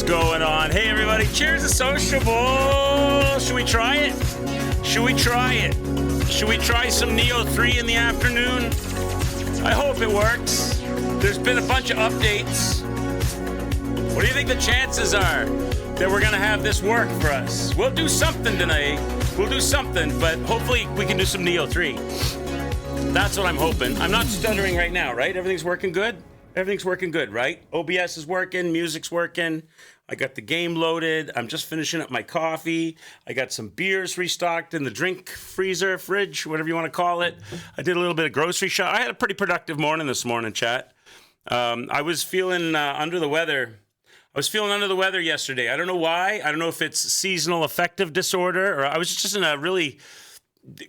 going on? Hey, everybody. Cheers to Sociable. Should we try it? Should we try some Nioh 3 in the afternoon? I hope it works. There's been a bunch of updates. What do you think the chances are that we're going to have this work for us? We'll do something tonight. We'll do something, but hopefully we can do some Nioh 3. That's what I'm hoping. I'm not stuttering right now, right? Everything's working good? Everything's working good, right? OBS is working, music's working. I got the game loaded. I'm just finishing up my coffee. I got some beers restocked in the drink freezer, fridge, whatever you want to call it. I did a little bit of grocery shop. I had a pretty productive morning this morning, chat. I was feeling under the weather. I was feeling under the weather yesterday. I don't know why. I don't know if it's seasonal affective disorder or I was just in a really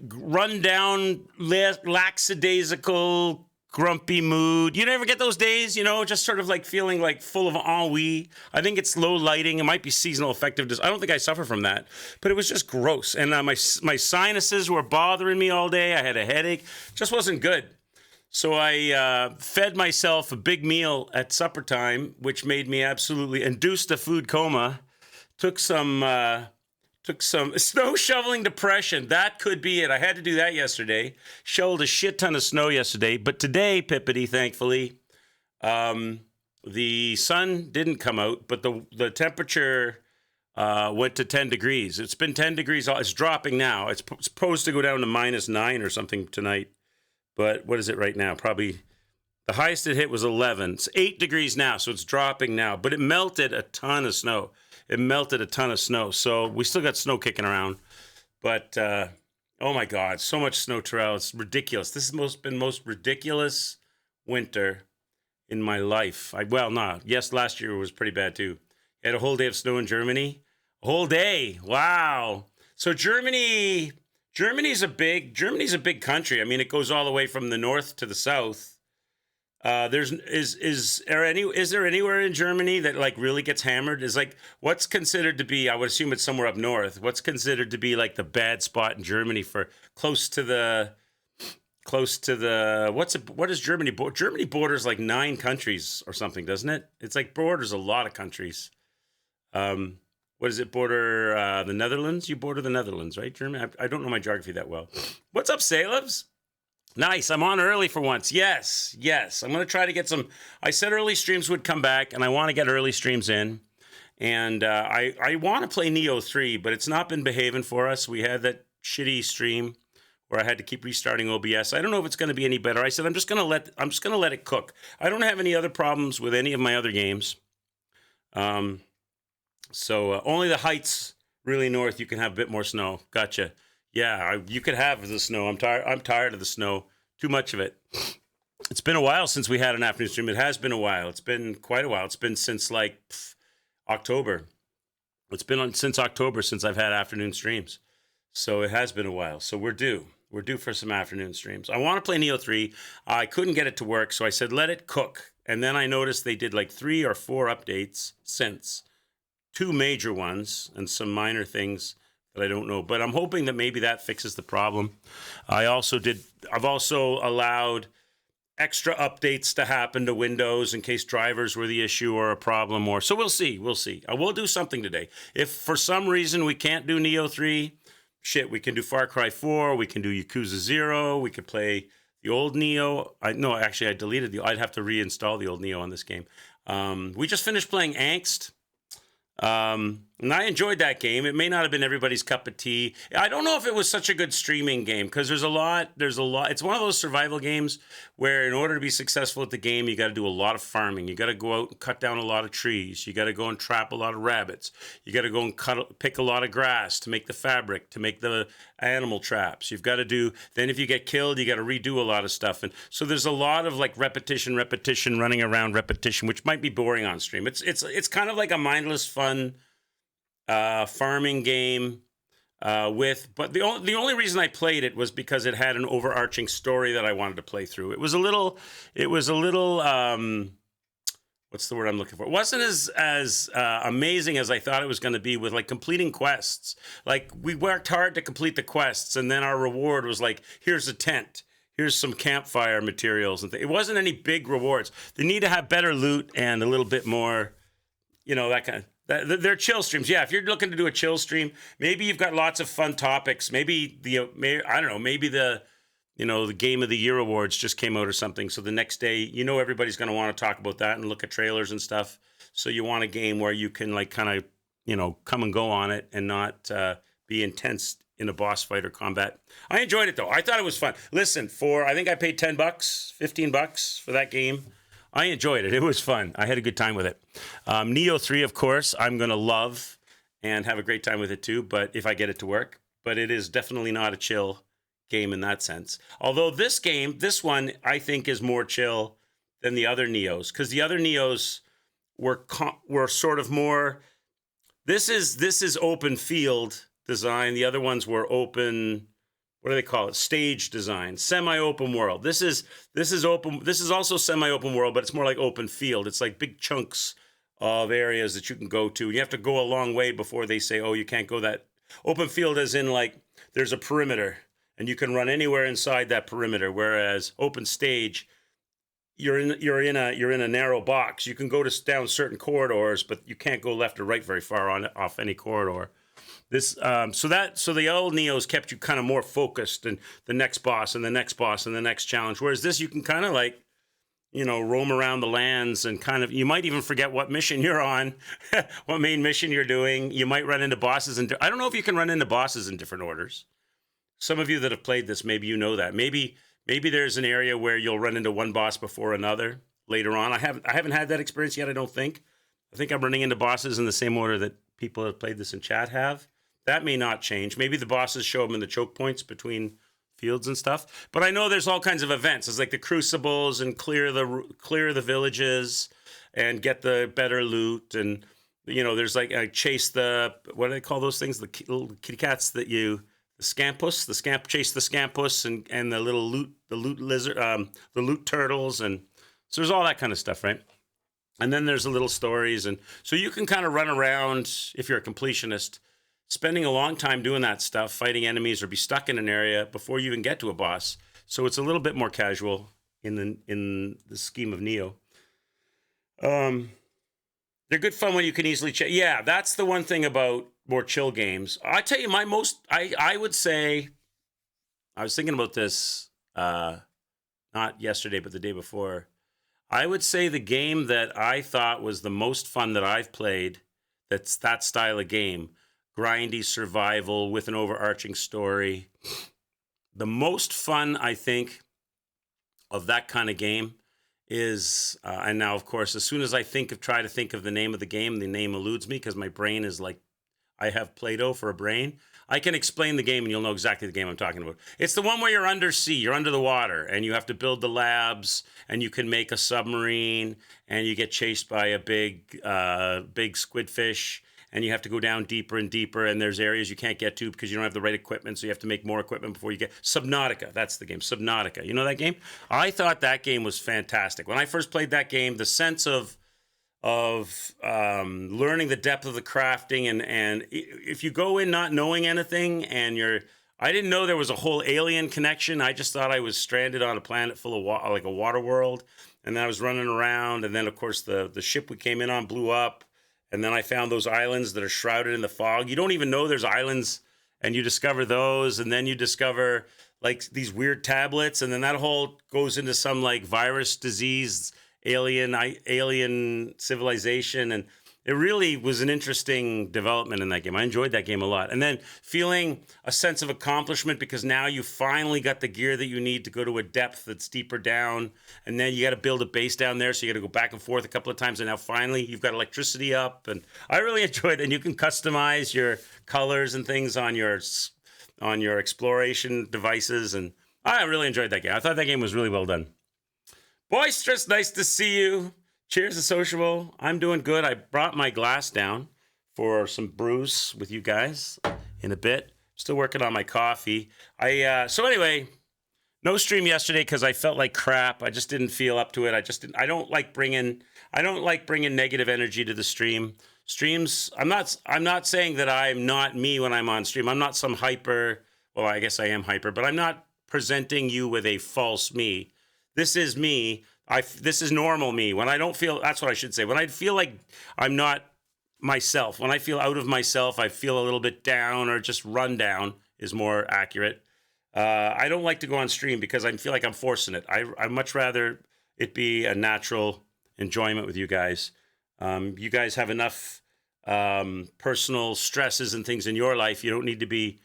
run-down, lackadaisical, grumpy mood. You never get those days, just sort of like feeling like full of ennui. I think it's low lighting. It might be seasonal affective. I don't think I suffer from that, but it was just gross. And my sinuses were bothering me all day. I had a headache. Just wasn't good. So I fed myself a big meal at supper time, which made me absolutely induced a food coma. Took some snow shoveling depression. That could be it. I had to do that yesterday. Shoveled a shit ton of snow yesterday. But today, Pippity, thankfully, the sun didn't come out, but the temperature went to 10 degrees. It's been 10 degrees. It's dropping now. It's supposed to go down to -9 or something tonight. But what is it right now? Probably the highest it hit was 11. It's 8 degrees now, so it's dropping now. But it melted a ton of snow. So we still got snow kicking around. But, oh my God, so much snow, Terrell. It's ridiculous. This has been the most ridiculous winter in my life. Last year was pretty bad too. You had a whole day of snow in Germany. A whole day. Wow. So Germany's a big country. I mean, it goes all the way from the north to the south. Is there anywhere in Germany that like really gets hammered? Is like what's considered to be? I would assume it's somewhere up north. What's considered to be like the bad spot in Germany for close to the what is Germany? Germany borders like 9 countries or something, doesn't it? It's like borders a lot of countries. What does it border? The Netherlands? You border the Netherlands, right? Germany? I don't know my geography that well. What's up, Salebs? Nice. I'm on early for once. Yes. I'm going to try to get some. I said early streams would come back, and I want to get early streams in. And I want to play Nioh 3, but it's not been behaving for us. We had that shitty stream where I had to keep restarting OBS. I don't know if it's going to be any better. I said I'm just going to let it cook. I don't have any other problems with any of my other games. So only the heights really north you can have a bit more snow. Gotcha. Yeah, you could have the snow. I'm tired of the snow. Too much of it. It's been a while since we had an afternoon stream. It has been a while. It's been quite a while. It's been since October. It's been since October since I've had afternoon streams. So it has been a while. So we're due. We're due for some afternoon streams. I want to play Nioh 3. I couldn't get it to work, so I said, let it cook. And then I noticed they did like 3 or 4 updates since. 2 major ones and some minor things that I don't know, but I'm hoping that maybe that fixes the problem. I've also allowed extra updates to happen to Windows in case drivers were the issue or a problem so we'll see. I will do something today. If for some reason we can't do Nioh 3, we can do Far Cry 4, we can do Yakuza 0, we could play the old Nioh. I deleted I'd have to reinstall the old Nioh on this game. We just finished playing Angst. And I enjoyed that game. It may not have been everybody's cup of tea. I don't know if it was such a good streaming game because there's a lot. It's one of those survival games where in order to be successful at the game, you got to do a lot of farming. You got to go out and cut down a lot of trees. You got to go and trap a lot of rabbits. You got to go and pick a lot of grass to make the fabric, to make the animal traps. You've got to do, then if you get killed, you got to redo a lot of stuff. And so there's a lot of like repetition, running around repetition, which might be boring on stream. It's kind of like a mindless fun farming game but the only reason I played it was because it had an overarching story that I wanted to play through. It was a little what's the word I'm looking for? It wasn't as amazing as I thought it was going to be with like completing quests. Like we worked hard to complete the quests and then our reward was like, here's a tent. Here's some campfire materials. And it wasn't any big rewards. They need to have better loot and a little bit more, that kind of, They're chill streams. Yeah, if you're looking to do a chill stream, maybe you've got lots of fun topics. Maybe I don't know, maybe the Game of the Year awards just came out or something. So the next day, everybody's going to want to talk about that and look at trailers and stuff. So you want a game where you can like kind of, come and go on it and not be intense in a boss fight or combat. I enjoyed it though. I thought it was fun. Listen, I think I paid $10, $15 for that game. I enjoyed it. It was fun. I had a good time with it. Nioh 3, of course, I'm going to love and have a great time with it too, but if I get it to work. But it is definitely not a chill game in that sense. Although this one, I think is more chill than the other Niohs, because the other Niohs were sort of more, this is open field design. The other ones were open, what do they call it? Stage design, semi-open world. This is open. This is also semi-open world, but it's more like open field. It's like big chunks of areas that you can go to. You have to go a long way before they say, oh, you can't go that. Open field as in like there's a perimeter and you can run anywhere inside that perimeter. Whereas open stage, you're in a narrow box. You can go down certain corridors, but you can't go left or right very far off any corridor. So the old Niohs kept you kind of more focused and the next boss and the next boss and the next challenge. Whereas this, you can kind of like, roam around the lands and kind of, you might even forget what mission you're on, what main mission you're doing. You might run into bosses. I don't know if you can run into bosses in different orders. Some of you that have played this, maybe you know that. Maybe there's an area where you'll run into one boss before another later on. I haven't had that experience yet, I don't think. I think I'm running into bosses in the same order that people that have played this in chat have. That may not change. Maybe the bosses show them in the choke points between fields and stuff. But I know there's all kinds of events. It's like the crucibles and clear the villages and get the better loot. And, there's like chase the, what do they call those things? The little kitty cats that chase the scampus and the little loot lizard, the loot turtles. And so there's all that kind of stuff, right? And then there's the little stories. And so you can kind of run around if you're a completionist, spending a long time doing that stuff, fighting enemies or be stuck in an area before you even get to a boss. So it's a little bit more casual in the scheme of Nioh. They're good fun when you can easily check. Yeah, that's the one thing about more chill games. I tell you, I would say, I was thinking about this, not yesterday, but the day before. I would say the game that I thought was the most fun that I've played, that's that style of game, grindy survival with an overarching story. The most fun, I think, of that kind of game is, and now, of course, as soon as I try to think of the name of the game, the name eludes me because my brain is like, I have Play-Doh for a brain. I can explain the game and you'll know exactly the game I'm talking about. It's the one where you're undersea, you're under the water, and you have to build the labs, and you can make a submarine, and you get chased by a big squidfish, and you have to go down deeper and deeper, and there's areas you can't get to because you don't have the right equipment, so you have to make more equipment before you get... Subnautica, that's the game, Subnautica. You know that game? I thought that game was fantastic. When I first played that game, the sense of learning the depth of the crafting, and if you go in not knowing anything, and I didn't know there was a whole alien connection. I just thought I was stranded on a planet full of water, like a water world, and then I was running around, and then, of course, the ship we came in on blew up. And then I found those islands that are shrouded in the fog. You don't even know there's islands, and you discover those, and then you discover like these weird tablets, and then that whole goes into some like virus, disease, alien civilization, and it really was an interesting development in that game. I enjoyed that game a lot. And then feeling a sense of accomplishment because now you finally got the gear that you need to go to a depth that's deeper down. And then you got to build a base down there. So you got to go back and forth a couple of times. And now finally you've got electricity up. And I really enjoyed it. And you can customize your colors and things on your exploration devices. And I really enjoyed that game. I thought that game was really well done. Boisterous, nice to see you. Cheers to sociable. I'm doing good. I brought my glass down for some brews with you guys in a bit. Still working on my coffee. So anyway, no stream yesterday because I felt like crap. I just didn't feel up to it. I don't like bringing negative energy to the stream. Streams. I'm not saying that I'm not me when I'm on stream. I'm not some hyper. Well, I guess I am hyper, but I'm not presenting you with a false me. This is me. This is normal me. When I don't feel, that's what I should say. When I feel like I'm not myself. When I feel out of myself, I feel a little bit down, or just run down is more accurate. I don't like to go on stream because I feel like I'm forcing it. I much rather it be a natural enjoyment with you guys. You guys have enough personal stresses and things in your life. You don't need to be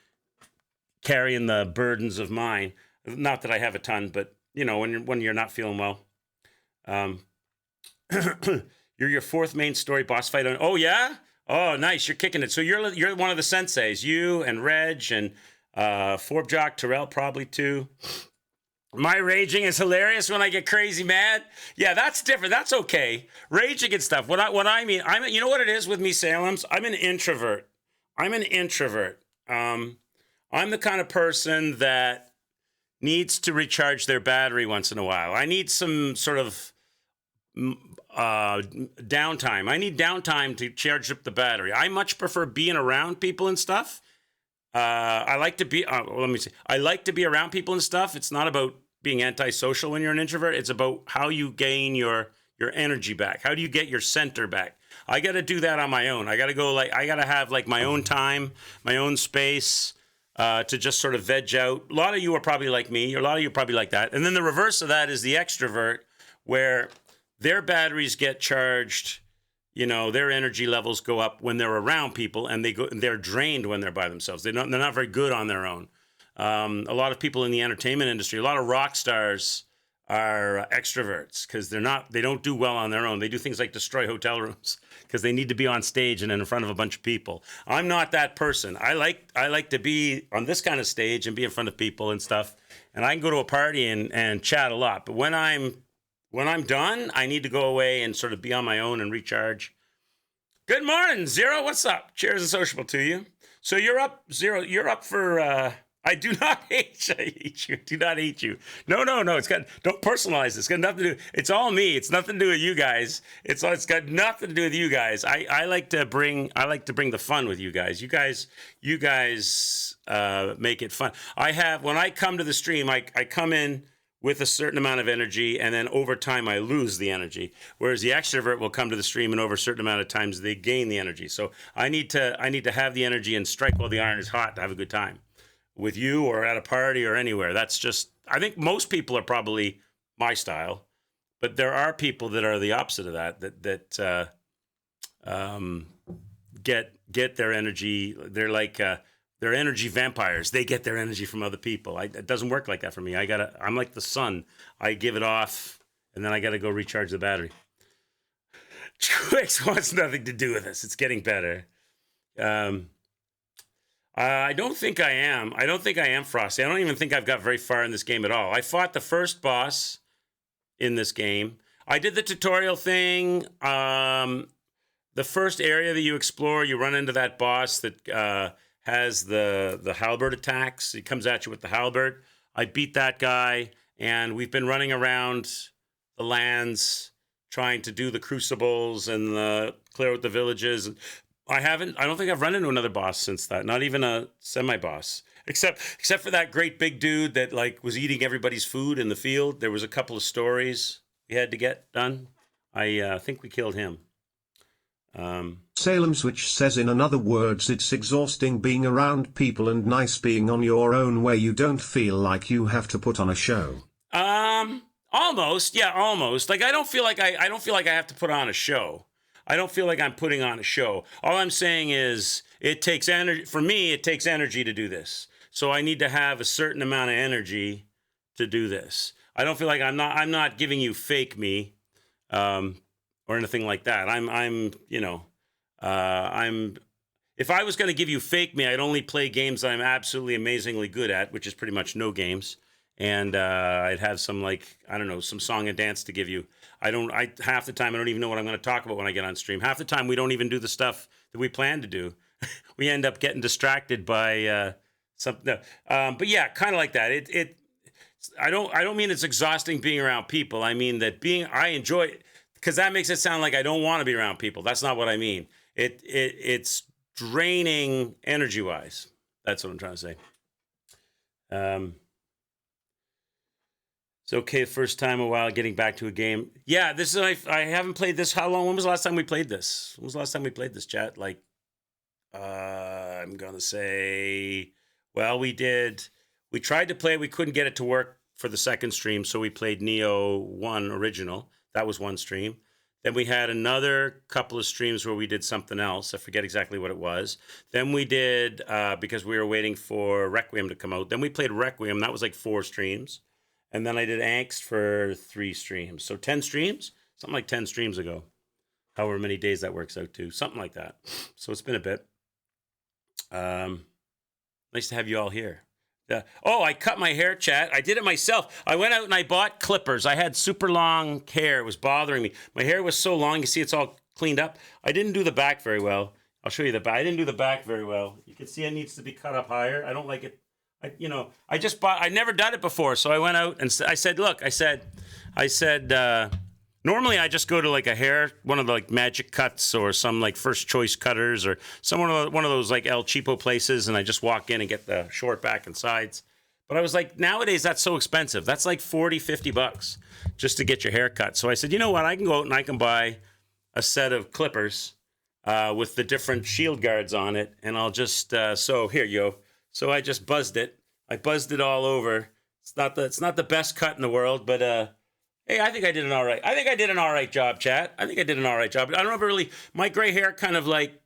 carrying the burdens of mine. Not that I have a ton, but you know, when you're not feeling well. Um, you're your fourth main story boss fight on. Oh yeah. Oh nice. You're kicking it. So you're one of the senseis. You and Reg and Forbjock, Terrell probably too. My raging is hilarious when I get crazy mad. Yeah, that's different. That's okay. Raging and stuff. What I mean, you know what it is with me, Salem's? I'm an introvert. I'm an introvert. I'm the kind of person that needs to recharge their battery once in a while. I need some sort of downtime. I need downtime to charge up the battery. I much prefer being around people and stuff. I like to be. Let me see. I like to be around people and stuff. It's not about being antisocial when you're an introvert. It's about how you gain your energy back. How do you get your center back? I got to do that on my own. I got to go I got to have like my own time, my own space to just sort of veg out. A lot of you are probably like me. A lot of you are probably like that. And then the reverse of that is the extrovert, where their batteries get charged. You know, their energy levels go up when they're around people, and they're drained when they're by themselves. They're not very good on their own. A lot of people in the entertainment industry, a lot of rock stars are extroverts because they don't do well on their own. They do things like destroy hotel rooms because they need to be on stage and in front of a bunch of people. I'm not that person. I like to be on this kind of stage and be in front of people and stuff. And I can go to a party and chat a lot. But when I'm done, I need to go away and sort of be on my own and recharge. Good morning, Zero. What's up? Cheers and sociable to you. So you're up, Zero. You're up for. I do not hate you. I hate you. Do not hate you. No. Don't personalize this. It's got nothing to do. It's all me. It's nothing to do with you guys. It's got nothing to do with you guys. I like to bring the fun with you guys. You guys make it fun. When I come to the stream, I come in with a certain amount of energy, and then over time I lose the energy. Whereas the extrovert will come to the stream, and over a certain amount of times they gain the energy. So I need to have the energy and strike while the iron is hot to have a good time with you or at a party or anywhere. That's just, I think most people are probably my style, but there are people that are the opposite of that get their energy. They're like they're energy vampires. They get their energy from other people. It doesn't work like that for me. I'm like the sun. I give it off, and then I got to go recharge the battery. Twix wants nothing to do with this. It's getting better. I don't think I am. I don't think I am Frosty. I don't even think I've got very far in this game at all. I fought the first boss in this game. I did the tutorial thing. The first area that you explore, you run into that boss that has the halberd attacks. He comes at you with the halberd. I beat that guy, and we've been running around the lands trying to do the crucibles and clear out the villages. I don't think I've run into another boss since that. Not even a semi-boss. Except for that great big dude that like was eating everybody's food in the field. There was a couple of stories we had to get done. I think we killed him. Salem Switch says, in other words, it's exhausting being around people and nice being on your own where you don't feel like you have to put on a show. Almost. Yeah, almost. Like I don't feel like I have to put on a show. I don't feel like I'm putting on a show. All I'm saying is it takes energy. For me, it takes energy to do this. So I need to have a certain amount of energy to do this. I don't feel like I'm not giving you fake me or anything like that. If I was going to give you fake me, I'd only play games I'm absolutely amazingly good at, which is pretty much no games. And I'd have some some song and dance to give you. Half the time I don't even know what I'm going to talk about when I get on stream. Half the time we don't even do the stuff that we plan to do. We end up getting distracted by something. But yeah, kind of like that. I don't mean it's exhausting being around people. I mean that I enjoy it, because that makes it sound like I don't want to be around people. That's not what I mean. It's draining energy wise. That's what I'm trying to say. It's okay. First time in a while getting back to a game. Yeah, this is I haven't played this. How long? When was the last time we played this? When was the last time we played this, chat? Like, I'm gonna say, well, we did. We tried to play. We couldn't get it to work for the second stream, so we played Nioh 1 original. That was one stream. Then we had another couple of streams where we did something else. I forget exactly what it was. Then we did, because we were waiting for Requiem to come out. Then we played Requiem. That was like 4 streams. And then I did Angst for 3 streams. So 10 streams? Something like 10 streams ago. However many days that works out to. Something like that. So it's been a bit. Nice to have you all here. I cut my hair, chat. I did it myself. I went out and I bought clippers. I had super long hair. It was bothering me. My hair was so long. You see it's all cleaned up. I didn't do the back very well. I'll show you the back. I didn't do the back very well. You can see it needs to be cut up higher. I don't like it. I just bought. I never done it before. So I went out and I said, look, I said, normally I just go to like one of the like Magic Cuts or some like First Choice Cutters or one of those like El Cheapo places, and I just walk in and get the short back and sides. But I was like, nowadays that's so expensive. That's like $40-$50 just to get your hair cut. So I said, you know what? I can go out and I can buy a set of clippers with the different shield guards on it, and I'll just so here you go. So I just buzzed it. I buzzed it all over. It's not the best cut in the world, but hey, I think I did an all right. I think I did an all right job, chat. I think I did an all right job. I don't know really. My gray hair kind of like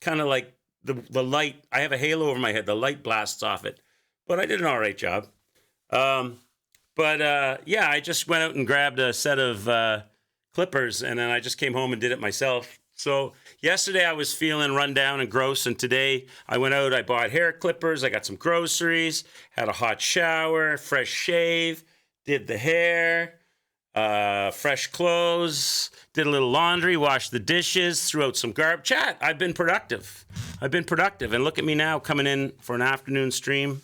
the light. I have a halo over my head. The light blasts off it, but I did an all right job. Yeah, I just went out and grabbed a set of clippers, and then I just came home and did it myself. So yesterday I was feeling run down and gross, and today I went out, I bought hair clippers, I got some groceries, had a hot shower, fresh shave, did the hair, fresh clothes, did a little laundry, washed the dishes, threw out some garbage. Chat, I've been productive. And look at me now coming in for an afternoon stream.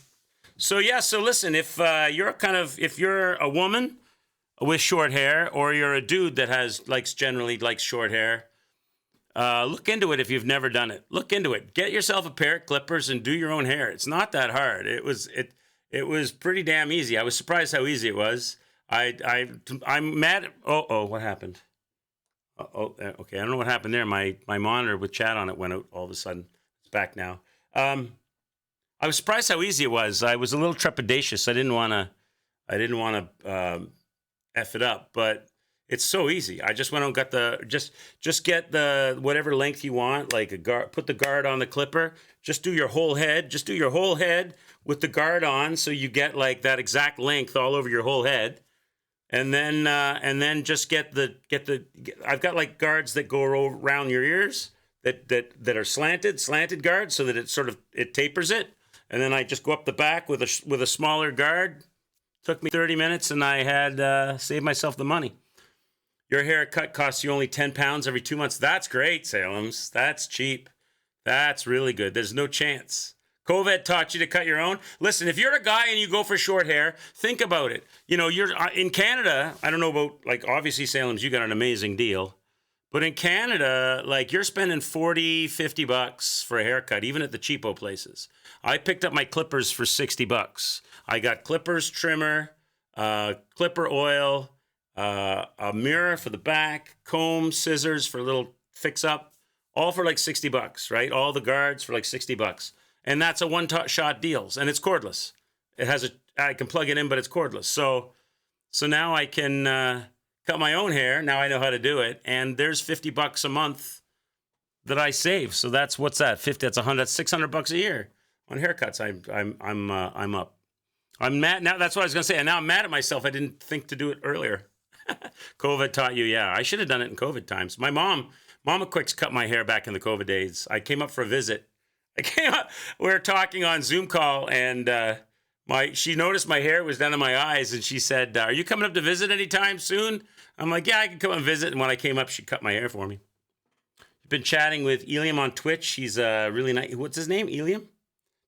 So listen, if you're a woman with short hair, or you're a dude that generally likes short hair, look into it if you've never done it. Look into it. Get yourself a pair of clippers and do your own hair. It's not that hard. It was pretty damn easy. I was surprised how easy it was. I'm mad. What happened? Okay. I don't know what happened there. My monitor with chat on it went out all of a sudden. It's back now. I was surprised how easy it was. I was a little trepidatious. I didn't want to F it up, but it's so easy. I just went out and got just get the whatever length you want, like a guard. Put the guard on the clipper. Just do your whole head. Just do your whole head with the guard on, so you get like that exact length all over your whole head. And then just get the. I've got like guards that go around your ears that are slanted guards, so that it tapers it. And then I just go up the back with a smaller guard. Took me 30 minutes, and I had saved myself the money. Your haircut costs you only £10 every 2 months. That's great, Salem's. That's cheap. That's really good. There's no chance. COVID taught you to cut your own. Listen, if you're a guy and you go for short hair, think about it. You're in Canada. I don't know about, obviously, Salem's, you got an amazing deal. But in Canada, you're spending $40-$50 for a haircut, even at the cheapo places. I picked up my clippers for $60. I got clippers, trimmer, clipper oil, a mirror for the back, comb, scissors for a little fix-up, all for $60, right? All the guards for $60. And that's a one-shot deal, and it's cordless. I can plug it in, but it's cordless. So now I can cut my own hair. Now I know how to do it, and there's $50 a month that I save. So what's that? 50. That's 100. That's $600 a year on haircuts. I'm up. I'm mad now. That's what I was gonna say. And now I'm mad at myself. I didn't think to do it earlier. COVID taught you. Yeah, I should have done it in COVID times. My Mama Quicks cut my hair back in the COVID days. I came up for a visit. We were talking on Zoom call, and she noticed my hair was down to my eyes, and she said, "Are you coming up to visit anytime soon?" I'm like, "Yeah, I can come and visit." And when I came up, she cut my hair for me. I've been chatting with Eliam on Twitch. He's really nice. What's his name? Eliam?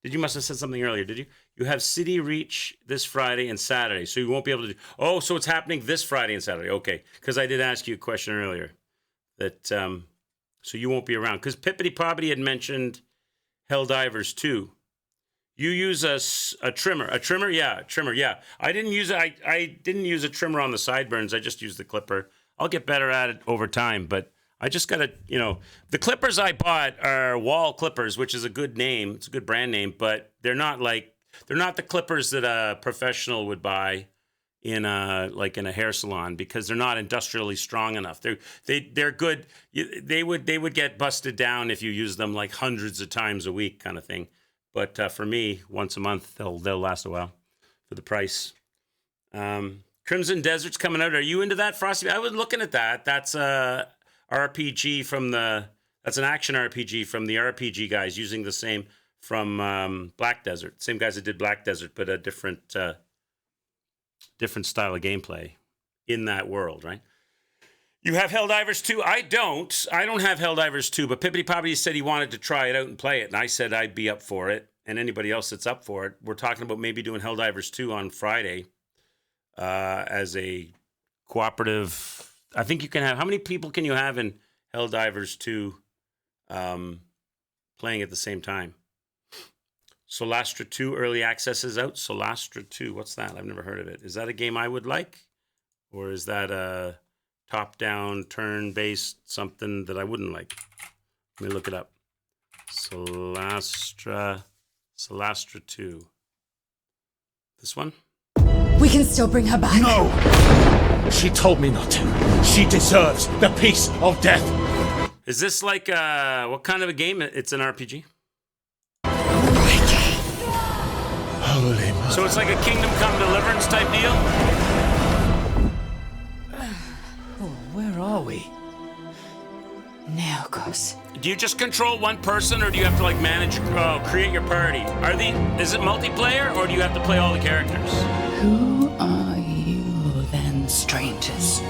You must have said something earlier, did you? You have City Reach this Friday and Saturday, so you won't be able to do. Oh, so it's happening this Friday and Saturday. Okay, because I did ask you a question earlier that so you won't be around, because Pippity Poppity had mentioned Helldivers 2. You use a trimmer. A trimmer? Yeah, a trimmer. Yeah. I didn't use I didn't use a trimmer on the sideburns. I just used the clipper. I'll get better at it over time, but I just got to, the clippers I bought are Wall Clippers, which is a good name. It's a good brand name, but they're not the clippers that a professional would buy in a hair salon, because they're not industrially strong enough. They're good. They would get busted down if you use them like hundreds of times a week, kind of thing. But for me, once a month, they'll last a while for the price. Crimson Desert's coming out. Are you into that, Frosty? I was looking at that. That's a RPG that's an action RPG from the RPG guys, using the same from Black Desert. Same guys that did Black Desert, but a different style of gameplay in that world, right? You have Helldivers 2? I don't have Helldivers 2, but Pippity Poppity said he wanted to try it out and play it, and I said I'd be up for it, and anybody else that's up for it. We're talking about maybe doing Helldivers 2 on Friday as a cooperative. I think you can have, how many people can you have in Helldivers 2 playing at the same time? Solastra 2 early access is out. Solastra 2, what's that? I've never heard of it. Is that a game I would like? Or is that a top-down, turn-based something that I wouldn't like? Let me look it up. Solastra 2. This one? We can still bring her back. No! She told me not to. She deserves the peace of death. Is this like, what kind of a game? It's an RPG? Holy Mother. So it's like a Kingdom Come Deliverance type deal? Oh, where are we? Nioh. Do you just control one person, or do you have to like manage, create your party? Is it multiplayer, or do you have to play all the characters? Who are you then, strangers?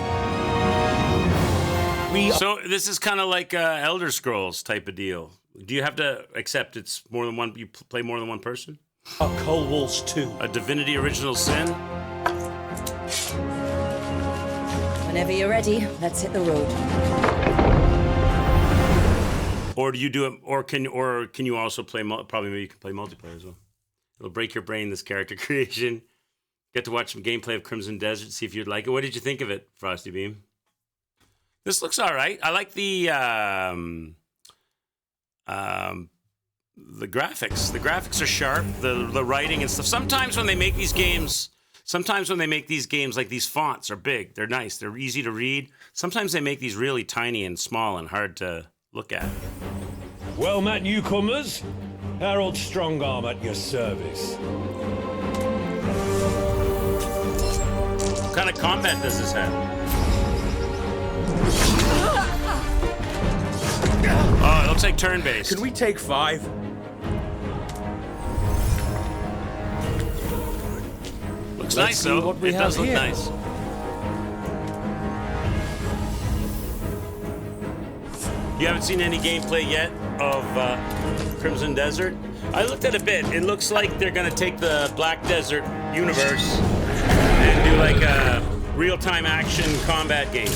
So this is kind of like Elder Scrolls type of deal. Do you have to accept it's more than one? You play more than one person? Cold Walls 2. A Divinity Original Sin? Whenever you're ready, let's hit the road. Or do you do it? Or can you also play? Probably maybe you can play multiplayer as well. It'll break your brain. This character creation. Get to watch some gameplay of Crimson Desert. See if you'd like it. What did you think of it, Frosty Beam? This looks all right. I like the graphics. The graphics are sharp. The writing and stuff. Sometimes when they make these games like these fonts are big. They're nice. They're easy to read. Sometimes they make these really tiny and small and hard to look at. Well met, newcomers. Harold Strongarm at your service. What kind of combat does this have? Oh, it looks like turn-based. Can we take 5? Looks Let's nice, see though. what we It have does look here. nice. You haven't seen any gameplay yet of Crimson Desert? I looked at a bit. It looks like they're going to take the Black Desert universe and do like a real-time action combat game.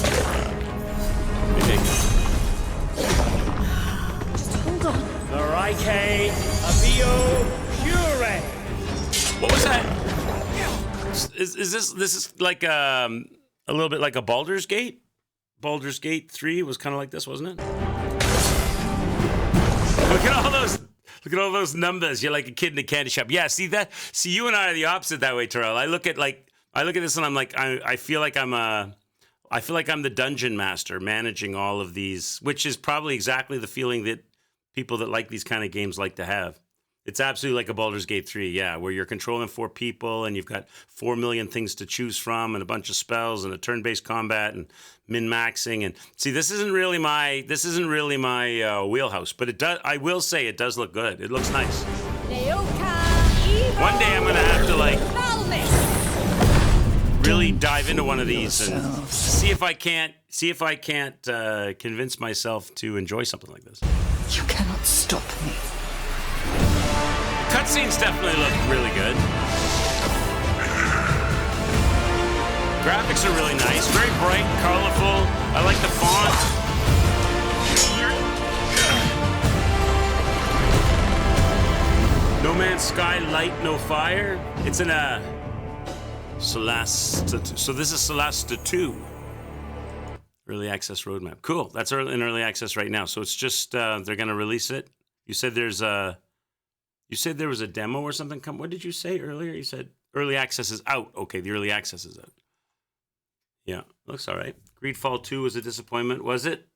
Just hold on. The Raike Avio Pure. What was that? Is this like a little bit like a Baldur's Gate? Baldur's Gate 3 was kind of like this, wasn't it? Look at all those numbers. You're like a kid in a candy shop. Yeah, see you and I are the opposite that way, Terrell. I look at this and I'm like, I feel like I'm the dungeon master managing all of these, which is probably exactly the feeling that people that like these kind of games like to have. It's absolutely like a Baldur's Gate 3, yeah, where you're controlling 4 people and you've got 4 million things to choose from and a bunch of spells and a turn-based combat and min-maxing. And see, this isn't really my wheelhouse, but it does. I will say it does look good. It looks nice. One day I'm gonna have to like really dive into one of these and see if I can't convince myself to enjoy something like this. You cannot stop me. Cutscenes definitely look really good. Graphics are really nice, very bright, colorful. I like the font. No Man's Sky, Light No Fire. It's in a Celeste. So this is Celeste 2. Early access roadmap. Cool. That's in early access right now. So it's just they're gonna release it. You said there was a demo or something. What did you say earlier? You said early access is out. Okay, the early access is out. Yeah, looks all right. Greedfall 2 was a disappointment, was it?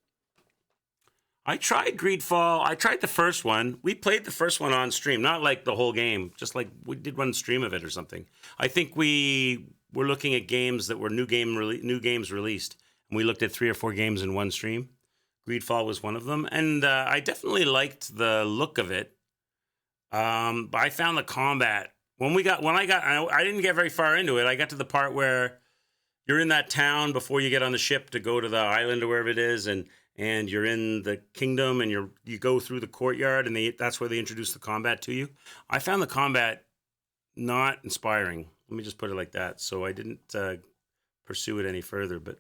I tried Greedfall. I tried the first one. We played the first one on stream, not like the whole game, just like we did one stream of it or something. I think we were looking at games that were new games released, and we looked at 3 or 4 games in one stream. Greedfall was one of them, and I definitely liked the look of it. But I found the combat I didn't get very far into it. I got to the part where you're in that town before you get on the ship to go to the island or wherever it is, and you're in the kingdom, and you go through the courtyard, and that's where they introduce the combat to you. I found the combat not inspiring. Let me just put it like that. So I didn't pursue it any further. But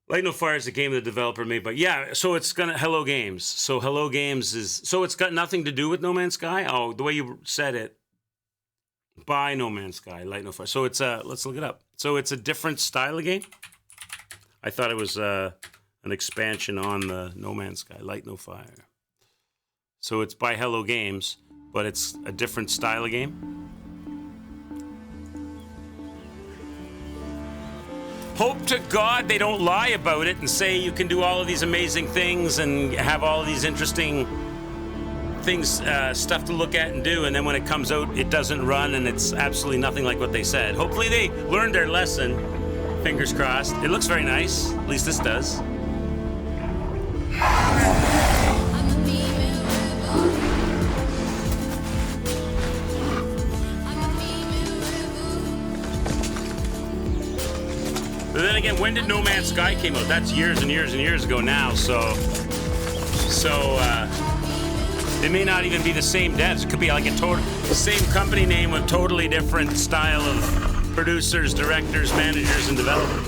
Light No Fire is a game the developer made. But yeah, so it's Hello Games. So Hello Games it's got nothing to do with No Man's Sky. Oh, the way you said it. By No Man's Sky, Light No Fire. So it's let's look it up. So it's a different style of game. I thought it was an expansion on the No Man's Sky, Light No Fire. So it's by Hello Games, but it's a different style of game. Hope to God they don't lie about it and say you can do all of these amazing things and have all of these interesting things, stuff to look at and do, and then when it comes out, it doesn't run, and it's absolutely nothing like what they said. Hopefully they learned their lesson. Fingers crossed. It looks very nice. At least this does. But then again, when did No Man's Sky came out? That's years and years and years ago now, so they may not even be the same devs. It could be like the same company name with totally different style of producers, directors, managers, and developers.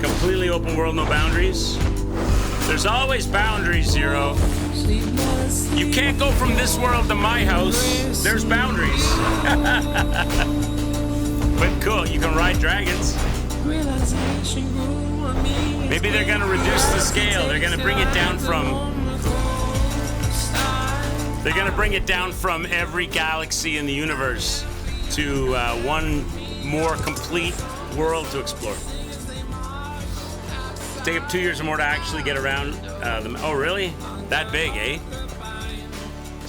Completely open world, no boundaries. There's always boundaries, Zero. You can't go from this world to my house. There's boundaries. But cool, you can ride dragons. Maybe they're gonna reduce the scale. They're gonna bring it down from every galaxy in the universe to one more complete world to explore. Take up 2 years or more to actually get around them. Oh, really? That big, eh?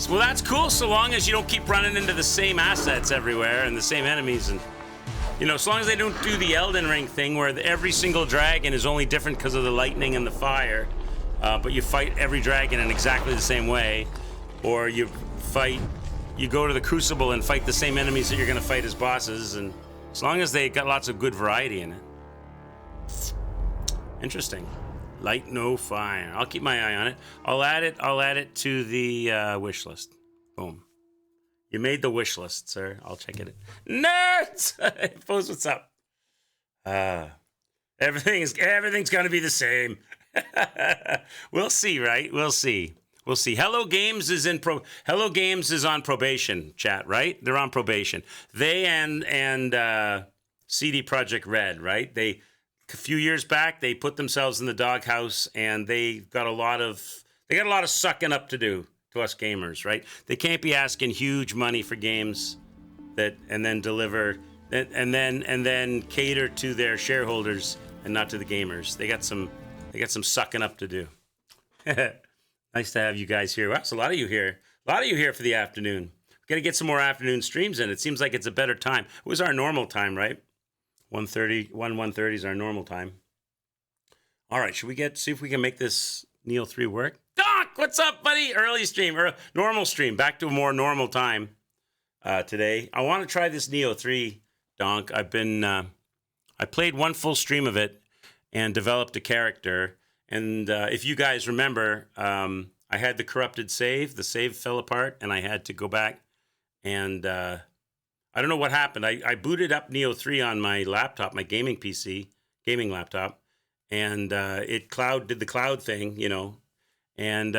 Well, that's cool, so long as you don't keep running into the same assets everywhere and the same enemies, and as long as they don't do the Elden Ring thing where every single dragon is only different because of the lightning and the fire, but you fight every dragon in exactly the same way, or you go to the Crucible and fight the same enemies that you're going to fight as bosses, and as long as they got lots of good variety in it. Interesting. Light No Fire. I'll keep my eye on it. I'll add it to the wish list. Boom. You made the wish list, sir. I'll check it. Nerds! Post what's up. Everything's gonna be the same. We'll see, right? We'll see. Hello Games is on probation, chat, right? They're on probation. They and CD Projekt Red, right? A few years back, they put themselves in the doghouse, and they got a lot of sucking up to do to us gamers, right? They can't be asking huge money for games and then deliver and then cater to their shareholders and not to the gamers. They got some sucking up to do. Nice to have you guys here. Wow, that's a lot of you here. A lot of you here for the afternoon. We've got to get some more afternoon streams in. It seems like it's a better time. It was our normal time, right? 1:30 is our normal time. All right, should we see if we can make this Nioh 3 work? Doc, what's up, buddy? Early stream, or normal stream. Back to a more normal time today. I want to try this Nioh 3, Donk. I played one full stream of it and developed a character. And if you guys remember, I had the corrupted save. The save fell apart, and I had to go back and... I don't know what happened. I booted up Nioh 3 on my laptop, my gaming laptop, and it did the cloud thing, and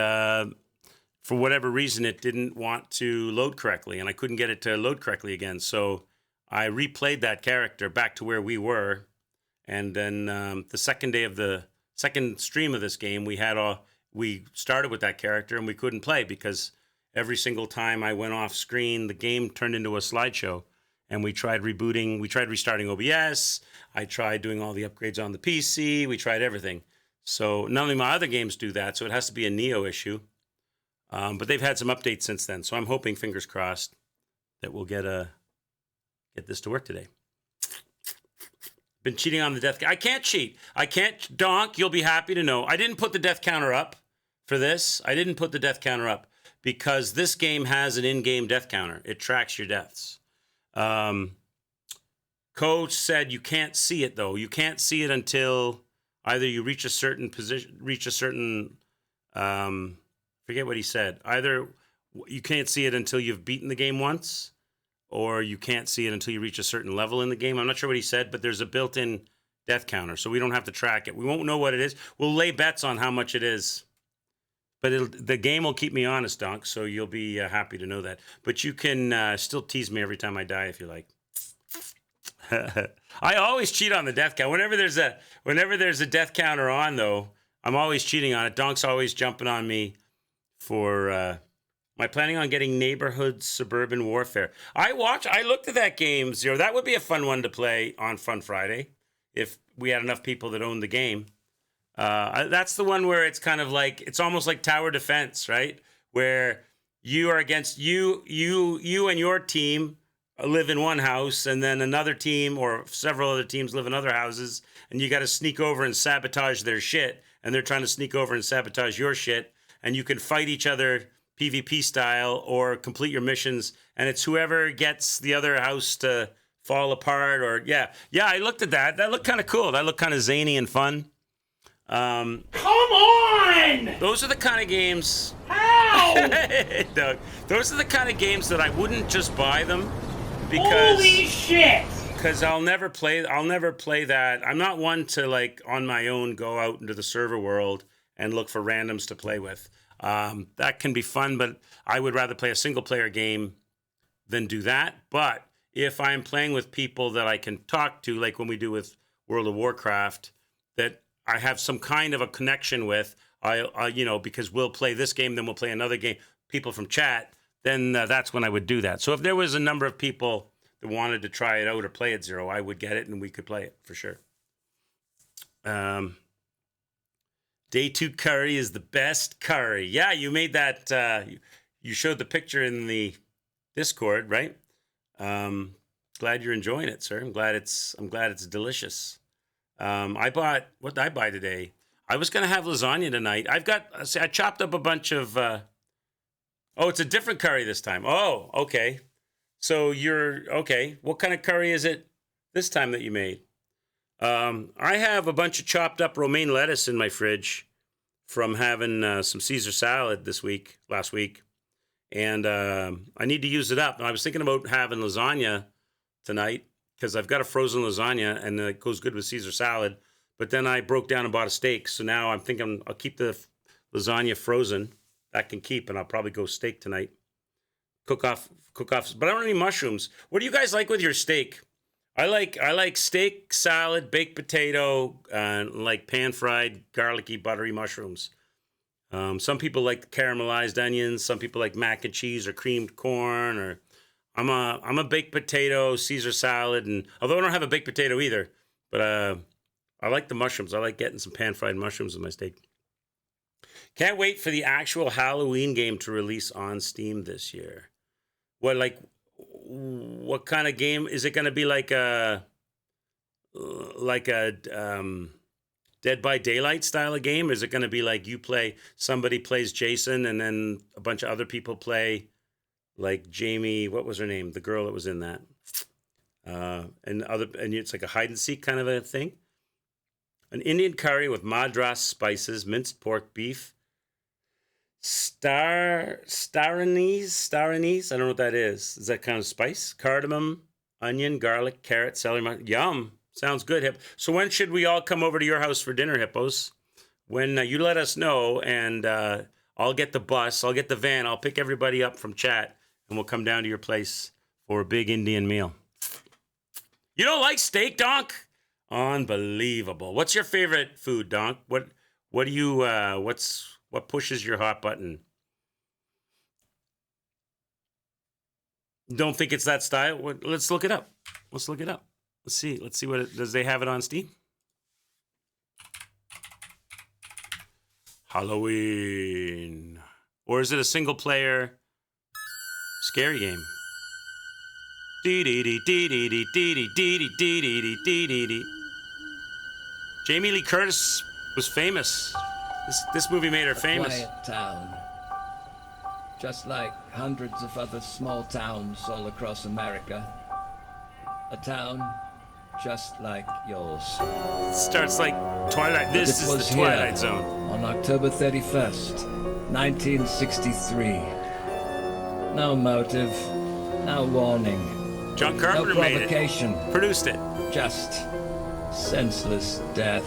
for whatever reason, it didn't want to load correctly, and I couldn't get it to load correctly again. So I replayed that character back to where we were, and then the second day of the second stream of this game, we started with that character, and we couldn't play because every single time I went off screen, the game turned into a slideshow, and we tried rebooting, we tried restarting OBS, I tried doing all the upgrades on the PC, we tried everything. So none of my other games do that, so it has to be a Nioh issue. But they've had some updates since then, so I'm hoping, fingers crossed, that we'll get this to work today. Been cheating on the death. I can't cheat. I can't. Donk, you'll be happy to know. I didn't put the death counter up for this. I didn't put the death counter up because this game has an in-game death counter. It tracks your deaths. Coach said you can't see it though. You can't see it until either you reach a certain position, forget what he said. Either you can't see it until you've beaten the game once, or you can't see it until you reach a certain level in the game. I'm not sure what he said, but there's a built-in death counter, so we don't have to track it. We won't know what it is. We'll lay bets on how much it is. But the game will keep me honest, Donk, so you'll be happy to know that. But you can still tease me every time I die if you like. I always cheat on the death count. Whenever there's a death counter on, though, I'm always cheating on it. Donk's always jumping on me for... am I planning on getting Neighborhood Suburban Warfare? I looked at that game, Zero. That would be a fun one to play on Fun Friday if we had enough people that owned the game. That's the one where it's kind of like, it's almost like tower defense, right? Where you are against you and your team live in one house, and then another team or several other teams live in other houses, and you got to sneak over and sabotage their shit, and they're trying to sneak over and sabotage your shit, and you can fight each other PvP style or complete your missions, and it's whoever gets the other house to fall apart. Or I looked at that. That looked kind of cool. That looked kind of zany and fun. Come on! Those are the kind of games. How? Doug, those are the kind of games that I wouldn't just buy them because. Holy shit! Because I'll never play that. I'm not one to, like, on my own go out into the server world and look for randoms to play with. That can be fun, but I would rather play a single player game than do that. But if I'm playing with people that I can talk to, like when we do with World of Warcraft, that I have some kind of a connection with, because we'll play this game, then we'll play another game, people from chat, then that's when I would do that. So if there was a number of people that wanted to try it out or play it, Zero, I would get it and we could play it for sure. Day 2 curry is the best curry. Yeah, you made that. You showed the picture in the Discord, right? Glad you're enjoying it, sir. I'm glad it's delicious. What did I buy today? I was gonna have lasagna tonight. I chopped up a bunch of. It's a different curry this time. Oh, okay. So you're okay. What kind of curry is it this time that you made? I have a bunch of chopped up romaine lettuce in my fridge from having some Caesar salad last week. And I need to use it up. And I was thinking about having lasagna tonight because I've got a frozen lasagna and it goes good with Caesar salad. But then I broke down and bought a steak. So now I'm thinking I'll keep the lasagna frozen. That can keep, and I'll probably go steak tonight. Cook off. But I don't have any mushrooms. What do you guys like with your steak? I like steak, salad, baked potato, like pan-fried, garlicky, buttery mushrooms. Some people like caramelized onions. Some people like mac and cheese or creamed corn. Or I'm a baked potato, Caesar salad, and although I don't have a baked potato either, but I like the mushrooms. I like getting some pan-fried mushrooms with my steak. Can't wait for the actual Halloween game to release on Steam this year. What kind of game is it going to be? Like a Dead by Daylight style of game? Is it going to be like somebody plays Jason and then a bunch of other people play like Jamie, what was her name? The girl that was in that. And it's like a hide and seek kind of a thing. An Indian curry with madras spices, minced pork, beef, starinese. I don't know what that is. Is that kind of spice? Cardamom, onion, garlic, carrot, celery. Yum. Sounds good, Hip. So when should we all come over to your house for dinner, Hippos? When you let us know, and I'll get the bus. I'll get the van. I'll pick everybody up from chat, and we'll come down to your place for a big Indian meal. You don't like steak, Donk? Unbelievable. What's your favorite food, Donk? What do you what pushes your hot button? Don't think it's that style. Let's look it up. Let's look it up. Let's see. Let's see does they have it on Steam? Halloween. Or is it a single player scary game? Jamie Lee Curtis was famous. This movie made her famous. Quiet town. Just like hundreds of other small towns all across America. A town just like yours. Starts like Twilight. This is the Twilight Zone. On October 31st, 1963. No motive, no warning. John No Carpenter made it. provocation. Produced it. Just senseless death.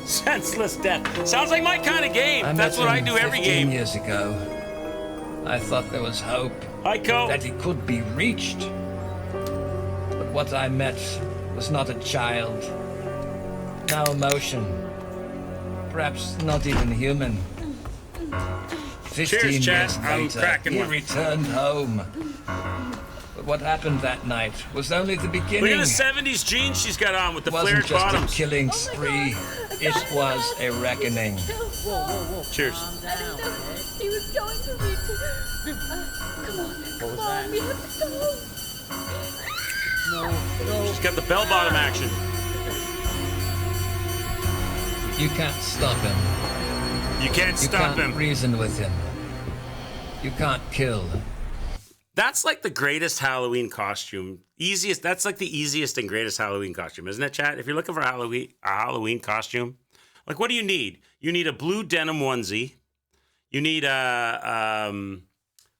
Senseless death. Sounds like my kind of game. That's what I do every 15 game. years ago. I thought there was hope. Hi, Co. That he could be reached. But what I met was not a child. No emotion. Perhaps not even human. 15 Cheers, chat. years I'm later, cracking he one. returned home. But what happened that night was only the beginning. Look at the 70s jeans she's got on with the It wasn't flared just bottoms. a killing spree. It was a reckoning. Cheers. He was going to reach it. Come on, we have to go. She's got the bell bottom action. You can't stop him. You can't You stop can't him. reason with him. You can't kill. That's like the greatest Halloween costume. Easiest. That's like the easiest and greatest Halloween costume, isn't it, Chad? If you're looking for a Halloween costume, like what do you need? You need a blue denim onesie. You need a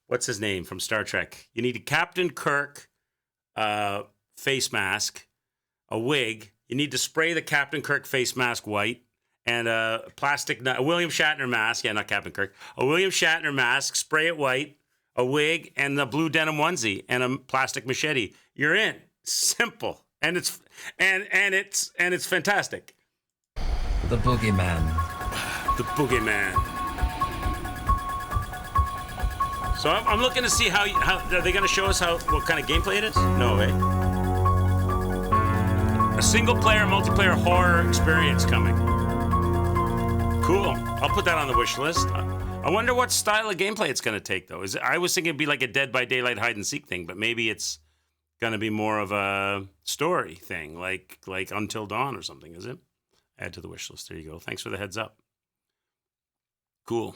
what's his name from Star Trek? You need a Captain Kirk face mask, a wig. You need to spray the Captain Kirk face mask white, and a William Shatner mask. Yeah, not Captain Kirk. A William Shatner mask. Spray it white. A wig and the blue denim onesie and a plastic machete. You're in. Simple, and it's fantastic. The boogeyman. The boogeyman. So I'm looking to see how are they going to show us what kind of gameplay it is? No way. A single player multiplayer horror experience coming. Cool. I'll put that on the wish list. I wonder what style of gameplay it's going to take, though. I was thinking it'd be like a Dead by Daylight hide and seek thing, but maybe it's going to be more of a story thing, like Until Dawn or something, is it? Add to the wish list. There you go. Thanks for the heads up. Cool.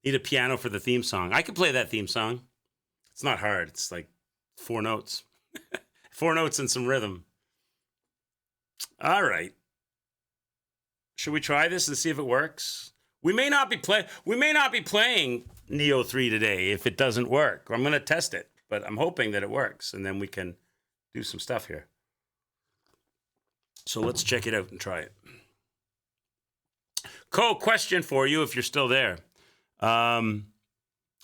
Need a piano for the theme song. I could play that theme song. It's not hard. It's like 4 notes. 4 notes and some rhythm. All right. Should we try this and see if it works? We may not be playing Nioh 3 today if it doesn't work. I'm going to test it, but I'm hoping that it works, and then we can do some stuff here. So let's check it out and try it. Question for you if you're still there. I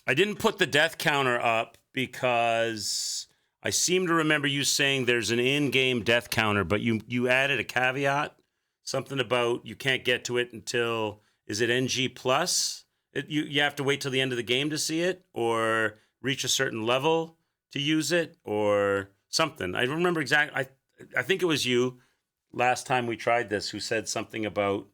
didn't put the death counter up because I seem to remember you saying there's an in-game death counter, but you added a caveat. Something about you can't get to it until, is it NG plus? You have to wait till the end of the game to see it, or reach a certain level to use it, or something. I don't remember exactly. I think it was you last time we tried this who said something about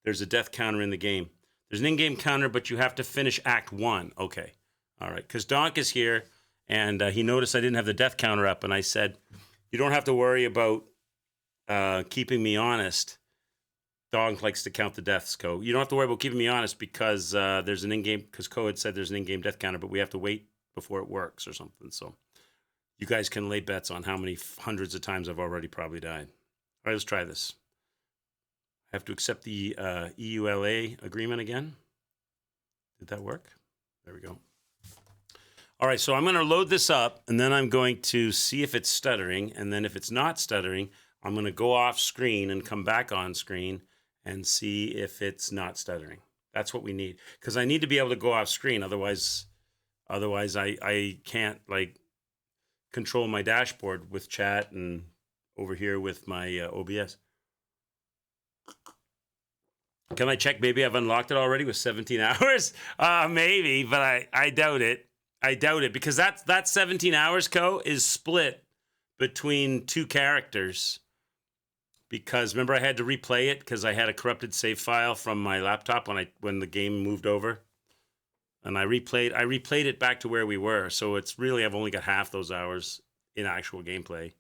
there's a death counter in the game. There's an in-game counter, but you have to finish Act 1. Okay. All right. Because Donk is here, and he noticed I didn't have the death counter up, and I said, you don't have to worry about keeping me honest. Dog likes to count the deaths, Co. You don't have to worry about keeping me honest because there's an in-game, because Co had said there's an in-game death counter, but we have to wait before it works or something. So you guys can lay bets on how many hundreds of times I've already probably died. All right, let's try this. I have to accept the EULA agreement again. Did that work? There we go. All right, so I'm going to load this up, and then I'm going to see if it's stuttering, and then if it's not stuttering, I'm going to go off screen and come back on screen and see if it's not stuttering. That's what we need. Because I need to be able to go off screen. Otherwise I can't like control my dashboard with chat and over here with my OBS. Can I check? Maybe I've unlocked it already with 17 hours. Maybe, but I doubt it. I doubt it because that 17 hours is split between 2 characters. Because remember, I had to replay it because I had a corrupted save file from my laptop when the game moved over, and I replayed it back to where we were. So it's really I've only got half those hours in actual gameplay.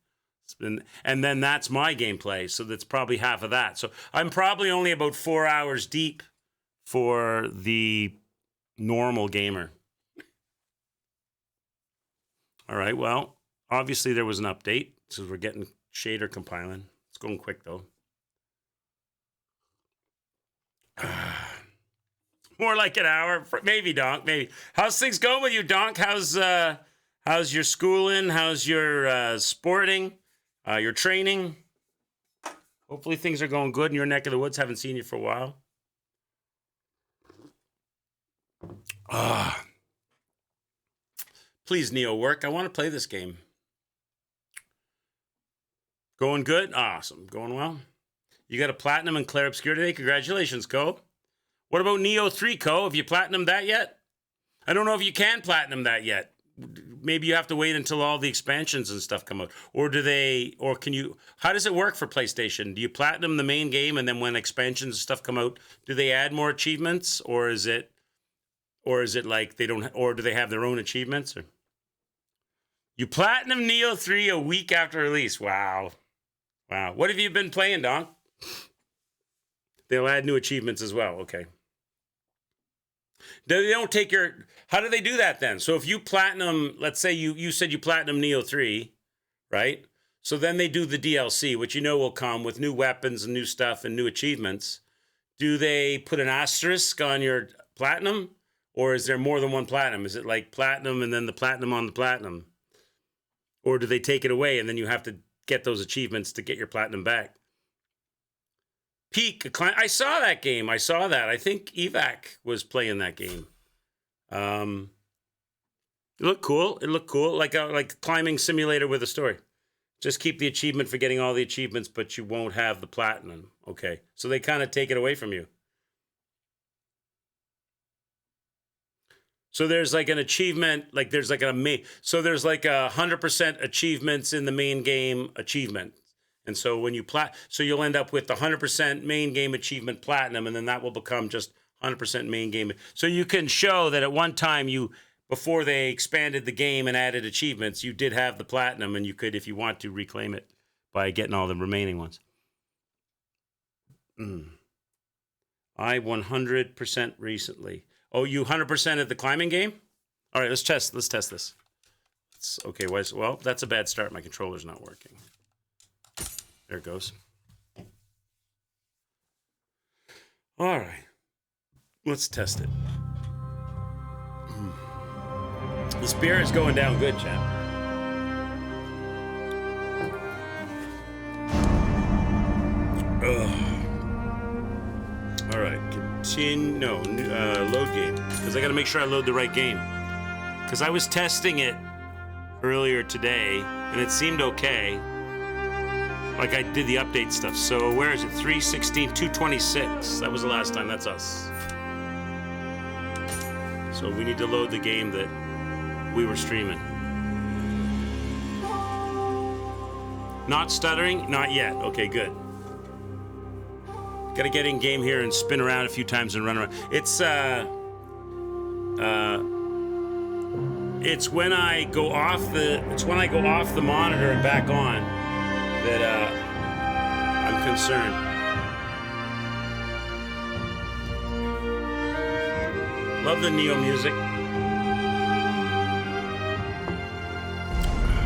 And then that's my gameplay, so that's probably half of that. So I'm probably only about 4 hours deep for the normal gamer. All right, well, obviously there was an update, so we're getting shader compiling. It's going quick, though. More like an hour, maybe, Donk, maybe. How's things going with you, Donk? How's your schooling? How's your sporting? Your training? Hopefully things are going good in your neck of the woods. Haven't seen you for a while. Please, Nioh, work. I want to play this game. Going good? Awesome. Going well? You got a platinum in Claire Obscura today? Congratulations, Co. What about Nioh 3, Co? Have you platinumed that yet? I don't know if you can platinum that yet. Maybe you have to wait until all the expansions and stuff come out. Or can you, how does it work for PlayStation? Do you platinum the main game and then when expansions and stuff come out, do they add more achievements? Or is it like they don't, or do they have their own achievements? Or you platinum Nioh 3 a week after release. Wow. Wow. What have you been playing, Donk? They'll add new achievements as well. Okay. They don't take your... How do they do that then? So if you platinum... Let's say you said you platinum Nioh 3, right? So then they do the DLC, which you know will come with new weapons and new stuff and new achievements. Do they put an asterisk on your platinum? Or is there more than one platinum? Is it like platinum and then the platinum on the platinum? Or do they take it away and then you have to get those achievements to get your platinum back? Peak, I saw that game. I saw that. I think Evac was playing that game. It looked cool. It looked cool, like a climbing simulator with a story. Just keep the achievement for getting all the achievements, but you won't have the platinum. Okay, so they kind of take it away from you. So there's like an achievement, like there's like so there's like 100% achievements in the main game achievement. And so when you so you'll end up with the 100% main game achievement platinum, and then that will become just 100% main game. So you can show that at one time before they expanded the game and added achievements, you did have the platinum, and you could, if you want to, reclaim it by getting all the remaining ones. I 100% recently. Oh, you 100% at the climbing game? All right, let's test this. Okay, well, that's a bad start. My controller's not working. There it goes. All right. Let's test it. This beer is going down good, champ. All right. Load game. Because I got to make sure I load the right game. Because I was testing it earlier today, and it seemed okay. Like I did the update stuff. So where is it? 316, 226. That was the last time. That's us. So we need to load the game that we were streaming. Not stuttering? Not yet. Okay, good. Gotta get in game here and spin around a few times and run around. It's when I go off the monitor and back on that I'm concerned. Love the Nioh music.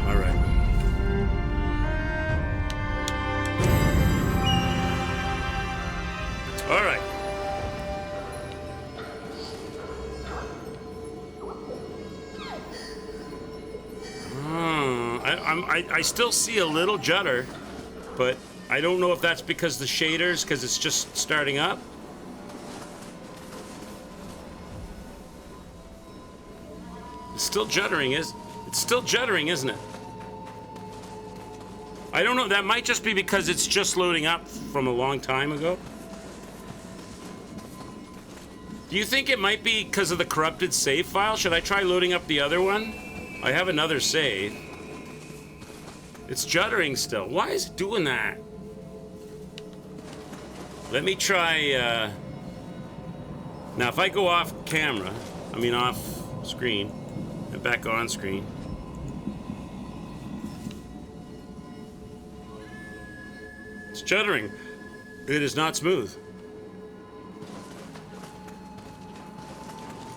All right. All right. I still see a little judder, but I don't know if that's because the shaders, because it's just starting up. It's still juddering, it's still juddering, isn't it? I don't know, that might just be because it's just loading up from a long time ago. Do you think it might be because of the corrupted save file? Should I try loading up the other one? I have another save. It's juddering still. Why is it doing that? Let me try, now if I go off camera, I mean off screen, and back on screen. It's juddering. It is not smooth.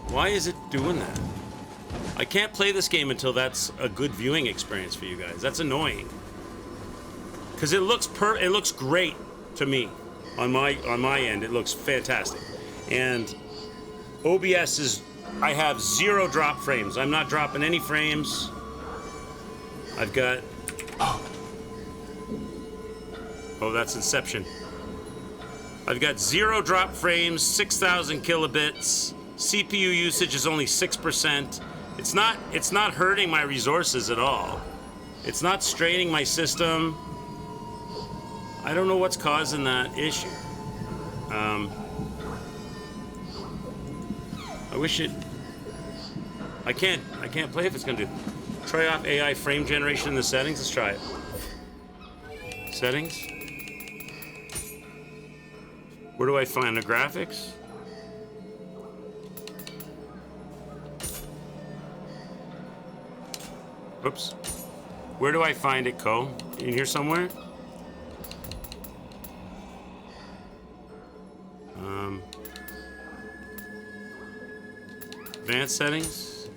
Why is it doing that? I can't play this game until that's a good viewing experience for you guys. That's annoying. Because it looks great to me. On my end, it looks fantastic. And OBS is, I have 0 drop frames. I'm not dropping any frames. I've got, oh, that's Inception. I've got 0 drop frames, 6,000 kilobits. CPU usage is only 6%. It's not hurting my resources at all. It's not straining my system. I don't know what's causing that issue. I wish it. I can't play if it's gonna do. Try off AI frame generation in the settings. Let's try it. Settings. Where do I find the graphics? Oops. Where do I find it, Co? In here somewhere? Advanced settings.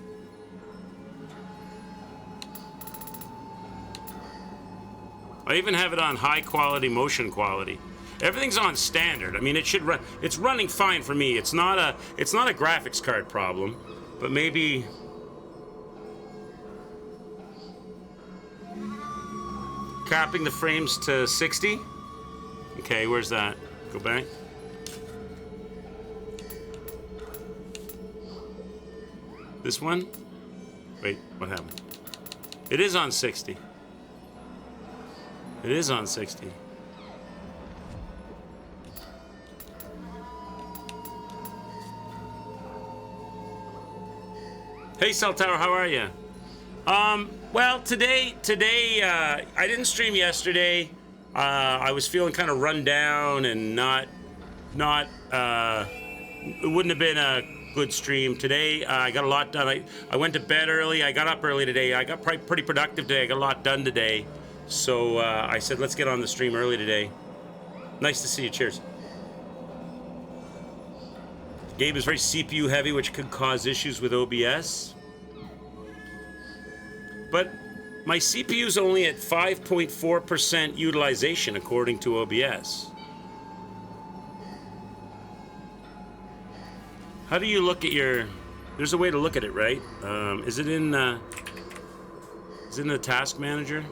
I even have it on high quality motion quality. Everything's on standard. I mean, it should run. It's running fine for me. It's not a graphics card problem, but maybe. Capping the frames to 60. Okay, where's that? Go back. This one? Wait, what happened? It is on 60. It is on 60. Hey, Cell Tower, how are you? Well, today, I didn't stream yesterday. I was feeling kind of run down and not, it wouldn't have been a good stream. Today, I got a lot done. I went to bed early. I got up early today. I got pretty productive today. I got a lot done today. So, I said, let's get on the stream early today. Nice to see you. Cheers. The game is very CPU heavy, which could cause issues with OBS. But my CPU is only at 5.4% utilization according to OBS. How do you look at your... There's a way to look at it, right? Is it in the task manager?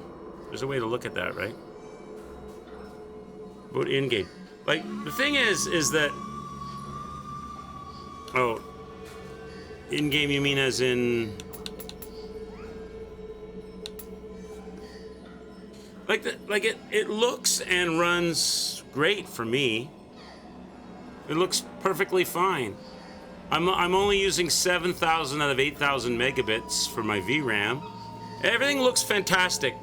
There's a way to look at that, right? Go to in-game. Like, the thing is that... Oh. In-game you mean as in... It looks and runs great for me. It looks perfectly fine. I'm only using 7,000 out of 8,000 megabits for my VRAM. Everything looks fantastic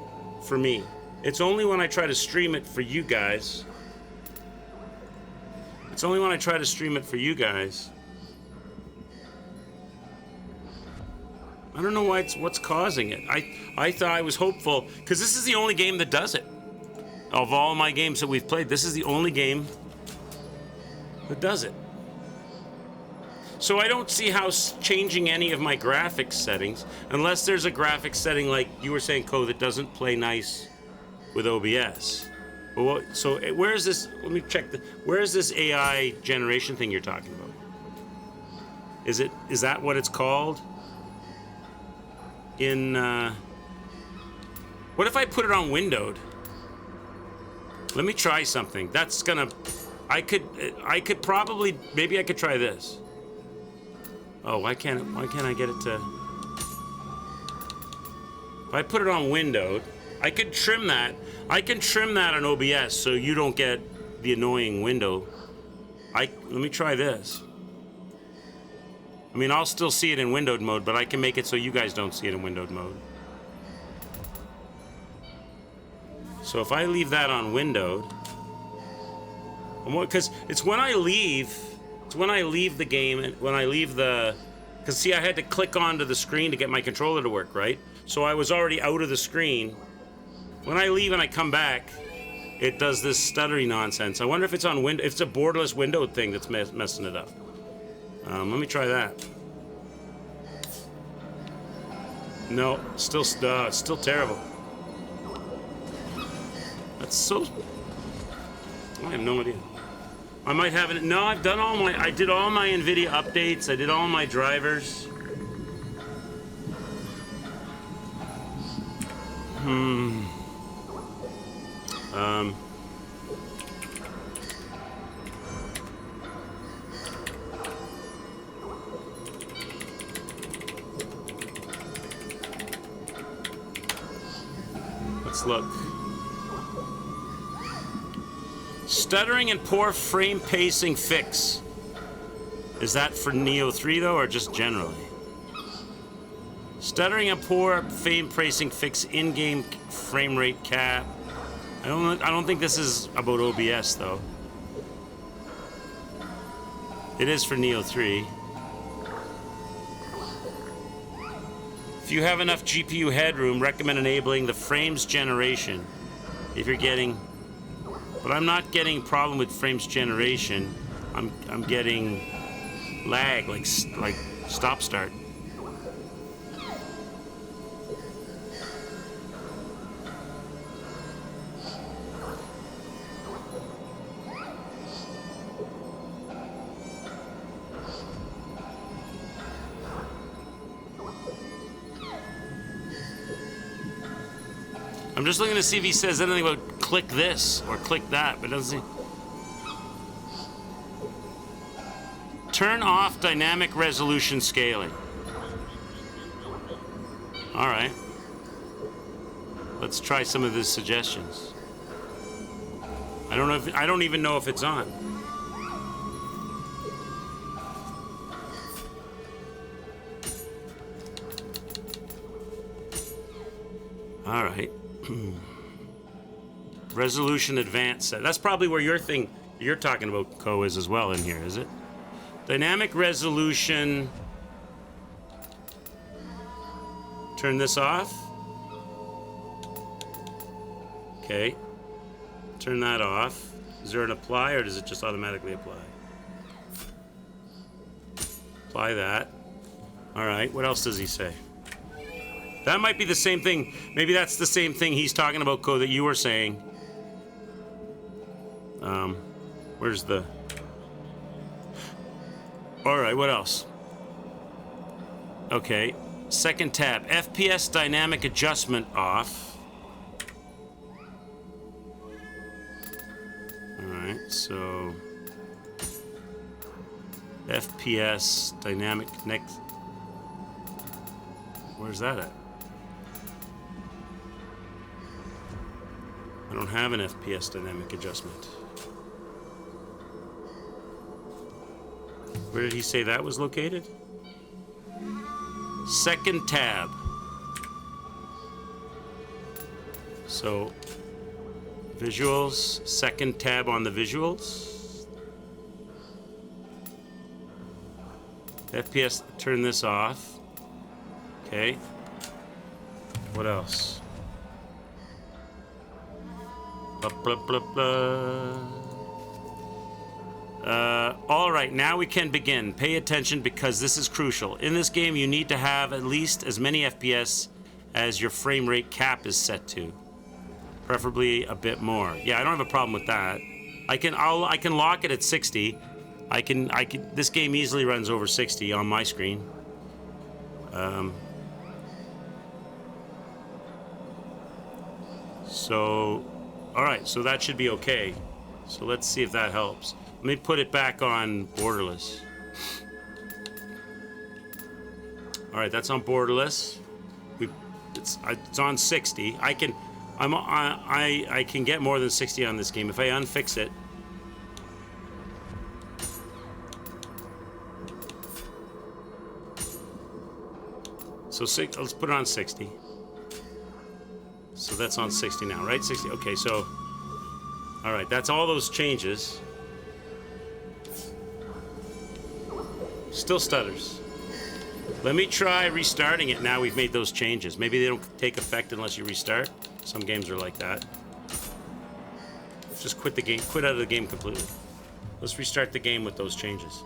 for me. It's only when I try to stream it for you guys. It's only when I try to stream it for you guys. I don't know what's causing it. I thought I was hopeful, because this is the only game that does it. Of all my games that we've played, this is the only game that does it. So I don't see how changing any of my graphics settings, unless there's a graphics setting like you were saying, Co, that doesn't play nice with OBS. But so where is this? Let me check. Where is this AI generation thing you're talking about? Is that what it's called? What if I put it on windowed? Let me try something. That's gonna. I could probably. Maybe I could try this. Oh, why can't I get it to? If I put it on windowed, I could trim that. I can trim that on OBS so you don't get the annoying window. Let me try this. I mean, I'll still see it in windowed mode, but I can make it so you guys don't see it in windowed mode. So if I leave that on windowed, because it's when I leave the game, and when I leave the, because see, I had to click onto the screen to get my controller to work, right? So I was already out of the screen. When I leave and I come back, it does this stuttering nonsense. I wonder if it's on if it's a borderless windowed thing that's messing it up. Let me try that. No, still terrible. That's so. I have no idea. I might have it. No, I did all my NVIDIA updates. I did all my drivers. Let's look. Stuttering and poor frame pacing fix. Is that for Nioh 3 though, or just generally? Stuttering and poor frame pacing fix in-game frame rate cap. I don't think this is about OBS though. It is for Nioh 3. If you have enough GPU headroom, recommend enabling the frames generation. If you're getting, but I'm not getting problem with frames generation. I'm getting lag, like stop start. I'm just looking to see if he says anything about click this or click that, but doesn't he? Turn off dynamic resolution scaling. All right. Let's try some of his suggestions. I don't even know if it's on. All right. Resolution advanced set. That's probably where your thing you're talking about, Co, is as well in here, is it? Dynamic resolution. Turn this off. Okay. Turn that off. Is there an apply or does it just automatically apply? Apply that. All right. What else does he say? That might be the same thing. Maybe that's the same thing he's talking about, Co, that you were saying. Where's the... All right, what else? Okay, second tab. FPS dynamic adjustment off. All right, so... FPS dynamic next... Where's that at? I don't have an FPS dynamic adjustment. Where did he say that was located? Second tab. So, visuals, second tab on the visuals. FPS, turn this off. Okay. What else? Blah, blah, blah, blah. All right, now we can begin. Pay attention because this is crucial. In this game, you need to have at least as many FPS as your frame rate cap is set to. Preferably a bit more. Yeah, I don't have a problem with that. I can lock it at 60. This game easily runs over 60 on my screen. So, all right, so that should be okay. So let's see if that helps. Let me put it back on borderless. All right, that's on borderless. It's on 60. I can get more than 60 on this game if I unfix it. So let's put it on 60. So that's on 60 now, right? 60. Okay, so all right, that's all those changes. Still stutters. Let me try restarting it now we've made those changes. Maybe they don't take effect unless you restart. Some games are like that. Just quit the game, quit out of the game completely. Let's restart the game with those changes.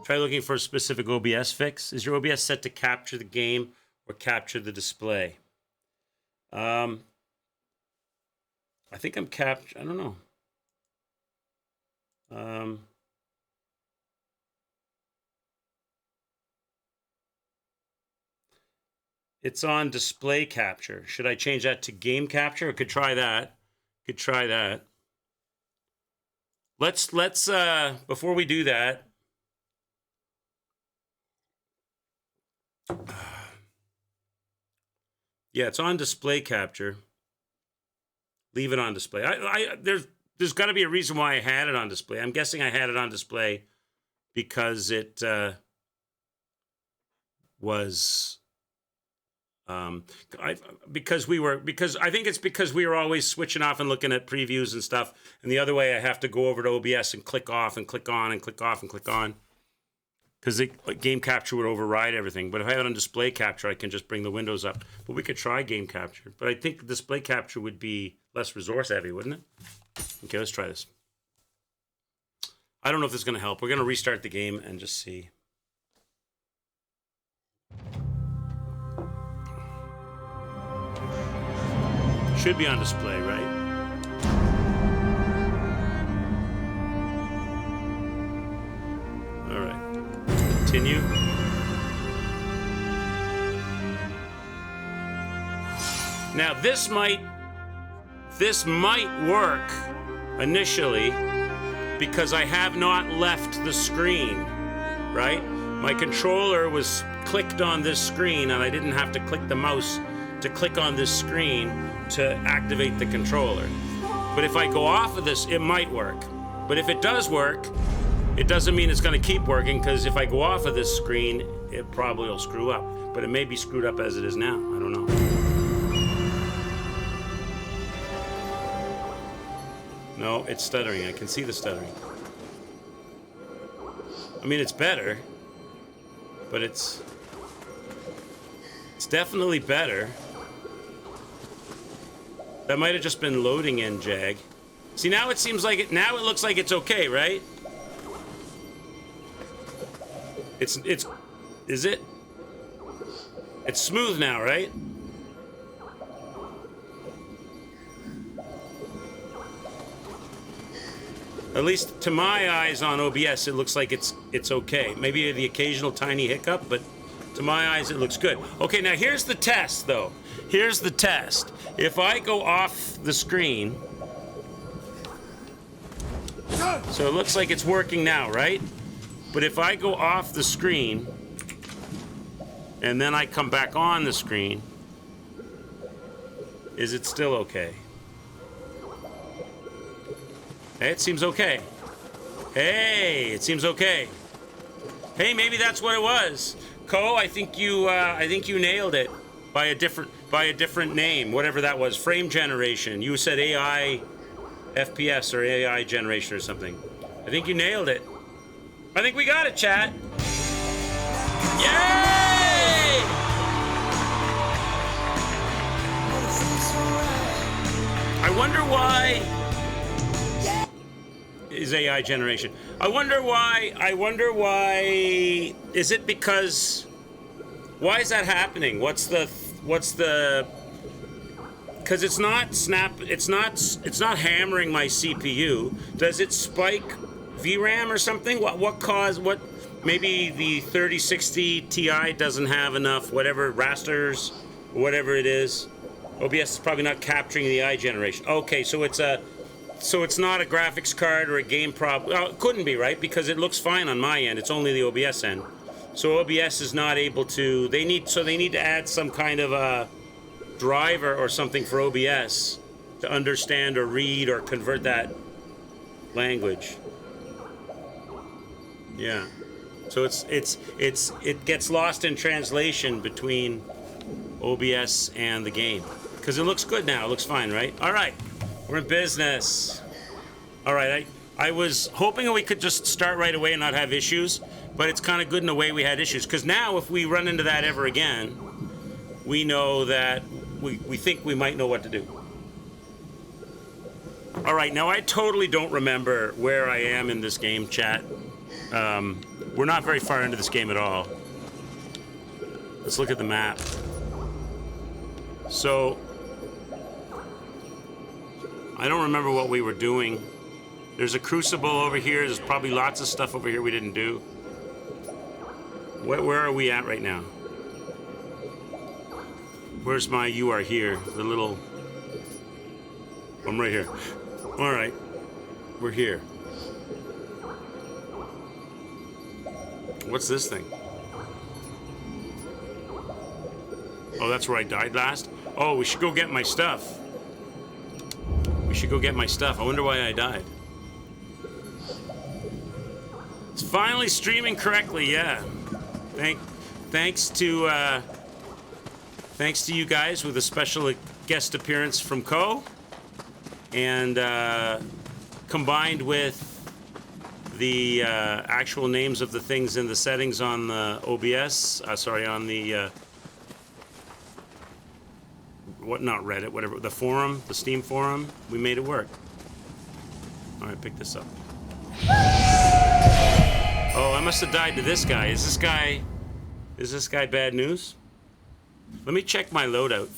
Try looking for a specific OBS fix. Is your OBS set to capture the game or capture the display? I think I'm I don't know. It's on display capture. Should I change that to game capture? I could try that. Let's before we do that, yeah, it's on display capture. Leave it on display. There's got to be a reason why I had it on display. I'm guessing I had it on display because it was because I think it's because we were always switching off and looking at previews and stuff. And the other way, I have to go over to OBS and click off and click on and click off and click on. Because game capture would override everything. But if I have it on display capture, I can just bring the windows up. But we could try game capture. But I think display capture would be less resource heavy, wouldn't it? Okay, let's try this. I don't know if this is going to help. We're going to restart the game and just see. Should be on display, right? All right. Continue. Now this might work initially because I have not left the screen, right? My controller was clicked on this screen and I didn't have to click the mouse to click on this screen to activate the controller. But if I go off of this, it might work. But if it does work, it doesn't mean it's going to keep working, because if I go off of this screen, it probably will screw up. But it may be screwed up as it is now. I don't know. No, it's stuttering. I can see the stuttering. I mean, it's better, but it's definitely better. That might have just been loading in, Jag. See, now it seems like now it looks like it's okay, right? Is it? It's smooth now, right? At least to my eyes on OBS, it looks like it's okay. Maybe the occasional tiny hiccup, but to my eyes, it looks good. Okay, now here's the test, though. Here's the test. If I go off the screen, so it looks like it's working now, right? But if I go off the screen, and then I come back on the screen, is it still okay? Hey, it seems okay. Hey, it seems okay. Hey, maybe that's what it was. Ko, I think you nailed it by a different name, whatever that was. Frame generation. You said AI FPS or AI generation or something. I think you nailed it. I think we got it, chat. Yay! I wonder why is AI generation. I wonder why. Is it because? Why is that happening? What's the? Because it's not hammering my CPU. Does it spike VRAM or something? What caused what? Maybe the 3060 Ti doesn't have enough whatever rasters or whatever it is. OBS is probably not capturing the AI generation. Okay, so it's not a graphics card or a game problem. Well, it couldn't be, right? Because it looks fine on my end. It's only the OBS end. So OBS is not able to. They need to add some kind of a driver or something for OBS to understand or read or convert that language. Yeah. So it gets lost in translation between OBS and the game. Because it looks good now. It looks fine, right? All right. We're in business. All right. I was hoping we could just start right away and not have issues, but it's kind of good in a way we had issues. Because now if we run into that ever again, we know that we think we might know what to do. All right. Now, I totally don't remember where I am in this game, chat. We're not very far into this game at all. Let's look at the map. So, I don't remember what we were doing. There's a crucible over here. There's probably lots of stuff over here we didn't do. Where are we at right now? Where's my you are here? The little... I'm right here. All right. We're here. What's this thing? Oh, that's where I died last? Oh, we should go get my stuff. We should go get my stuff. I wonder why I died. It's finally streaming correctly, yeah. Thanks to you guys with a special guest appearance from Co. And combined with the actual names of the things in the settings on the OBS, on the not Reddit, whatever, the forum, the Steam forum, we made it work. All right, pick this up. Oh, I must have died to this guy. Is this guy bad news? Let me check my loadout.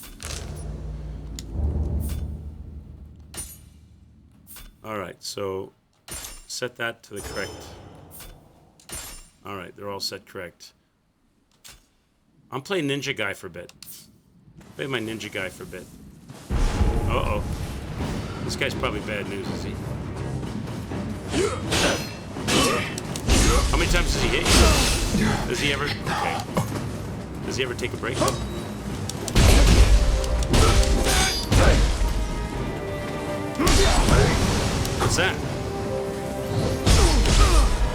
All right, so set that to the correct. All right, they're all set correct. I'm playing Ninja Guy for a bit. Play my Ninja Guy for a bit. Uh-oh. This guy's probably bad news, is he? How many times does he hit you? Does he ever... Okay. Does he ever take a break? What's that?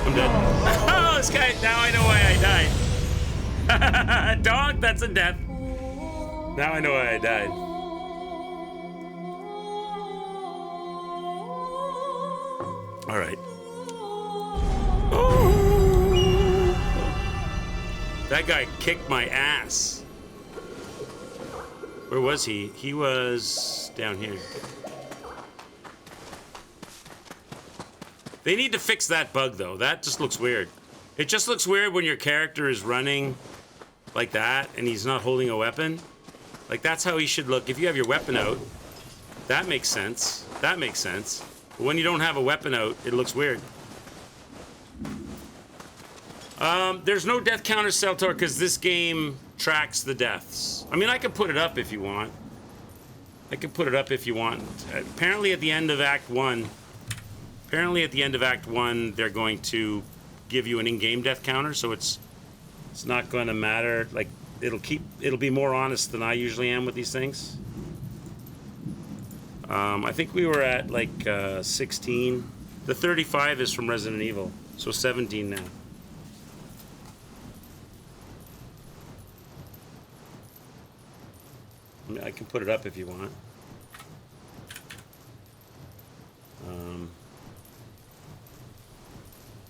I'm dead. Oh, this guy... Now I know why I died. Dog, that's a death. Now I know why I died. All right. Oh. That guy kicked my ass. Where was he? He was down here. They need to fix that bug, though. That just looks weird. It just looks weird when your character is running like that and he's not holding a weapon. Like, that's how he should look. If you have your weapon out, that makes sense. That makes sense. But when you don't have a weapon out, it looks weird. There's no death counter, Celtor, because this game tracks the deaths. I mean, I can put it up if you want. I can put it up if you want. Apparently at the end of Act 1... Apparently at the end of Act 1, they're going to give you an in-game death counter, so it's not going to matter. Like, it'll be more honest than I usually am with these things. I think we were at like 16. The 35 is from Resident Evil, so 17 now. I mean, I can put it up if you want.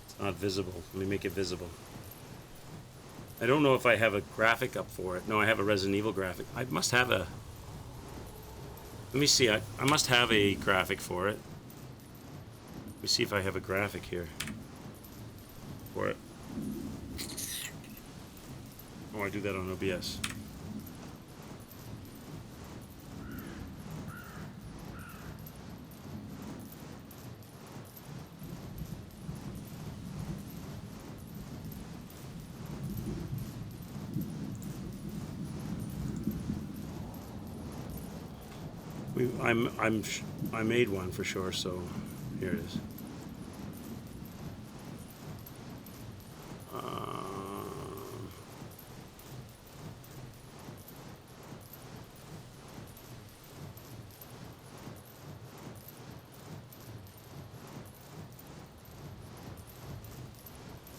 It's not visible. Let me make it visible. I don't know if I have a graphic up for it. No, I have a Resident Evil graphic. I must have a... Let me see. I must have a graphic for it. Let me see if I have a graphic here for it. Oh, I do that on OBS. I made one for sure, so here it is.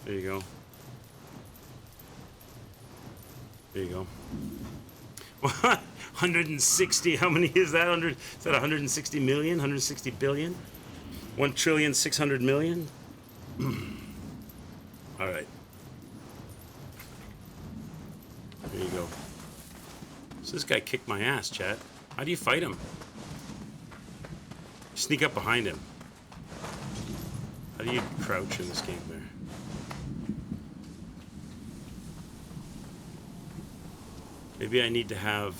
There you go. There you go. 160. How many is that? Is that 160 million? 160 billion? 1,600,000,000? All right. There you go. So this guy kicked my ass, chat. How do you fight him? Sneak up behind him. How do you crouch in this game there? Maybe I need to have...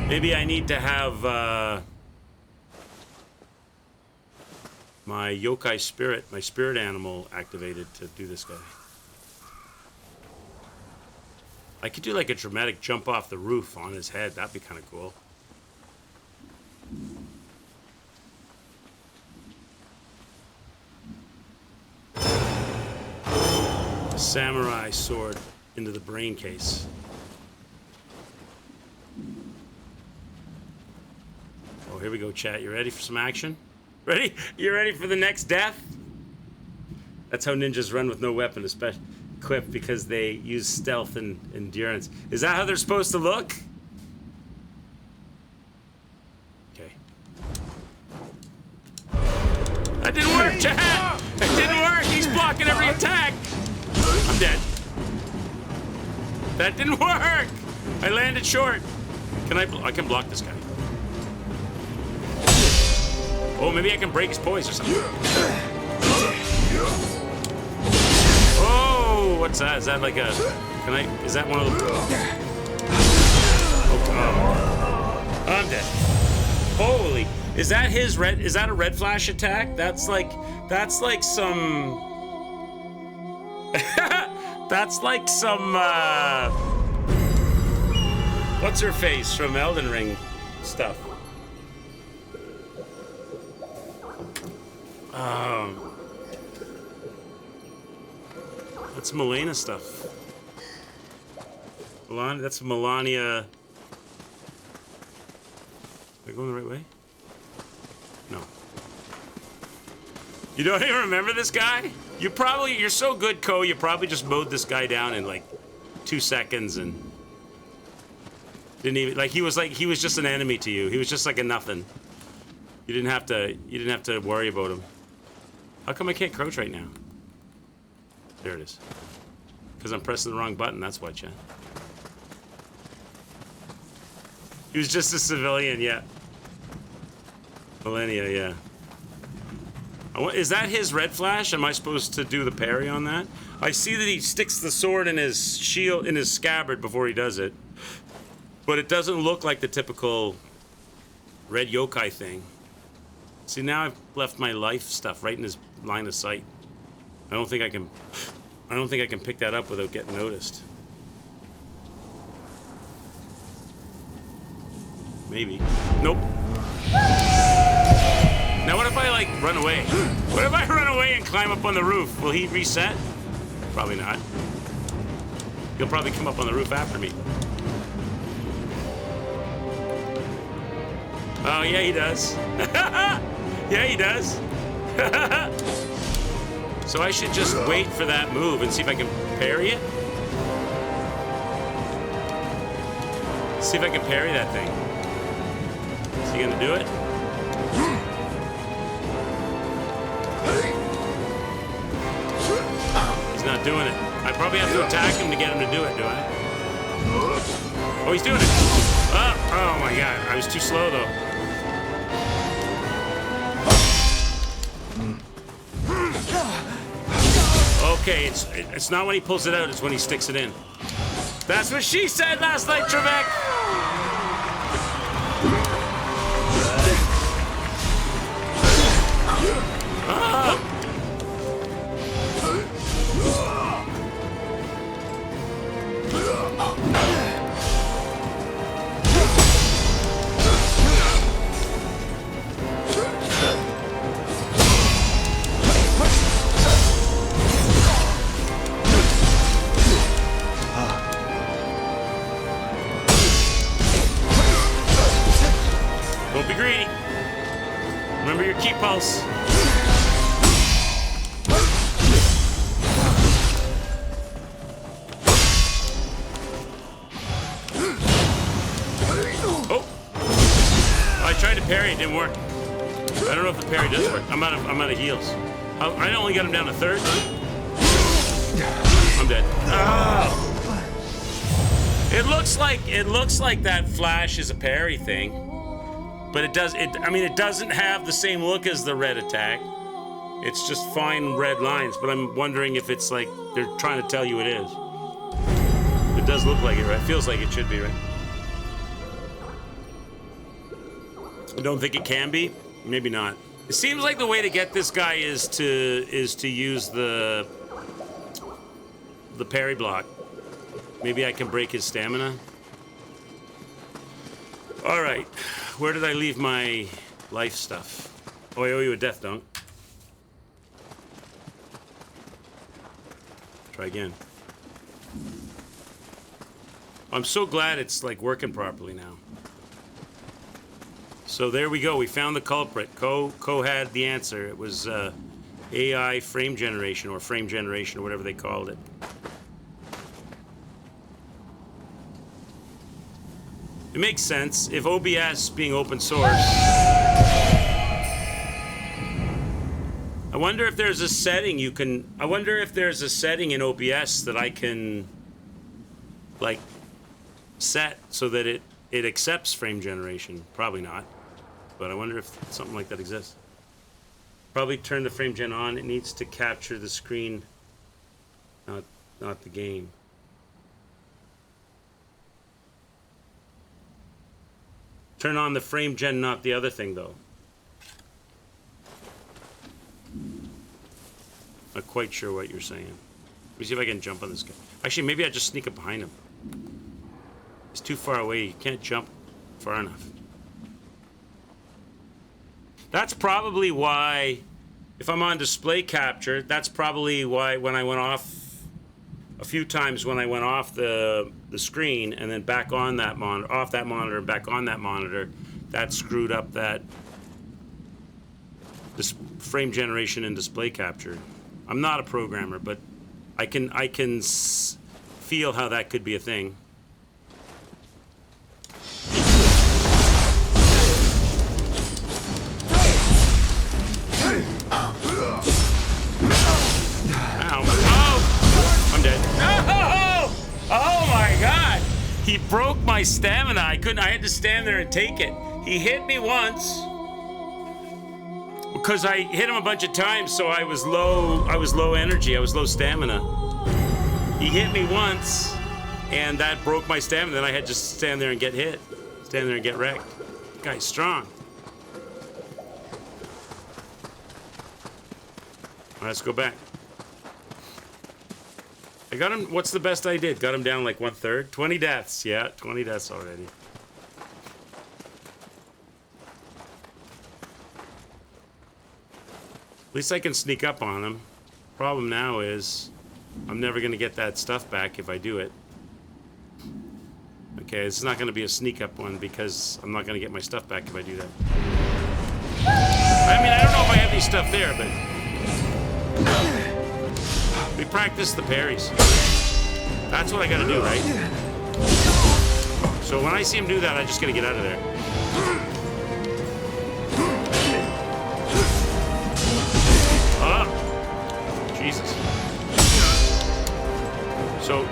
Maybe I need to have my yokai spirit, my spirit animal activated to do this guy. I could do like a dramatic jump off the roof on his head. That'd be kind of cool. A samurai sword into the brain case. Oh, here we go, chat. You ready for some action? Ready? You ready for the next death? That's how ninjas run with no weapon, especially equipped, because they use stealth and endurance. Is that how they're supposed to look? Okay. That didn't work, chat! It didn't work! He's blocking every attack! I'm dead. That didn't work! I landed short. I can block this guy. Oh, maybe I can break his poise or something. Oh, what's that? Is that like a... Is that one of the... Oh, I'm dead. Holy... Is that his red... Is that a red flash attack? That's like some... That's like some, what's her face from Elden Ring stuff? That's Melania stuff. That's Melania. Am I going the right way? No. You don't even remember this guy? You're so good, Ko, you probably just mowed this guy down in like 2 seconds and didn't even, he was just an enemy to you. He was just like a nothing. You didn't have to worry about him. How come I can't crouch right now? There it is. Because I'm pressing the wrong button, that's why, chat. He was just a civilian, yeah. Millennia, yeah. Is that his red flash? Am I supposed to do the parry on that? I see that he sticks the sword in his shield, in his scabbard before he does it. But it doesn't look like the typical red yokai thing. See, now I've left my life stuff right in his line of sight. I don't think I can pick that up without getting noticed. Maybe. Nope. Now what if I, run away? What if I run away and climb up on the roof? Will he reset? Probably not. He'll probably come up on the roof after me. Oh, yeah, he does. Yeah, he does. So I should just wait for that move and see if I can parry it. See if I can parry that thing. Is he gonna do it? He's not doing it. I probably have to attack him to get him to do it, do I? Oh, he's doing it. Oh my god. I was too slow, though. Okay, it's not when he pulls it out, it's when he sticks it in. That's what she said last night, Trebek! Ah! parry. It didn't work. I don't know if the parry does work. I'm out of heals. I only got him down to third. I'm dead. Oh. It looks like that flash is a parry thing, but it doesn't have the same look as the red attack. It's just fine red lines, but I'm wondering if it's like they're trying to tell you it is. It does look like it, right? Feels like it should be, right? I don't think it can be. Maybe not. It seems like the way to get this guy is to use the parry block. Maybe I can break his stamina. All right, where did I leave my life stuff? Oh, I owe you a death dunk. Try again. I'm so glad it's like working properly now. So there we go. We found the culprit. Co had the answer. It was AI frame generation or whatever they called it. It makes sense. If OBS being open source, I wonder if there's a setting you can. I wonder if there's a setting in OBS that I can, like, set so that it accepts frame generation. Probably not, but I wonder if something like that exists. Probably turn the frame gen on. It needs to capture the screen, not the game. Turn on the frame gen, not the other thing, though. Not quite sure what you're saying. Let me see if I can jump on this guy. Actually, maybe I just sneak up behind him. He's too far away. You can't jump far enough. That's probably why, if I'm on display capture, that's probably why when I went off, a few times when I went off the screen and then back on that monitor, off that monitor and back on that monitor, that screwed up that this frame generation and display capture. I'm not a programmer, but I can feel how that could be a thing. Ow. Oh! I'm dead. Oh my God! He broke my stamina. I had to stand there and take it. He hit me once because I hit him a bunch of times, so I was low energy. I was low stamina. He hit me once, and that broke my stamina. Then I had to just stand there and get hit. Stand there and get wrecked. This guy's strong. All right, let's go back. I got him. What's the best I did? Got him down like 1/3. 20 deaths. Yeah, 20 deaths already. At least I can sneak up on him. Problem now is I'm never going to get that stuff back if I do it. Okay, it's not going to be a sneak up one because I'm not going to get my stuff back if I do that. I mean, I don't know if I have any stuff there, but we practice the parries. That's what I gotta do, right? So when I see him do that, I just gotta get out of there. Oh, Jesus. So,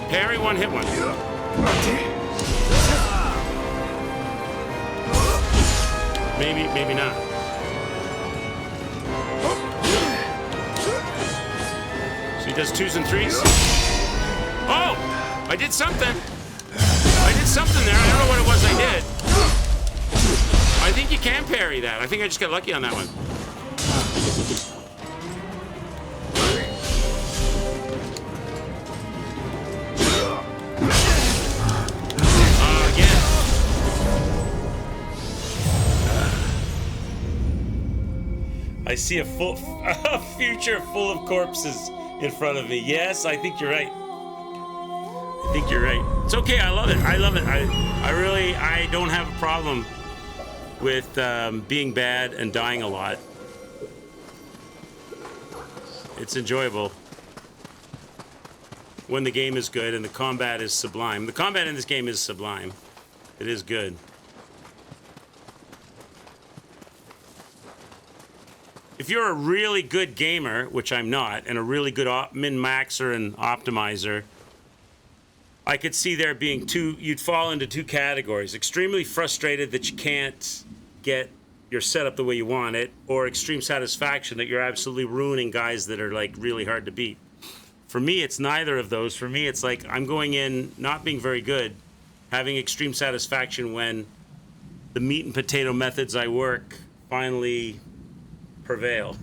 parry one, hit one. Maybe not. He does 2s and 3s. Oh! I did something. I did something there. I don't know what it was I did. I think you can parry that. I think I just got lucky on that one. Again. I see a future full of corpses in front of me. Yes, I think you're right. I think you're right. It's okay. I love it. I love it. I don't have a problem with being bad and dying a lot. It's enjoyable when the game is good and the combat is sublime. The combat in this game is sublime. It is good. if you're a really good gamer, which I'm not, and a really good min-maxer and optimizer, I could see there being you'd fall into two categories. Extremely frustrated that you can't get your setup the way you want it, or extreme satisfaction that you're absolutely ruining guys that are like really hard to beat. For me, it's neither of those. For me, it's like I'm going in not being very good, having extreme satisfaction when the meat and potato methods I work finally prevail.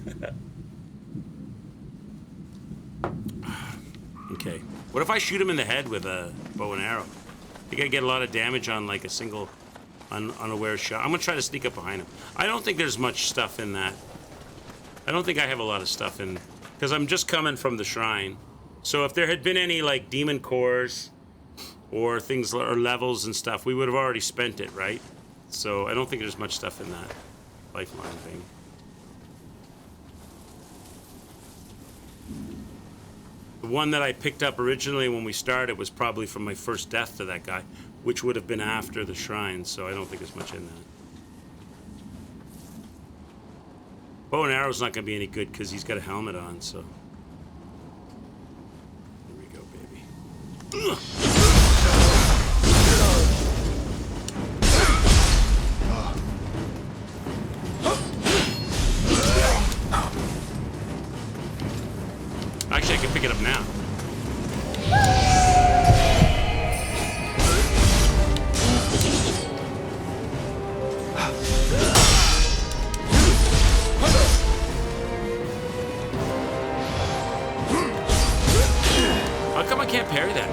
Okay. What if I shoot him in the head with a bow and arrow? I think I get a lot of damage on like a single unaware shot. I'm gonna try to sneak up behind him. I don't think there's much stuff in that. I don't think I have a lot of stuff in, because I'm just coming from the shrine. So if there had been any like demon cores or things or levels and stuff, we would have already spent it, right? So I don't think there's much stuff in that lifeline thing. The one that I picked up originally when we started was probably from my first death to that guy, which would have been after the shrine, so I don't think there's much in that. Bow and arrow's not going to be any good because he's got a helmet on, so. Here we go, baby. Ugh. Actually, I can pick it up now. How come I can't parry that?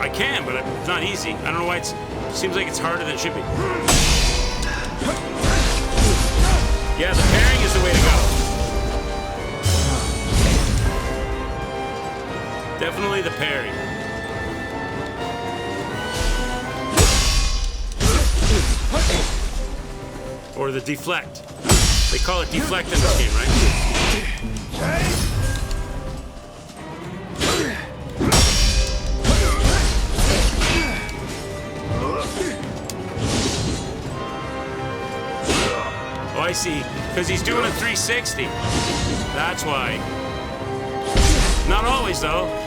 I can, but it's not easy. I don't know why it seems like it's harder than it should be. Yeah, the parrying is the way to go. Definitely the parry. Or the deflect. They call it deflect in this game, right? Oh, I see. Because he's doing a 360. That's why. Not always, though.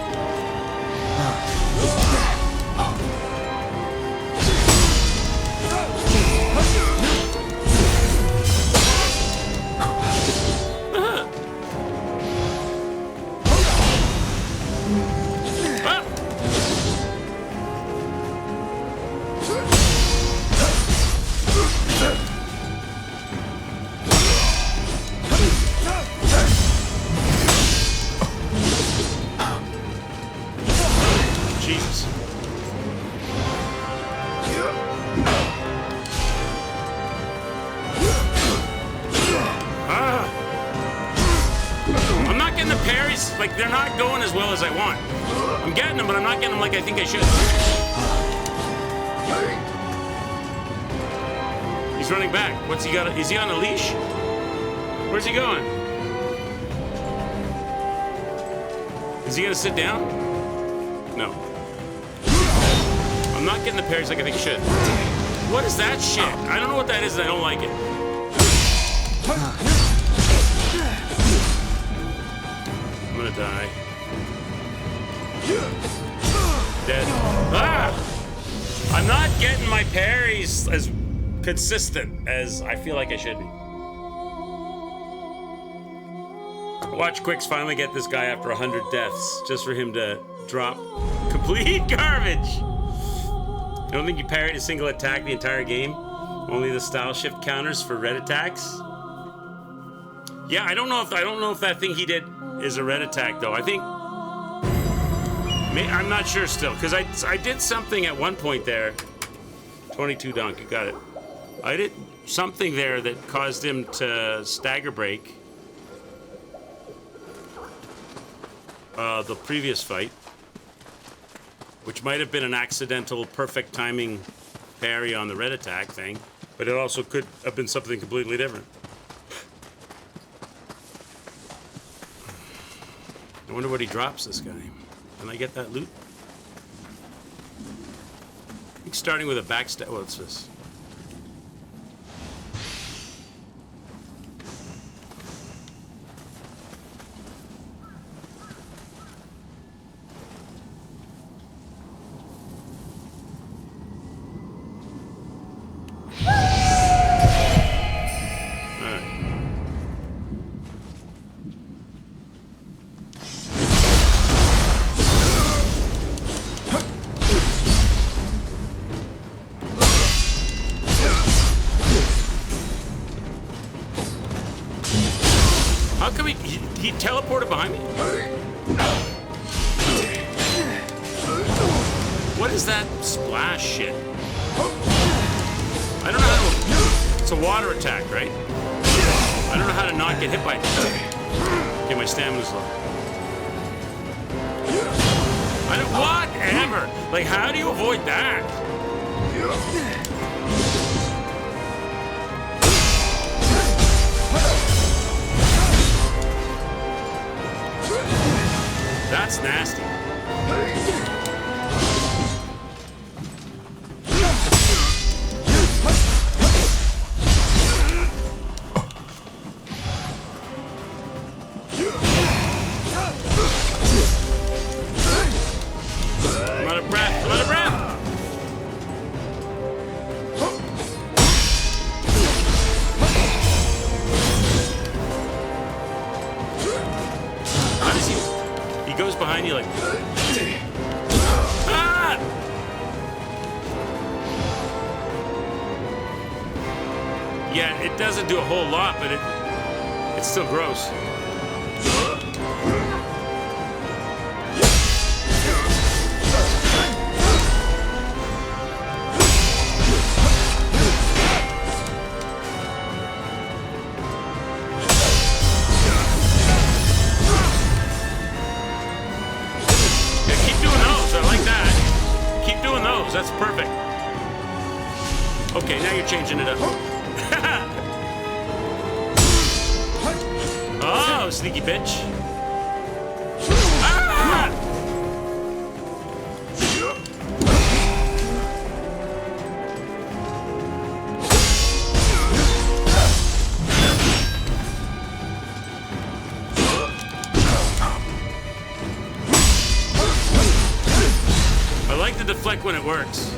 Like, they're not going as well as I want. I'm getting them, but I'm not getting them like I think I should. He's running back. What's he got? Is he on a leash? Where's he going? Is he gonna sit down? No. I'm not getting the parries like I think I should. What is that shit? I don't know what that is and I don't like it. I'm gonna die. Dead. Ah! I'm not getting my parries as consistent as I feel like I should be. Watch Quicks finally get this guy after 100 deaths, just for him to drop complete garbage. I don't think you parried a single attack the entire game. Only the style shift counters for red attacks. Yeah, I don't know if that thing he did is a red attack though. I think I'm not sure still, because I did something at one point there. 22 dunk, you got it. I did something there that caused him to stagger break the previous fight, which might have been an accidental perfect timing parry on the red attack thing, but it also could have been something completely different. I wonder what he drops this guy. Can I get that loot? I think starting with a backstab. What's this? he teleported behind me? What is that splash shit? I don't know how to... It's a water attack, right? I don't know how to not get hit by it. Okay, my stamina's low. I don't... Whatever! Like, how do you avoid that? That's nasty. I'm out of breath. I'm out of breath. How does he goes behind you like... Ah! Yeah, it doesn't do a whole lot, but it's still gross. That's perfect. Okay, now you're changing it up. Oh, sneaky bitch. Ah! I like to deflect when it works.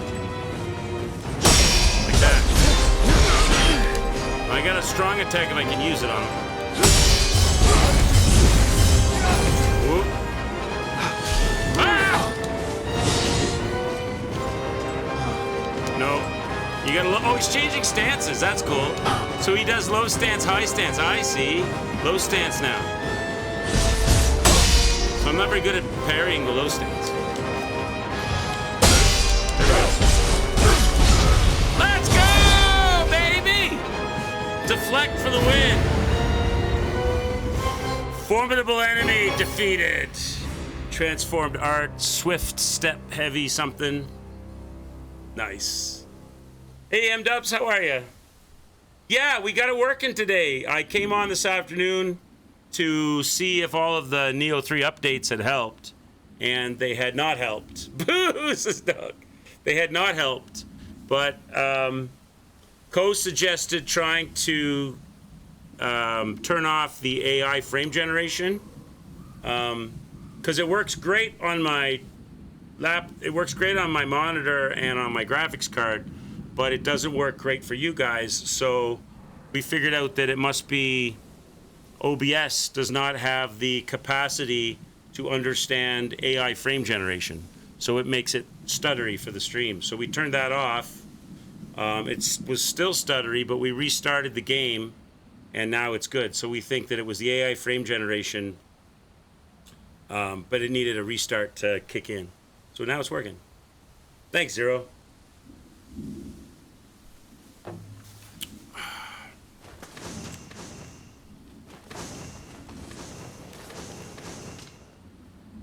Like that. I got a strong attack if I can use it on him. Whoop. Ah! No. You gotta oh, he's changing stances. That's cool. So he does low stance, high stance. I see. Low stance now. So I'm not very good at parrying the low stance. Let's go, baby! Deflect for the win. Formidable enemy defeated. Transformed art, swift step, heavy something. Nice. Hey, M-Dubs, how are you? Yeah, we got it working today. I came on this afternoon to see if all of the Nioh 3 updates had helped, and they had not helped. Boo, says Doug. They had not helped, but Co suggested trying to turn off the AI frame generation because it works great on my it works great on my monitor and on my graphics card, but it doesn't work great for you guys. So we figured out that it must be OBS does not have the capacity to understand AI frame generation. So it makes it stuttery for the stream. So we turned that off. It was still stuttery, but we restarted the game, and now it's good. So we think that it was the AI frame generation, but it needed a restart to kick in. So now it's working. Thanks, Zero.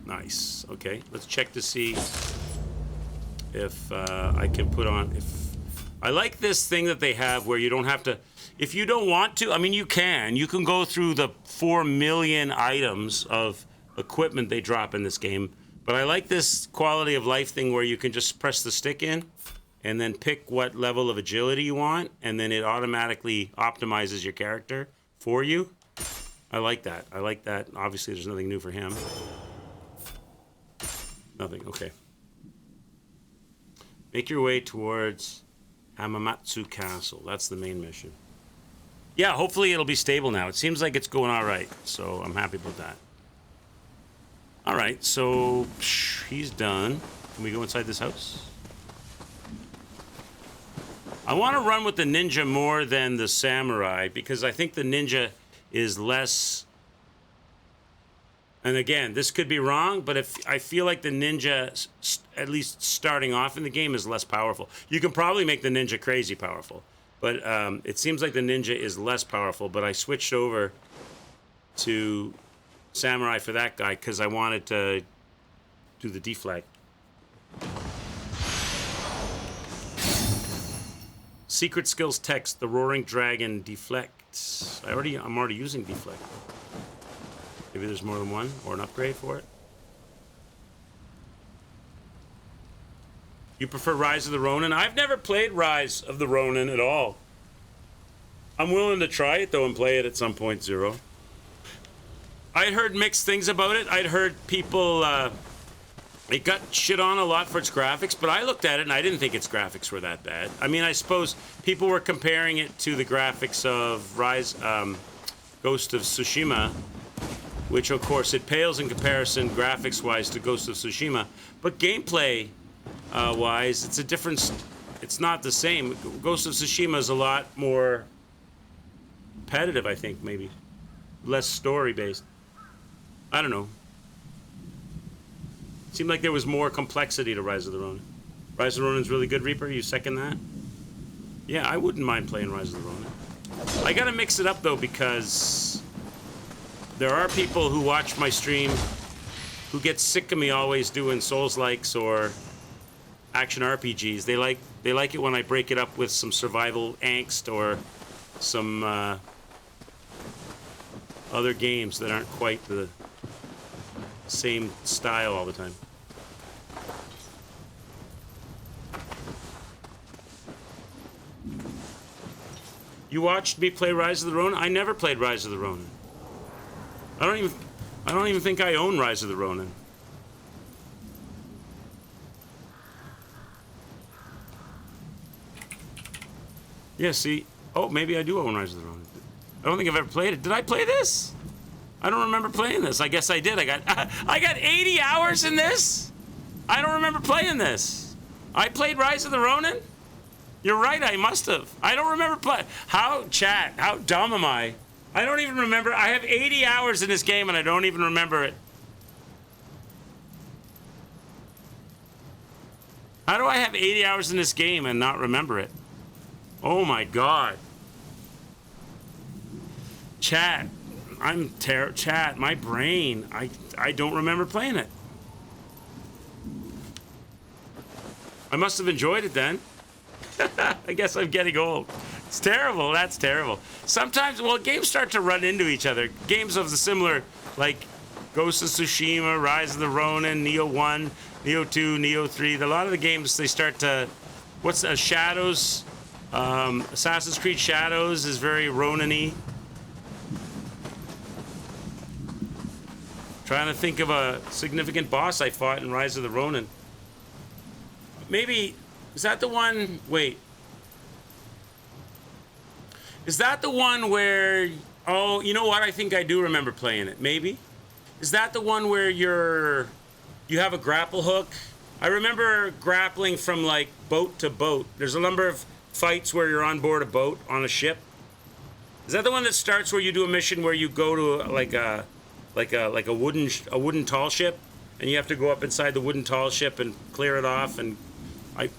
Nice. Okay, let's check to see if I can put on. If I like this thing that they have where you don't have to. If you don't want to, I mean, you can. You can go through the 4 million items of equipment they drop in this game. But I like this quality of life thing where you can just press the stick in and then pick what level of agility you want, and then it automatically optimizes your character for you. I like that. I like that. Obviously, there's nothing new for him. Nothing. Okay. Make your way towards Hamamatsu Castle. That's the main mission. Yeah, hopefully it'll be stable now. It seems like it's going all right, so I'm happy about that. All right, so he's done. Can we go inside this house? I want to run with the ninja more than the samurai because I think the ninja is less And again, this could be wrong, but if I feel like the ninja, at least starting off in the game, is less powerful. You can probably make the ninja crazy powerful, but it seems like the ninja is less powerful. But I switched over to samurai for that guy because I wanted to do the deflect. Secret skills text: the roaring dragon deflects. I'm already using deflect. Maybe there's more than one or an upgrade for it. You prefer Rise of the Ronin? I've never played Rise of the Ronin at all. I'm willing to try it though and play it at some point, Zero. I'd heard mixed things about it. I'd heard people, it got shit on a lot for its graphics, but I looked at it and I didn't think its graphics were that bad. I mean, I suppose people were comparing it to the graphics of Ghost of Tsushima, which of course it pales in comparison graphics-wise to Ghost of Tsushima, but gameplay-wise, it's a different. It's not the same. Ghost of Tsushima is a lot more competitive, I think, maybe less story-based. I don't know. It seemed like there was more complexity to Rise of the Ronin. Rise of the Ronin's really good, Reaper. You second that? Yeah, I wouldn't mind playing Rise of the Ronin. I gotta mix it up though because there are people who watch my stream who get sick of me always doing Souls-likes or action RPGs. They like it when I break it up with some survival angst or some other games that aren't quite the same style all the time. You watched me play Rise of the Ronin? I never played Rise of the Ronin. I don't even think I own Rise of the Ronin. Yeah, see. Oh, maybe I do own Rise of the Ronin. I don't think I've ever played it. Did I play this? I don't remember playing this. I guess I did. I got 80 hours in this? I don't remember playing this. I played Rise of the Ronin? You're right, I must have. I don't remember how dumb am I? I don't even remember. I have 80 hours in this game and I don't even remember it. How do I have 80 hours in this game and not remember it? Oh my God. Chat, chat, my brain, I don't remember playing it. I must have enjoyed it then. I guess I'm getting old. It's terrible. That's terrible. Sometimes, well, games start to run into each other. Games of the similar, like Ghost of Tsushima, Rise of the Ronin, Nioh 1, Nioh 2, Nioh 3. A lot of the games, they start to, Shadows? Assassin's Creed Shadows is very Ronin-y. Trying to think of a significant boss I fought in Rise of the Ronin. Maybe, is that the one, wait. Is that the one where, oh, you know what? I think I do remember playing it. Maybe. Is that the one where you have a grapple hook? I remember grappling from like boat to boat. There's a number of fights where you're on board a boat on a ship. Is that the one that starts where you do a mission where you go to like a wooden tall ship and you have to go up inside the wooden tall ship and clear it off? And I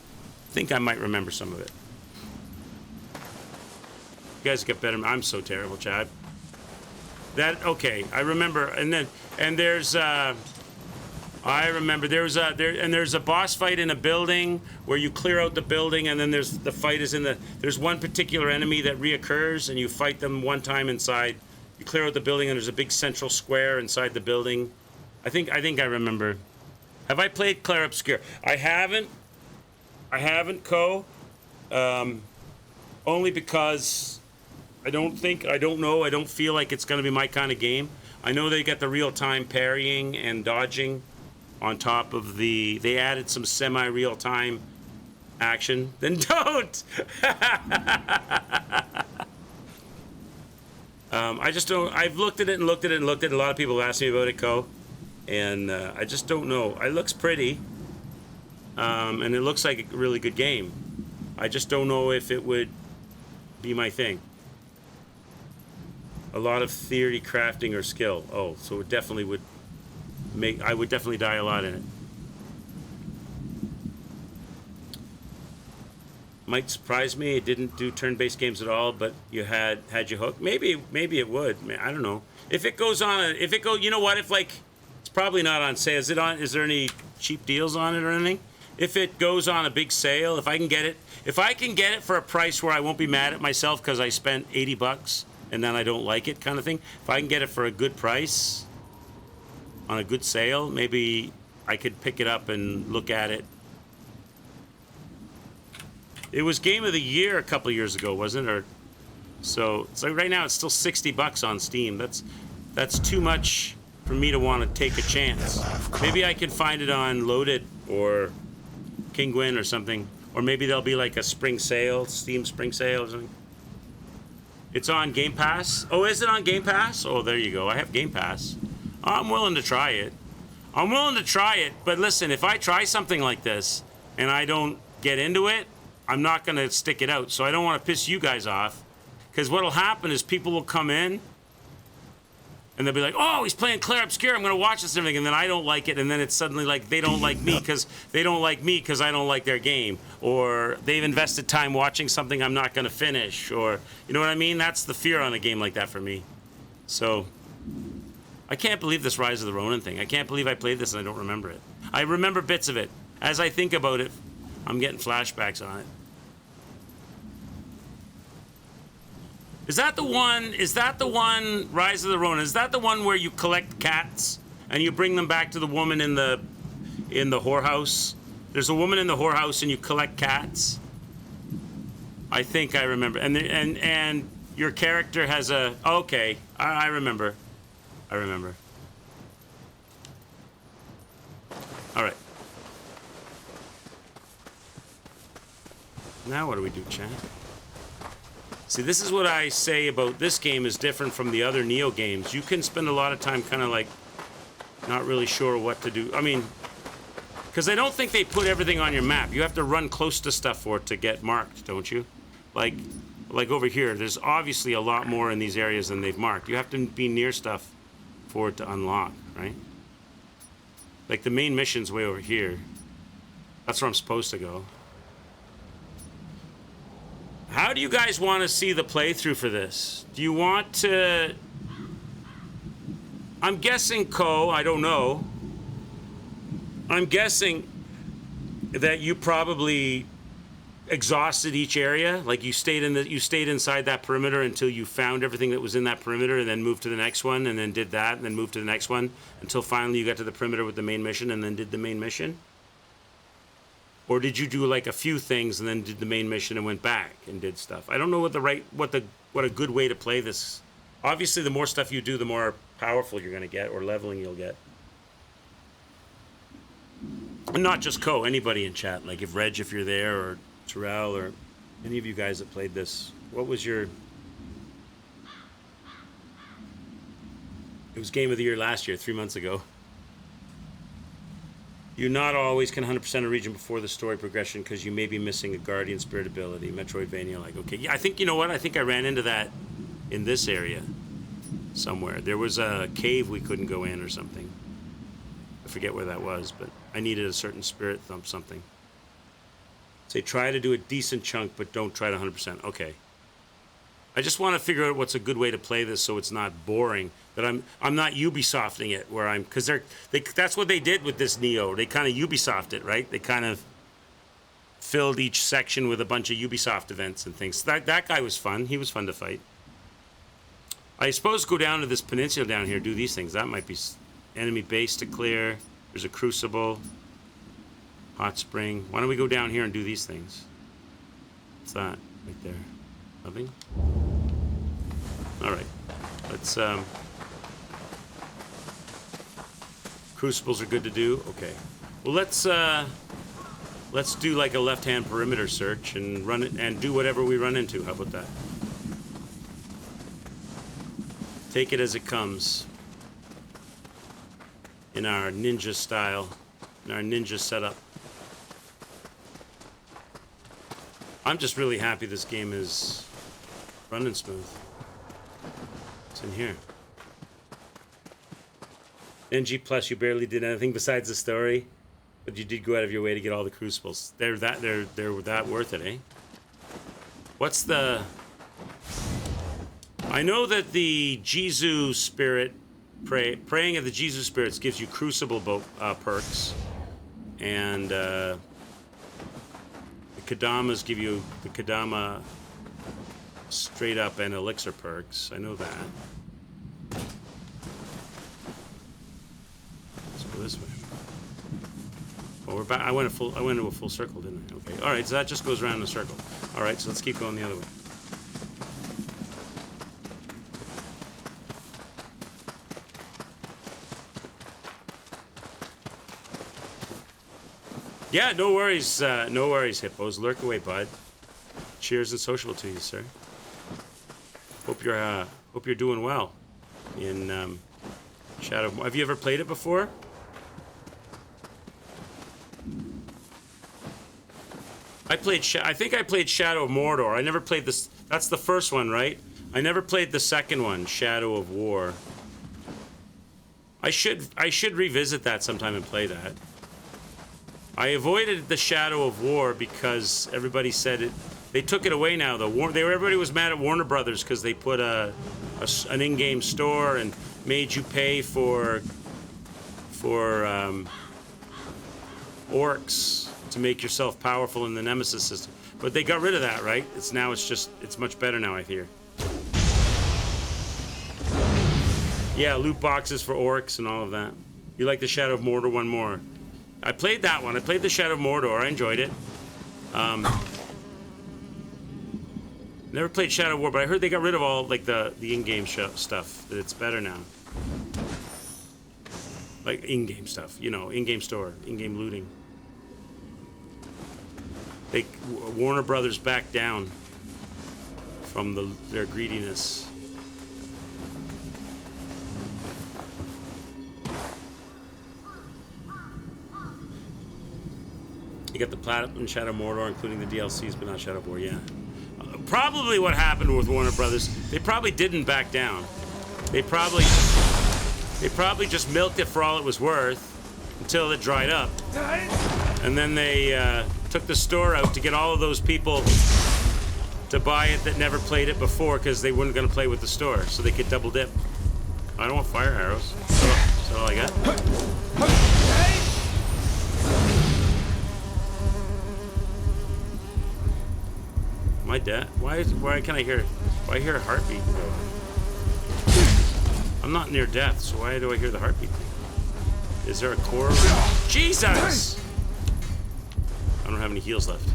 think I might remember some of it. You guys get better. I'm so terrible, Chad. Okay, I remember. And there's I remember there's a boss fight in a building where you clear out the building, and then the fight is there's one particular enemy that reoccurs, and you fight them one time inside. You clear out the building, and there's a big central square inside the building. I think I remember. Have I played Clair Obscur? I haven't, Co. Only because I don't know, I don't feel like it's going to be my kind of game. I know they got the real-time parrying and dodging on top of they added some semi-real-time action. Then don't! I just don't, I've looked at it. A lot of people have asked me about it, Co. And I just don't know. It looks pretty. And it looks like a really good game. I just don't know if it would be my thing. A lot of theory, crafting, or skill. Oh, so it definitely would I would definitely die a lot in it. Might surprise me. It didn't do turn-based games at all, but you had you hooked. Maybe it would. I don't know. If it goes on, you know what? If like, it's probably not on sale. Is it on? Is there any cheap deals on it or anything? If it goes on a big sale, if I can get it for a price where I won't be mad at myself because I spent $80 and then I don't like it, kind of thing. If I can get it for a good price on a good sale, maybe I could pick it up and look at it. It was Game of the Year a couple of years ago, wasn't it? Or so right now it's still $60 on Steam. That's too much for me to want to take a chance. Maybe I can find it on Loaded or Kinguin or something, or maybe there'll be like a spring sale, Steam spring sale or something. It's on Game Pass. Oh, is it on Game Pass? Oh, there you go. I have Game Pass. I'm willing to try it. But listen, if I try something like this and I don't get into it, I'm not going to stick it out. So I don't want to piss you guys off, because what'll happen is people will come in and they'll be like, oh, he's playing Claire Obscure, I'm going to watch this and everything, and then I don't like it, and then it's suddenly like they don't like me because I don't like their game, or they've invested time watching something I'm not going to finish, or, you know what I mean? That's the fear on a game like that for me. So I can't believe this Rise of the Ronin thing. I can't believe I played this and I don't remember it. I remember bits of it. As I think about it, I'm getting flashbacks on it. Is that the one, Rise of the Ronin? Is that the one where you collect cats and you bring them back to the woman in the whorehouse? There's a woman in the whorehouse and you collect cats. I think I remember. And your character has a, okay, I remember. All right. Now what do we do, chat? See, this is what I say about this game is different from the other Nioh games. You can spend a lot of time kind of like not really sure what to do. I mean, because I don't think they put everything on your map. You have to run close to stuff for it to get marked, don't you? Like over here, there's obviously a lot more in these areas than they've marked. You have to be near stuff for it to unlock, right? Like the main mission's way over here. That's where I'm supposed to go. How do you guys want to see the playthrough for this? Do you want to... I'm guessing, I don't know. I'm guessing that you probably exhausted each area. Like you stayed inside that perimeter until you found everything that was in that perimeter, and then moved to the next one, and then did that, and then moved to the next one, until finally you got to the perimeter with the main mission, and then did the main mission? Or did you do like a few things and then did the main mission and went back and did stuff? I don't know what a good way to play this. Obviously, the more stuff you do, the more powerful you're going to get, or leveling you'll get. And not just anybody in chat. Like if you're there, or Terrell, or any of you guys that played this. What was your... It was Game of the Year last year, 3 months ago. You not always can 100% a region before the story progression because you may be missing a Guardian Spirit ability. Metroidvania, like, okay. Yeah, I think, you know what? I think I ran into that in this area somewhere. There was a cave we couldn't go in or something. I forget where that was, but I needed a certain spirit thump something. Say, try to do a decent chunk, but don't try to 100%. Okay. I just want to figure out what's a good way to play this so it's not boring. That I'm not Ubisofting it because that's what they did with this Nioh. They kind of Ubisoft it, right? They kind of filled each section with a bunch of Ubisoft events and things. That guy was fun. He was fun to fight. I suppose go down to this peninsula down here, do these things. That might be enemy base to clear. There's a crucible, hot spring. Why don't we go down here and do these things? What's that right there? Nothing. All right. Let's Crucibles are good to do. Okay. Well, let's do like a left-hand perimeter search and run it and do whatever we run into. How about that? Take it as it comes. In our ninja style, in our ninja setup. I'm just really happy this game is running smooth. What's in here? NG Plus, you barely did anything besides the story, but you did go out of your way to get all the crucibles. They're that worth it, eh? What's the... I know that the Jizu spirit, praying of the Jizu spirits gives you crucible perks, and the Kadamas give you the Kadama straight up and elixir perks. I know that. Let's go this way. Oh, we're back. I went into a full circle, didn't I? Okay. All right. So that just goes around in a circle. All right. So let's keep going the other way. Yeah, no worries, hippos. Lurk away, bud. Cheers and social to you, sir. Hope you're doing well in Shadow. Have you ever played it before? I think I played Shadow of Mordor. I never played this. That's the first one, right? I never played the second one, Shadow of War. I should revisit that sometime and play that. I avoided the Shadow of War because everybody said it. They took it away now, though. Everybody was mad at Warner Brothers because they put an in-game store and made you pay for orcs to make yourself powerful in the Nemesis system. But they got rid of that, right? It's much better now, I hear. Yeah, loot boxes for orcs and all of that. You like the Shadow of Mordor one more? I played that one. I played the Shadow of Mordor. I enjoyed it. Never played Shadow of War, but I heard they got rid of all like the in-game stuff. That it's better now. Like in-game stuff, you know, in-game store, in-game looting. Warner Brothers backed down from their greediness. You got the Platinum Shadow of Mordor, including the DLCs, but not Shadow of War, yeah. Probably what happened with Warner Brothers, they probably didn't back down. They probably just milked it for all it was worth until it dried up. And then they took the store out to get all of those people to buy it that never played it before because they weren't going to play with the store, so they could double dip. I don't want fire arrows. Is that all I got? Am I dead? Why can I hear a heartbeat? I'm not near death, so why do I hear the heartbeat thing? Is there a core around? Jesus! I don't have any heals left.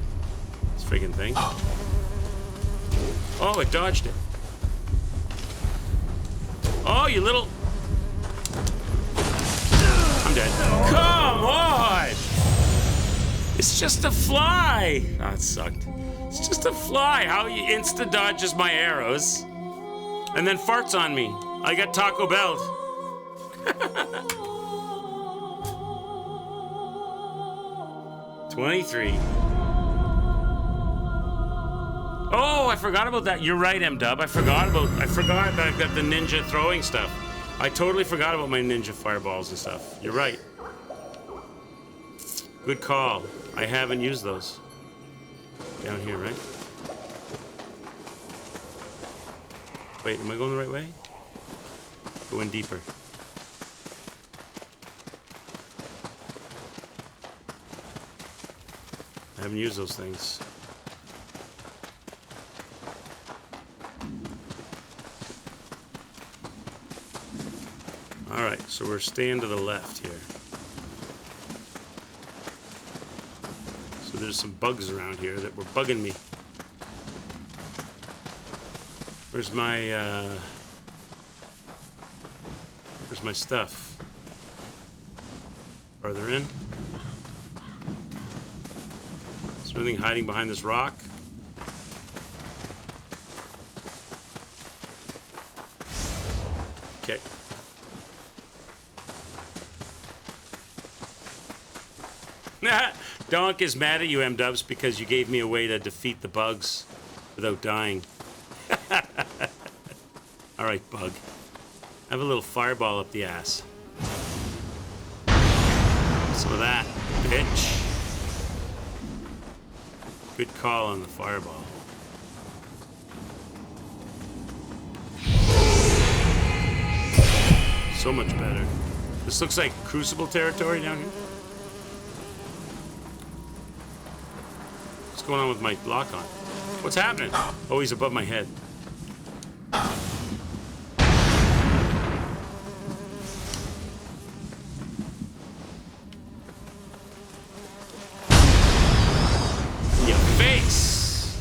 This friggin' thing. Oh, it dodged it. Oh, you little... I'm dead. Come on! It's just a fly! Oh, that sucked. It's just a fly. How he insta-dodges my arrows and then farts on me. I got Taco Bell. $23. Oh, I forgot about that. You're right, M-Dub. I forgot that I've got the ninja throwing stuff. I totally forgot about my ninja fireballs and stuff. You're right. Good call. I haven't used those. Down here, right? Wait, am I going the right way? Go in deeper. I haven't used those things. Alright, so we're staying to the left here. So there's some bugs around here that were bugging me. Where's my stuff? Farther in. Is there anything hiding behind this rock? Okay. Donk is mad at you, M-Dubs, because you gave me a way to defeat the bugs without dying. Alright, bug. Have a little fireball up the ass. Some of that, bitch. Good call on the fireball. So much better. This looks like Crucible territory down here. What's going on with my lock-on? What's happening? Oh, he's above my head. Your face!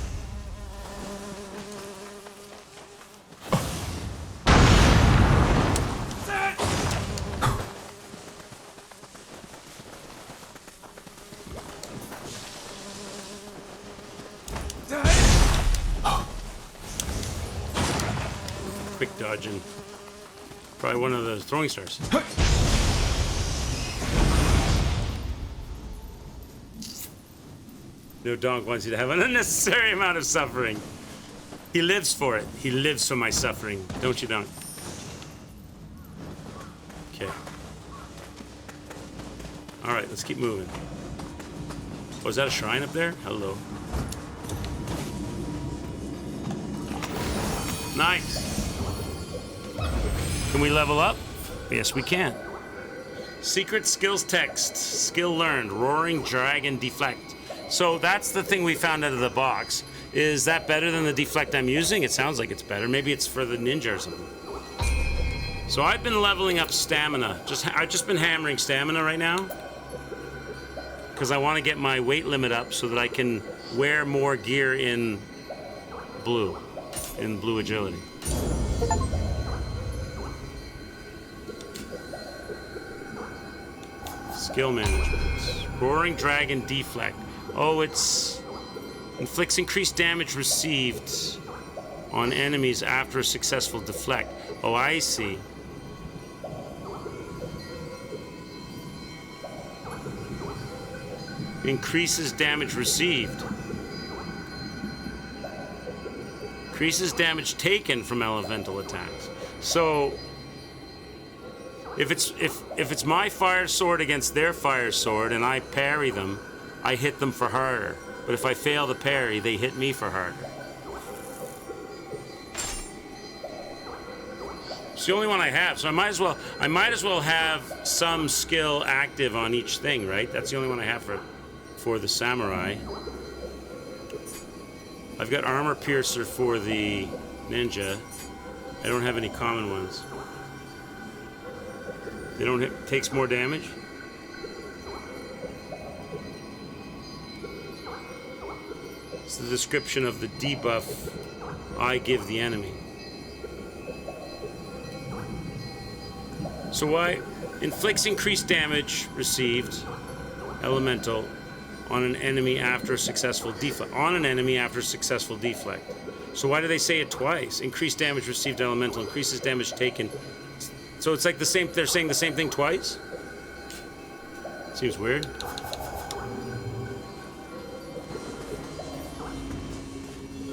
Quick dodging. Probably one of the throwing stars. No donk wants you to have an unnecessary amount of suffering. He lives for it. He lives for my suffering. Don't you, Donk? Okay. Alright, let's keep moving. Oh, is that a shrine up there? Hello. Nice. Can we level up? Yes, we can. Secret skills text. Skill learned. Roaring dragon deflect. So that's the thing we found out of the box. Is that better than the deflect I'm using? It sounds like it's better. Maybe it's for the ninja or something. So I've been leveling up stamina. I've just been hammering stamina right now. Because I want to get my weight limit up so that I can wear more gear in blue agility. Skill management. Roaring dragon deflect. Oh, it's inflicts increased damage received on enemies after a successful deflect. Oh, I see. Increases damage received. Increases damage taken from elemental attacks. So if it's my fire sword against their fire sword and I parry them, I hit them for harder. But if I fail to parry, they hit me for harder. It's the only one I have, so I might as well have some skill active on each thing, right? That's the only one I have for the samurai. I've got armor piercer for the ninja. I don't have any common ones. They don't hit, takes more damage. It's the description of the debuff I give the enemy. So why inflicts increased damage received elemental on an enemy after a successful deflect. On an enemy after a successful deflect. So why do they say it twice? Increased damage received elemental, increases damage taken. So it's like the same, they're saying the same thing twice? Seems weird.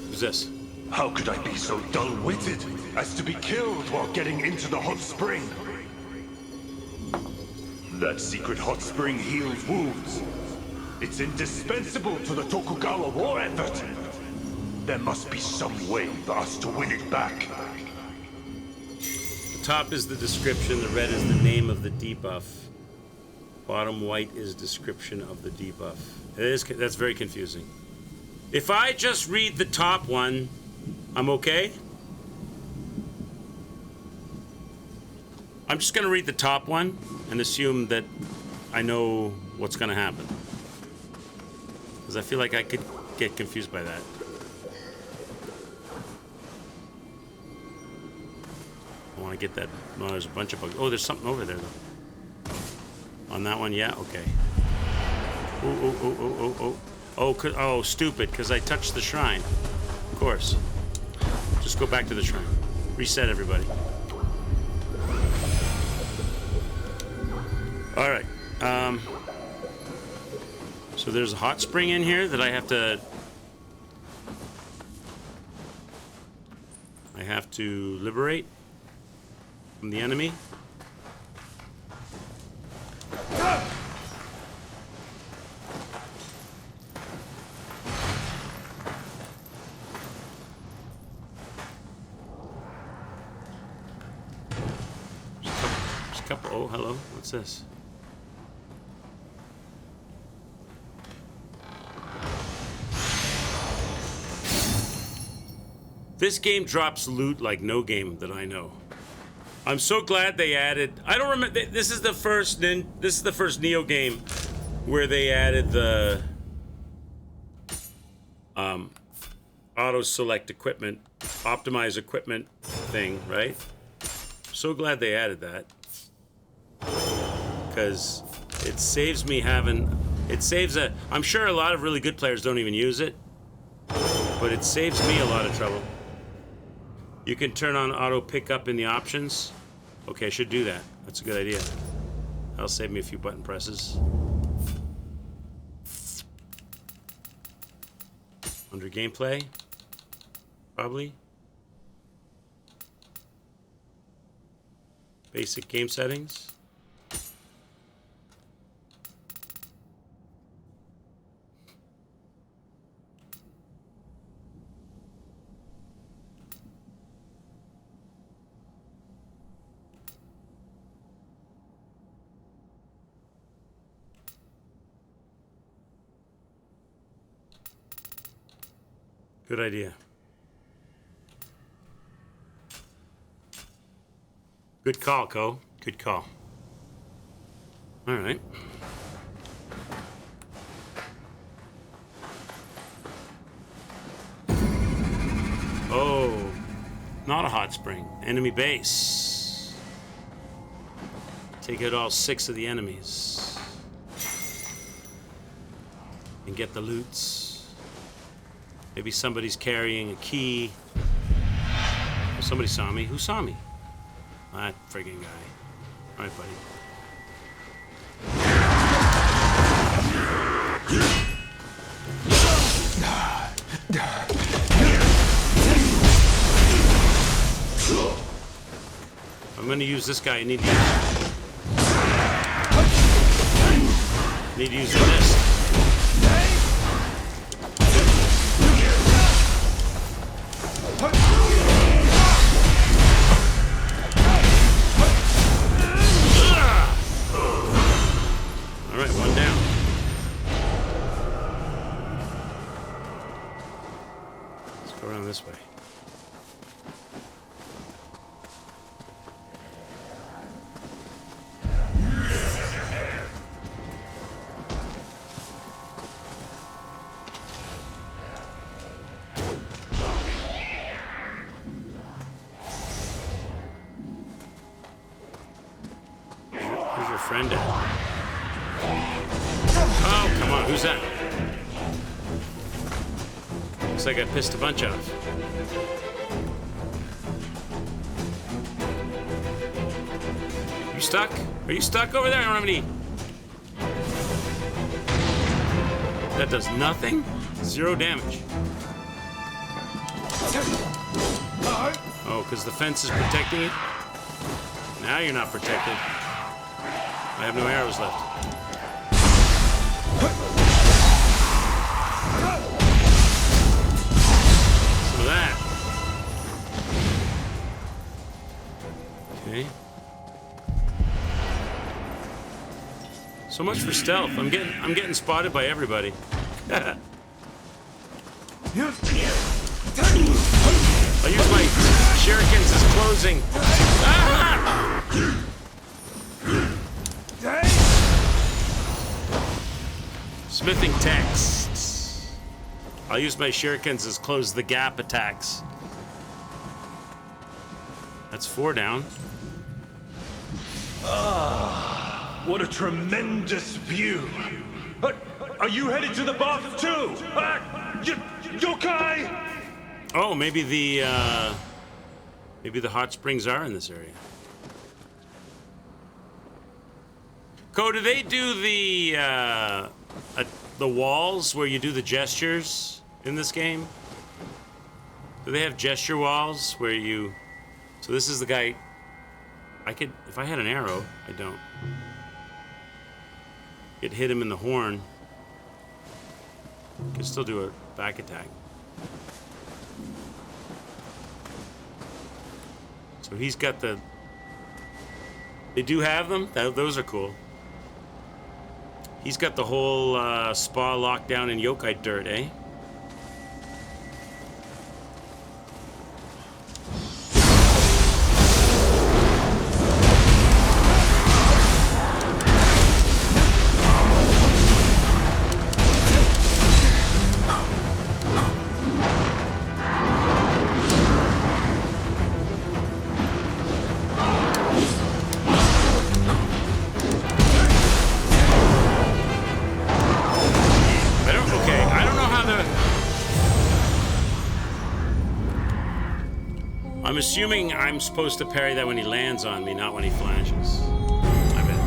Who's this? How could I be so dull-witted as to be killed while getting into the hot spring? That secret hot spring heals wounds. It's indispensable to the Tokugawa war effort. There must be some way for us to win it back. The top is the description, the red is the name of the debuff. Bottom white is description of the debuff. That's very confusing. If I just read the top one, I'm okay? I'm just gonna read the top one and assume that I know what's gonna happen. Because I feel like I could get confused by that. I want to get that. No, there's a bunch of bugs. Oh, there's something over there, though. On that one, yeah? Okay. Oh, stupid, because I touched the shrine. Of course. Just go back to the shrine. Reset, everybody. All right. So there's a hot spring in here that I have to liberate from the enemy. couple. Oh, hello. What's this? This game drops loot like no game that I know. I'm so glad they added. I don't remember. This is the first. This is the first Nioh game where they added the auto select equipment, optimize equipment thing, right? So glad they added that because it saves me having. It saves a. I'm sure a lot of really good players don't even use it, but it saves me a lot of trouble. You can turn on auto pickup in the options. Okay, I should do that. That's a good idea. That'll save me a few button presses. Under gameplay, probably. Basic game settings. Good idea. Good call, Co. Good call. All right. Oh, not a hot spring. Enemy base. Take out all 6 of the enemies. And get the loots. Maybe somebody's carrying a key. Oh, somebody saw me. Who saw me? That friggin' guy. All right, buddy. I'm gonna use this guy. I need to use the mist. This way. Where's your friend at? Oh, come on, who's that? Looks like I pissed a bunch off. You stuck? Are you stuck over there? I don't have any. That does nothing? 0 damage. Oh, because the fence is protecting it? Now you're not protected. I have no arrows left. That. Okay. So much for stealth. I'm getting spotted by everybody. I'll use my shurikens as closing. Ah! Smithing texts. I'll use my shurikens as close the gap attacks. That's 4 down. What a tremendous view! Are you headed to the bath too? Yokai! Oh, maybe the hot springs are in this area. Co, do they do the walls where you do the gestures in this game? Do they have gesture walls where you? So this is the guy. I could, if I had an arrow, I don't. Could hit him in the horn. Could still do a back attack. So he's got the They do have them? Those are cool. He's got the whole spa locked down in yokai dirt, eh? I'm assuming I'm supposed to parry that when he lands on me, not when he flashes. I bet.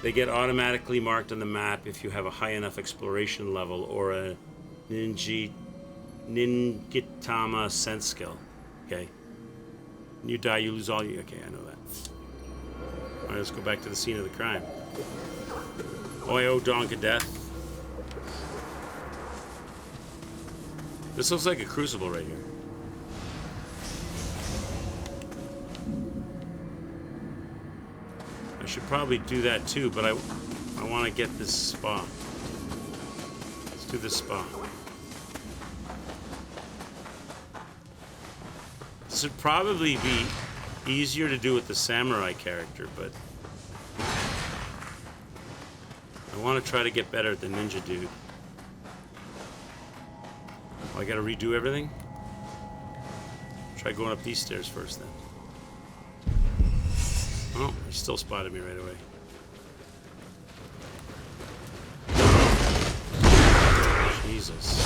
They get automatically marked on the map if you have a high enough exploration level or a Ninjitama sense skill. Okay. When you die, you lose all you. Okay, I know that. All right, let's go back to the scene of the crime. Oyo Donk of Death. This looks like a crucible right here. I should probably do that too, but I want to get this spa. Let's do this spa. This would probably be easier to do with the samurai character, but I want to try to get better at the ninja dude. Oh, I gotta redo everything? Try going up these stairs first then. Oh, he still spotted me right away. Jesus.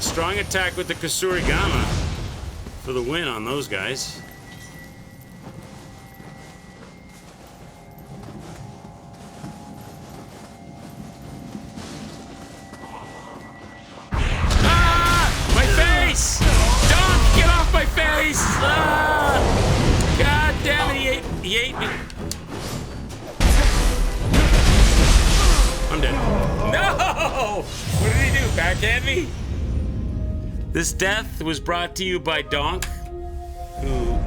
Strong attack with the Kasurigama for the win on those guys. Ah! My face! Don't get off my face! Ah! God damn it, he ate me. I'm dead. No! What did he do? Backhand me? This death was brought to you by Donk, who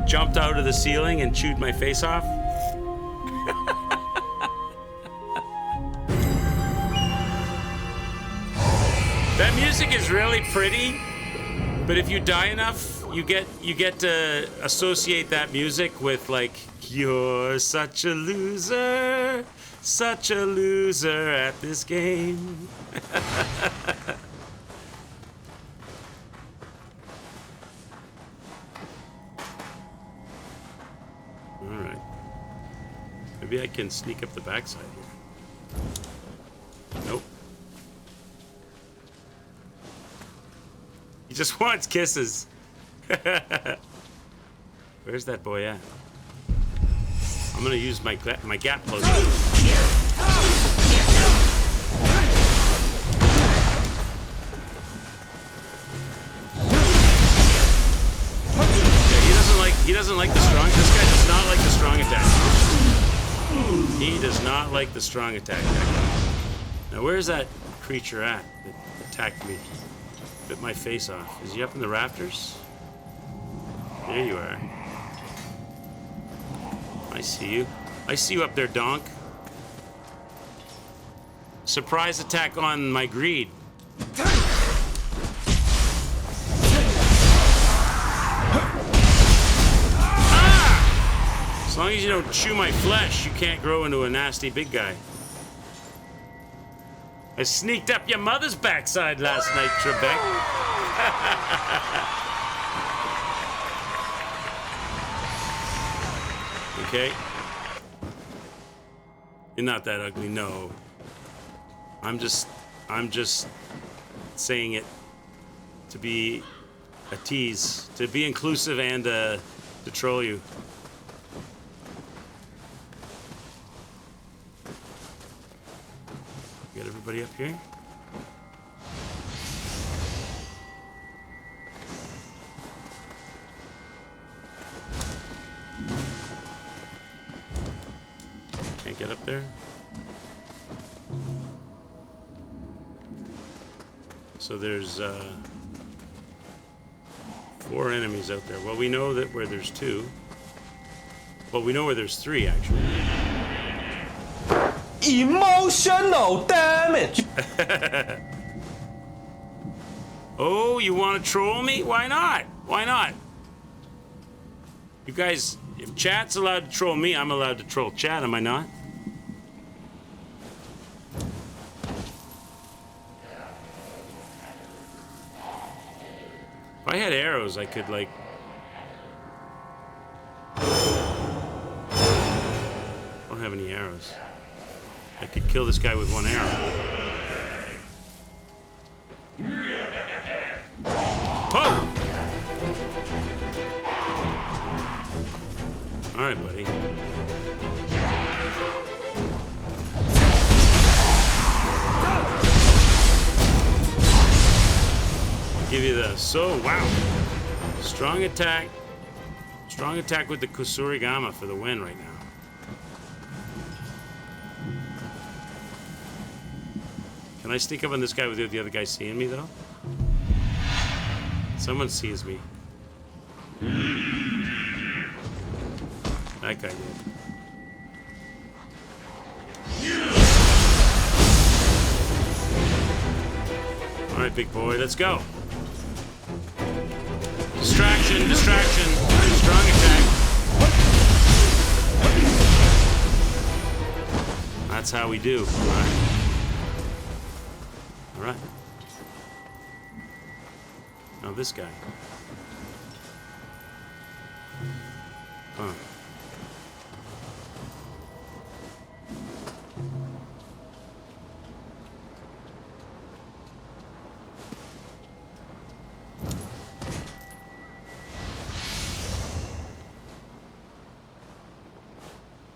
jumped out of the ceiling and chewed my face off. That music is really pretty, but if you die enough, you get to associate that music with like, you're such a loser at this game. Alright. Maybe I can sneak up the backside here. Nope. He just wants kisses. Where's that boy at? I'm gonna use my gap closer. He doesn't like the strong. This guy does not like the strong attack. He does not like the strong attack. Now, where's that creature at that attacked me? Bit my face off. Is he up in the rafters? There you are. I see you. I see you up there, Donk. Surprise attack on my greed. As long as you don't chew my flesh, you can't grow into a nasty big guy. I sneaked up your mother's backside last night, Trebek. Okay. You're not that ugly, no. I'm just saying it to be a tease, to be inclusive and to troll you. Get everybody up here. get up there? So there's 4 enemies out there. Well, we know that where there's 2. Well, we know where there's 3 actually. Emotional damage. Oh, you want to troll me? Why not? Why not? You guys, if chat's allowed to troll me, I'm allowed to troll chat, am I not? If I had arrows, I could, like... I don't have any arrows. I could kill this guy with 1 arrow. Oh! All right, buddy. Give you the wow. Strong attack with the Kusurigama for the win right now. Can I sneak up on this guy without the other guy seeing me though? Someone sees me. That guy did. All right, big boy, let's go. Distraction, distraction. Strong attack. That's how we do. All right. All right. Now this guy. Huh.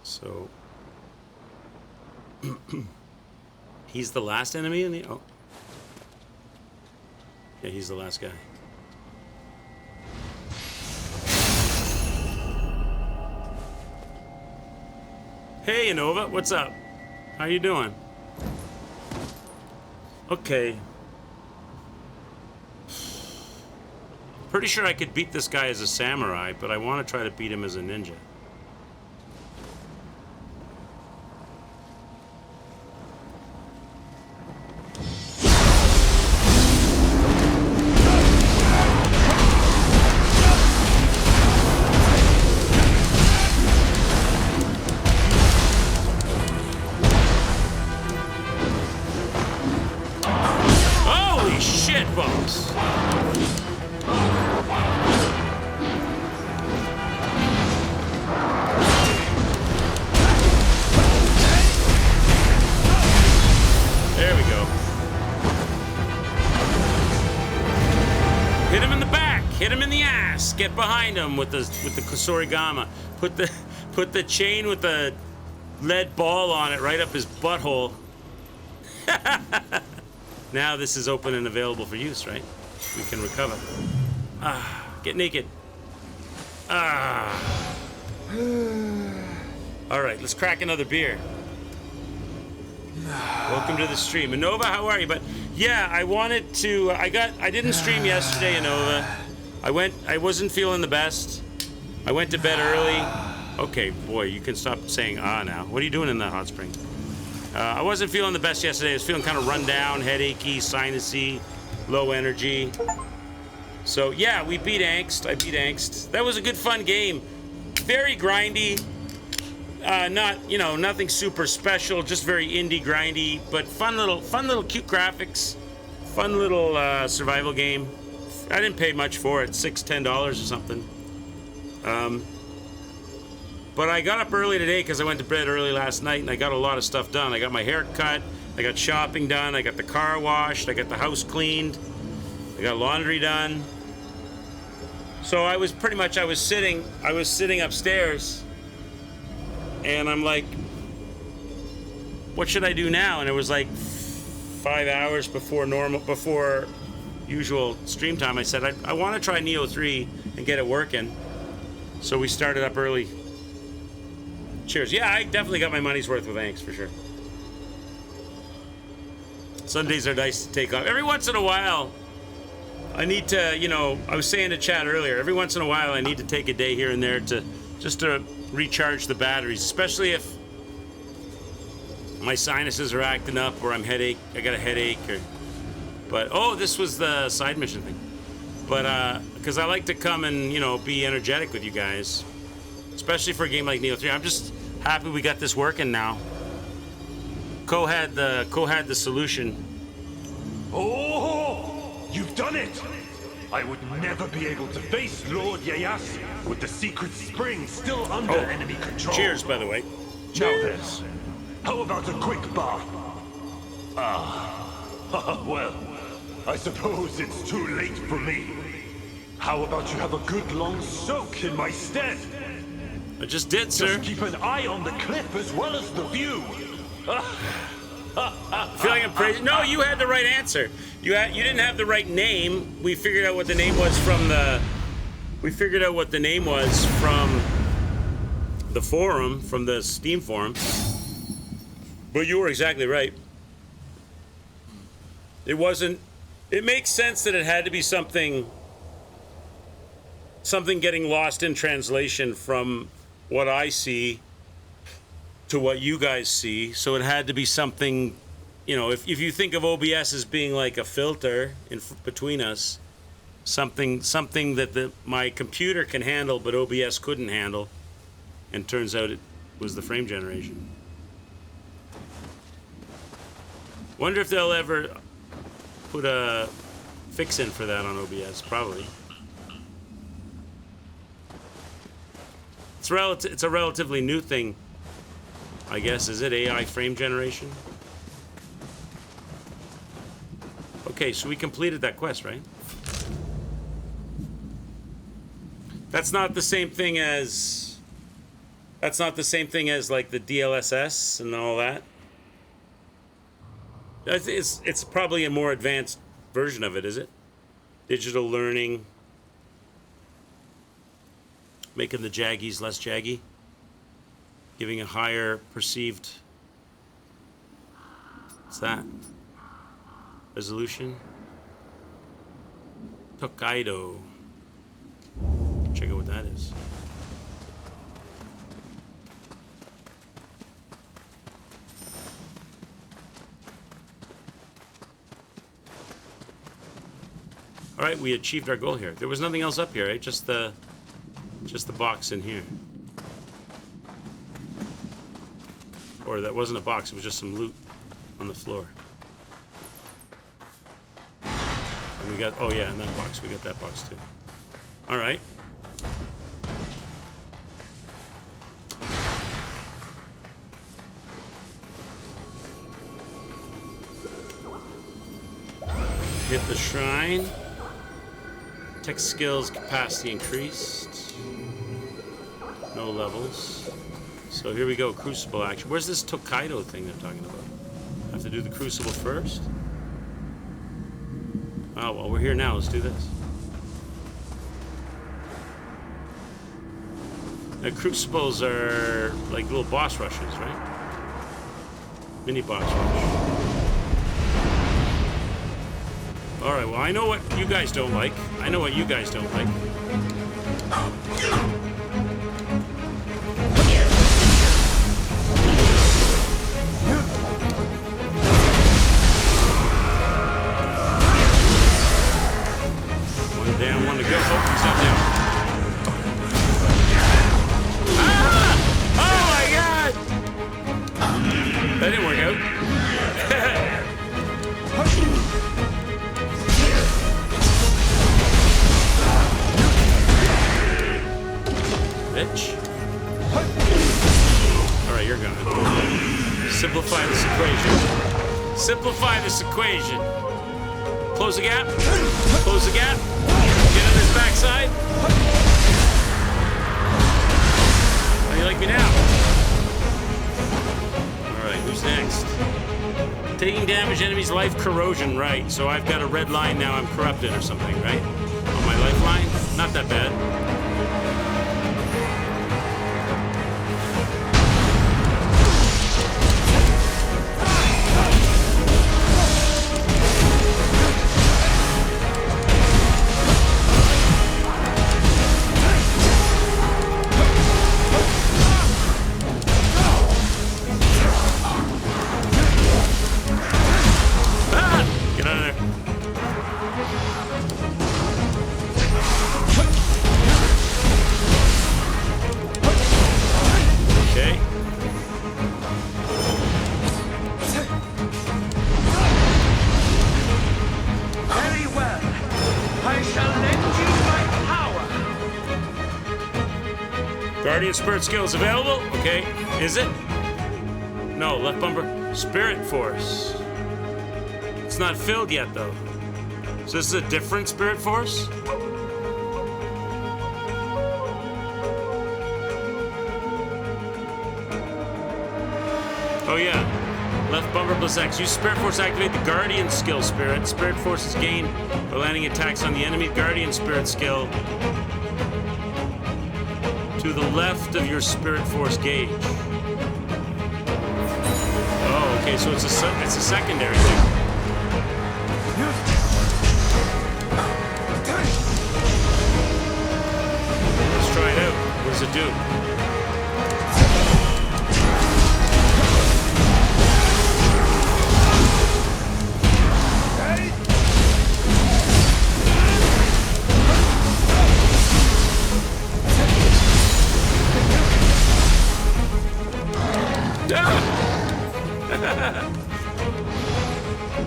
So he's the last enemy in the yeah, he's the last guy. Hey Nova, what's up? How you doing? Okay. Pretty sure I could beat this guy as a samurai, but I want to try to beat him as a ninja. Get behind him with the Kusurigama. Put the chain with the lead ball on it right up his butthole. Now this is open and available for use, right? We can recover. Ah, get naked. Ah. All right, let's crack another beer. Welcome to the stream. Anova, how are you? But yeah, I wanted to. I didn't stream yesterday, Anova. I wasn't feeling the best. I went to bed early. Okay, boy, you can stop saying now. What are you doing in that hot spring? I wasn't feeling the best yesterday. I was feeling kind of run down, headachy, sinusy, low energy. So yeah, we beat Angst. I beat Angst. That was a good fun game. Very grindy. Nothing super special, just very indie grindy, but fun little cute graphics. Fun little survival game. I didn't pay much for it, $10 or something. But I got up early today because I went to bed early last night and I got a lot of stuff done. I got my hair cut, I got shopping done, I got the car washed, I got the house cleaned, I got laundry done. So I was sitting upstairs and I'm like, what should I do now? And it was like 5 hours before usual stream time. I said, I want to try Nioh 3 and get it working. So we started up early. Cheers. Yeah, I definitely got my money's worth with Anks for sure. Sundays are nice to take off. Every once in a while, I need to, you know, I was saying to Chad earlier, every once in a while I need to take a day here and there to just to recharge the batteries, especially if my sinuses are acting up or I got a headache but oh, this was the side mission thing. But because I like to come and, you know, be energetic with you guys, especially for a game like Nioh 3. I'm just happy we got this working now. Co had the solution. Oh, you've done it! I would never be able to face Lord Ieyasu with the secret spring still under enemy control. Cheers, by the way. Cheers. Now then, how about a quick bath? Well, I suppose it's too late for me. How about you have a good long soak in my stead? I just did, sir. Just keep an eye on the cliff as well as the view. I feel like I'm crazy. No, you had the right answer. You didn't have the right name. We figured out what the name was from the. We figured out what the name was from the forum, from the Steam forum. But you were exactly right. It wasn't. It makes sense that it had to be something getting lost in translation from what I see to what you guys see. So it had to be something, you know, if you think of OBS as being like a filter in between us, something that my computer can handle but OBS couldn't handle, and turns out it was the frame generation. Wonder if they'll ever put a fix in for that on OBS. Probably. It's a relatively new thing, I guess. Is it AI frame generation? Okay, so we completed that quest, right? That's not the same thing as like the DLSS and all that. It's probably a more advanced version of it, is it? Digital learning, making the jaggies less jaggy, giving a higher perceived, what's that? Resolution. Tokaido. Check out what that is. All right, we achieved our goal here. There was nothing else up here, right? Just the box in here. Or that wasn't a box, it was just some loot on the floor. And we got, oh yeah, in that box, we got that box too. All right. Hit the shrine. Tech skills capacity increased. No levels. So here we go, Crucible action. Where's this Tokaido thing they're talking about? I have to do the Crucible first? Oh, well, we're here now. Let's do this. Now, Crucibles are like little boss rushes, right? Mini boss rush. All right, well, I know what you guys don't like. I know what you guys don't like. One down, one to go. Oh, he's not down. Ah! Oh, my God! That didn't work out. Bitch. Alright, you're gonna simplify this equation. Simplify this equation. Close the gap. Close the gap. Get on his backside. How do you like me now? Alright, who's next? Taking damage, enemy's life corrosion, right. So I've got a red line now, I'm corrupted or something, right? On my lifeline? Not that bad. Guardian Spirit skill is available. Okay, is it? No, left bumper. Spirit Force. It's not filled yet, though. So this is a different Spirit Force? Oh, yeah. Left bumper plus X. Use Spirit Force to activate the Guardian skill Spirit. Spirit Force is gained by landing attacks on the enemy Guardian Spirit skill to the left of your Spirit Force gauge. Oh, okay, so it's a secondary thing. Let's try it out. What does it do?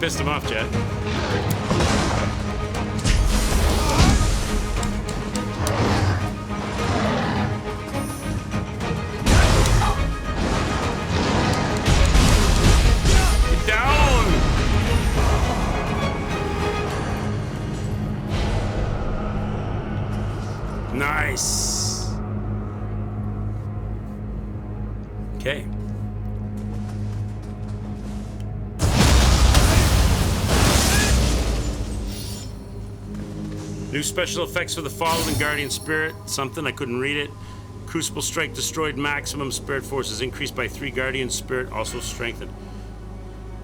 Pissed him off, Jet. Get down! Nice. Okay. New special effects for the following Guardian Spirit. Something, I couldn't read it. Crucible Strike destroyed. Maximum Spirit Force is increased by 3. Guardian Spirit also strengthened.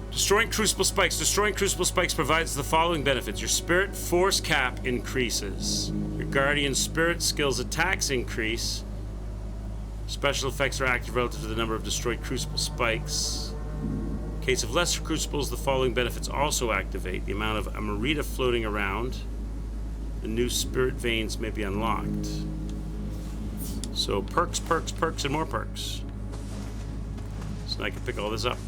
Destroying Crucible Spikes. Destroying Crucible Spikes provides the following benefits. Your Spirit Force cap increases. Your Guardian Spirit skills attacks increase. Special effects are active relative to the number of destroyed Crucible Spikes. In case of lesser Crucibles, the following benefits also activate. The amount of Amarita floating around. The new Spirit Veins may be unlocked. So perks, perks, perks, and more perks. So I can pick all this up.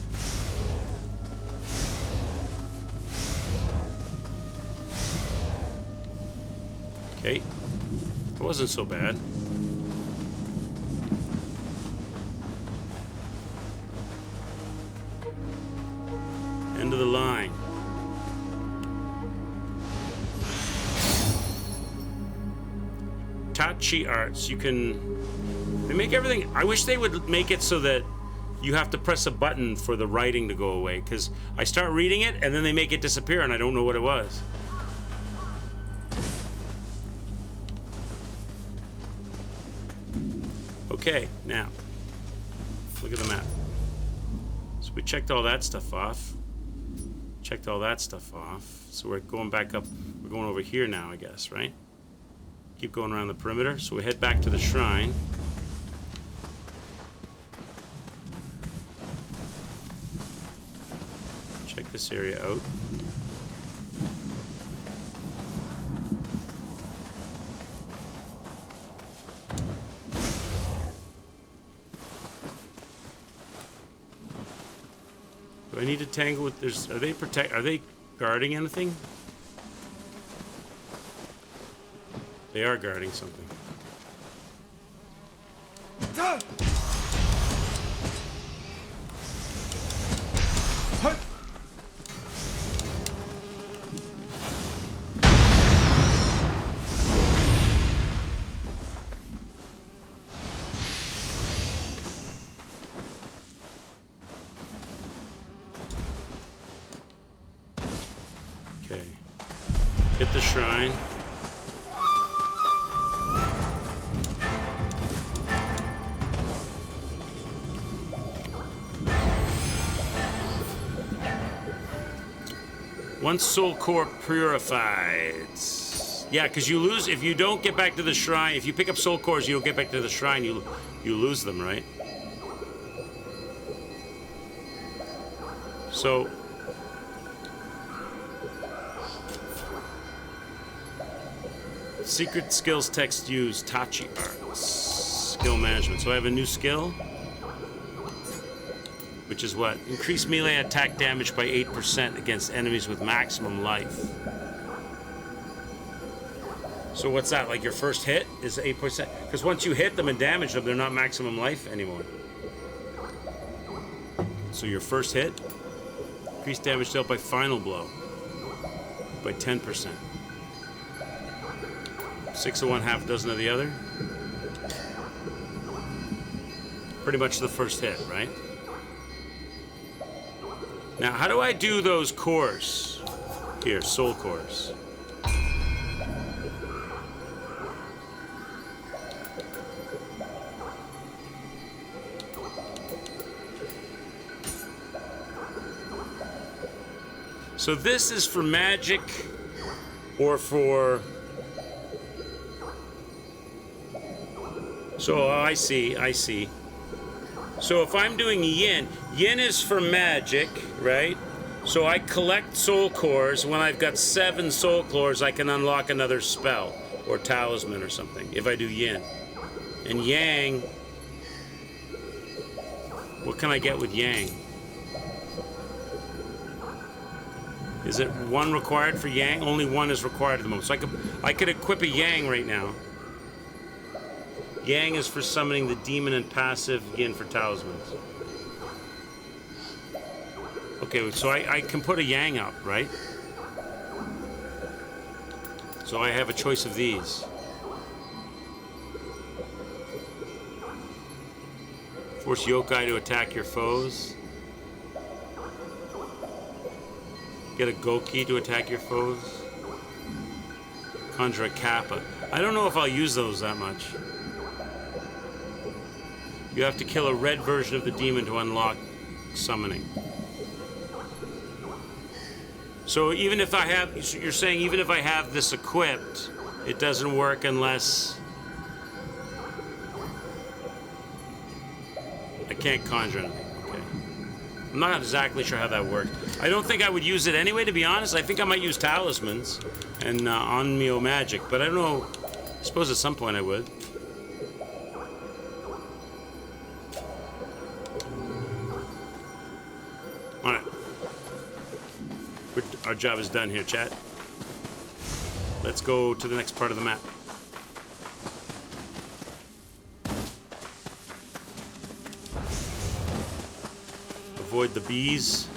Okay. It wasn't so bad. End of the line. Tachi Arts, you can... They make everything... I wish they would make it so that you have to press a button for the writing to go away, because I start reading it and then they make it disappear and I don't know what it was. Okay, now, look at the map. So we checked all that stuff off. Checked all that stuff off. So we're going back up. We're going over here now, I guess, right? Keep going around the perimeter. So we head back to the shrine. Check this area out. Do I need to tangle with... Are they guarding anything? They are guarding something. Okay. Hit the shrine. One soul core purified. Yeah, because you lose if you don't get back to the shrine. If you pick up soul cores, you don't get back to the shrine. You lose them, right? So secret skills text used. Tachi Arts. Skill management. So I have a new skill. Which is what? Increase melee attack damage by 8% against enemies with maximum life. So what's that? Like your first hit is 8%? Because once you hit them and damage them, they're not maximum life anymore. So your first hit, increase damage dealt by final blow by 10%. 6 of one, half dozen of the other. Pretty much the first hit, right? Now, how do I do those cores? Here, soul cores. So this is for magic or for... So, I see. So if I'm doing yin, yin is for magic, right? So I collect soul cores. When I've got 7 soul cores, I can unlock another spell or talisman or something if I do yin. And yang, what can I get with yang? Is it 1 required for yang? Only 1 is required at the moment. So I could equip a yang right now. Yang is for summoning the demon and passive, yin for talismans. Okay, so I can put a yang up, right? So I have a choice of these. Force yokai to attack your foes. Get a goki to attack your foes. Conjure a kappa. I don't know if I'll use those that much. You have to kill a red version of the demon to unlock summoning. So even if I have, you're saying even if I have this equipped, it doesn't work unless I can't conjure anything. Okay. I'm not exactly sure how that works. I don't think I would use it anyway, to be honest. I think I might use talismans and on Nioh magic, but I don't know. I suppose at some point I would. Alright. Our job is done here, chat. Let's go to the next part of the map. Avoid the bees.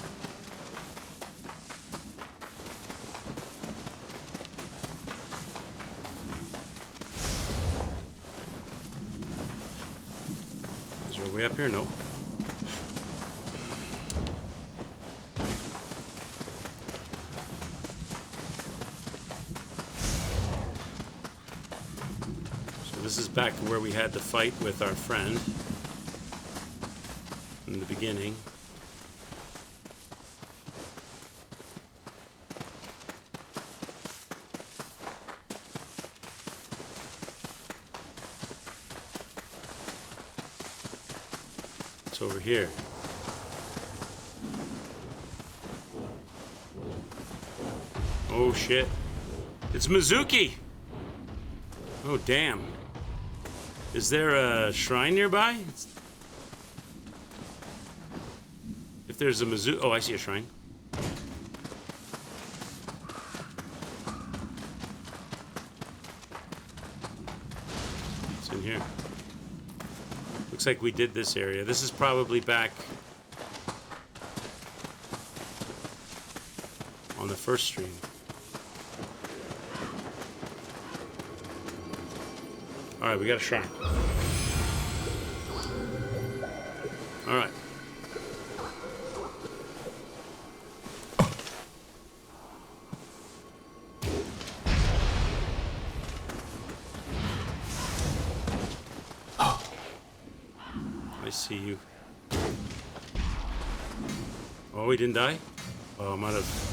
Is there a way up here? No. This is back to where we had the fight with our friend in the beginning. It's over here. Oh shit. It's Mizuki! Oh damn. Is there a shrine nearby? If there's a Mizuki... Oh, I see a shrine. It's in here. Looks like we did this area. This is probably back on the first stream. Alright, we got a shrine. Alright. I see you. Oh, he didn't die? Oh, I might have...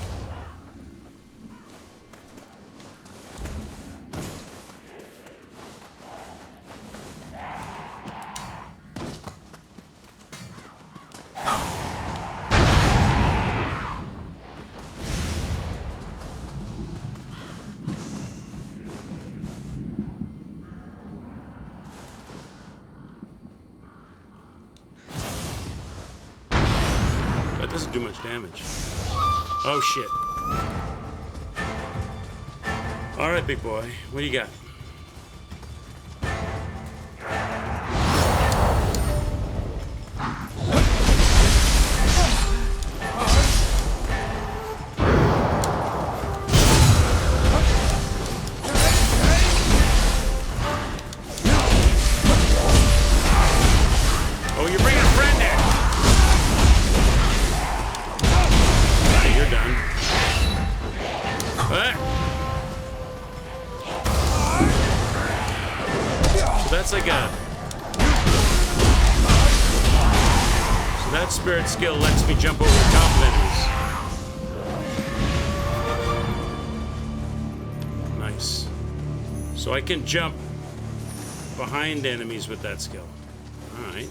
Doesn't do much damage. Oh shit. Alright, big boy. What do you got? that's like a... So that spirit skill lets me jump over the top of enemies. Nice. So I can jump behind enemies with that skill. Alright.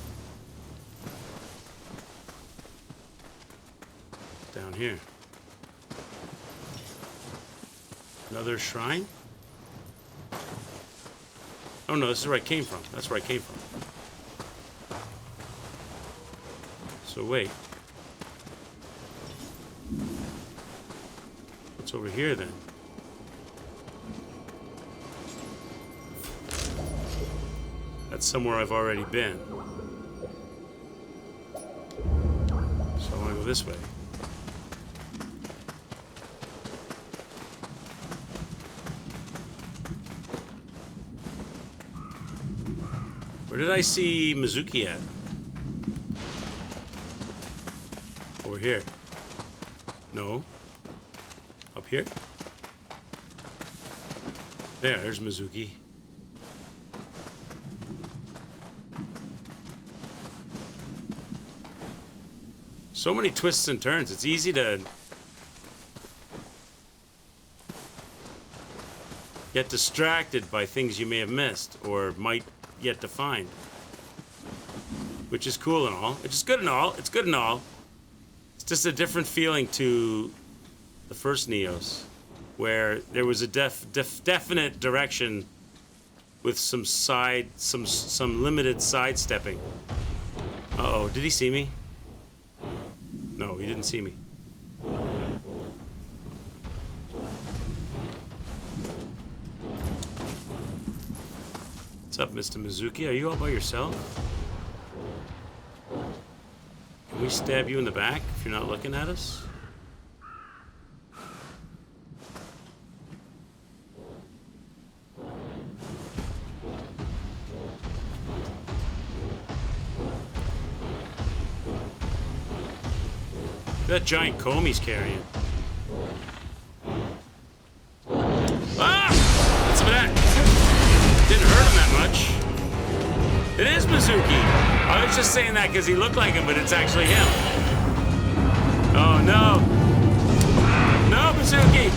Down here. Another shrine? Oh no, this is where I came from. That's where I came from. So wait. What's over here then? That's somewhere I've already been. So I want to go this way. Where did I see Mizuki at? Over here. No. Up here? There's Mizuki. So many twists and turns. It's easy to get distracted by things you may have missed or might yet to find. Which is cool and all. It's good and all. It's good and all. It's just a different feeling to the first Niohs, where there was a definite direction with some limited sidestepping. Uh-oh, did he see me? No, he didn't see me. What's up, Mr. Mizuki? Are you all by yourself? Can we stab you in the back if you're not looking at us? That giant comb he's carrying. Ah! That's some of that. Didn't hurt him that much. It is Mizuki. I was just saying that because he looked like him, but it's actually him. Oh no. No, Mizuki.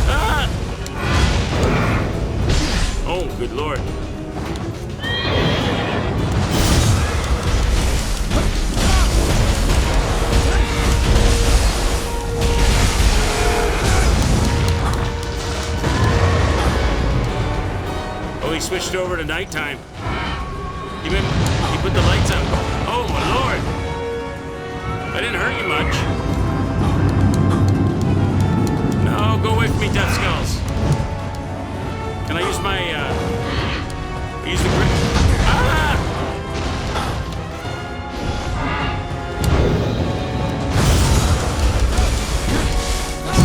Ah! Oh, good lord. He switched over to nighttime. He put the lights out. Oh my lord! I didn't hurt you much. No, go away from me, Death Skulls. Can I use my use the grip? Ah!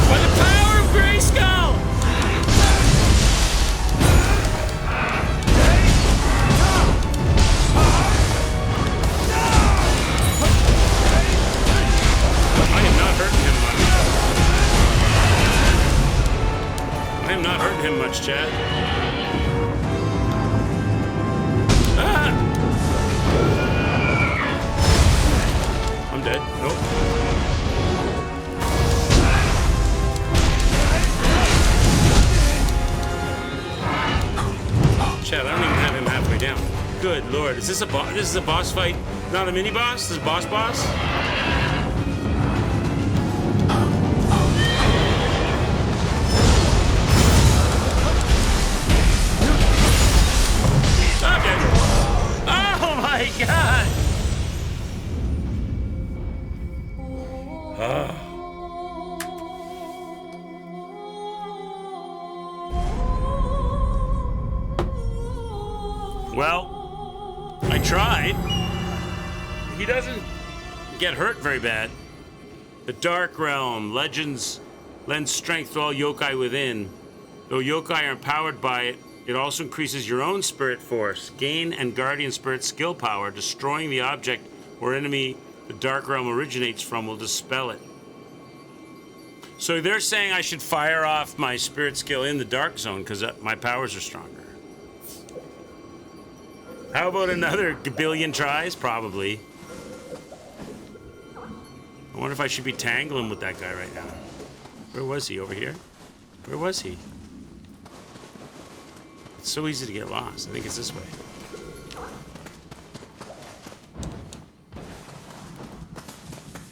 By the power of Grayskull! I am not hurting him much, Chad. Ah! I'm dead. Nope. Chad, I don't even have him halfway down. Good lord. Is this a boss? This is a boss fight? Not a mini boss? This is boss? My God! Well, I tried. He doesn't get hurt very bad. The Dark Realm, legends lend strength to all yokai within. Though yokai are empowered by it, it also increases your own spirit force. Gain and guardian spirit skill power. Destroying the object or enemy the Dark Realm originates from will dispel it. So they're saying I should fire off my spirit skill in the dark zone because my powers are stronger. How about another billion tries? Probably. I wonder if I should be tangling with that guy right now. Where was he? Over here? Where was he? It's so easy to get lost. I think it's this way.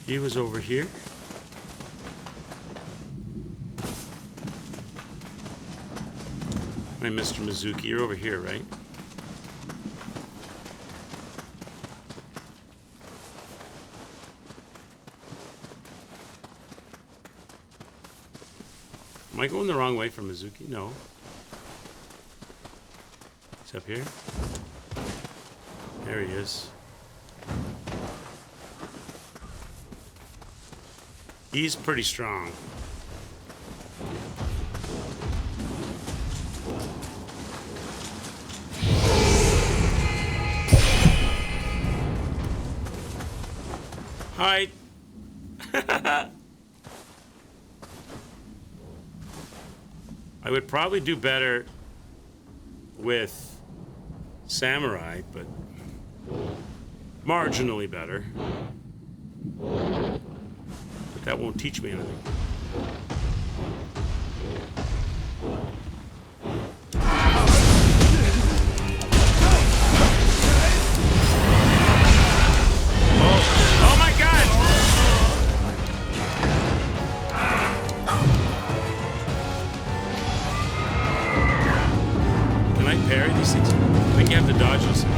He was over here. Hey, Mr. Mizuki, you're over here, right? Am I going the wrong way from Mizuki? No. He's up here. There he is. He's pretty strong. Hi. I would probably do better with Samurai, but marginally better. But that won't teach me anything. Oh my God! Can I parry these things? I think you have to dodge those things.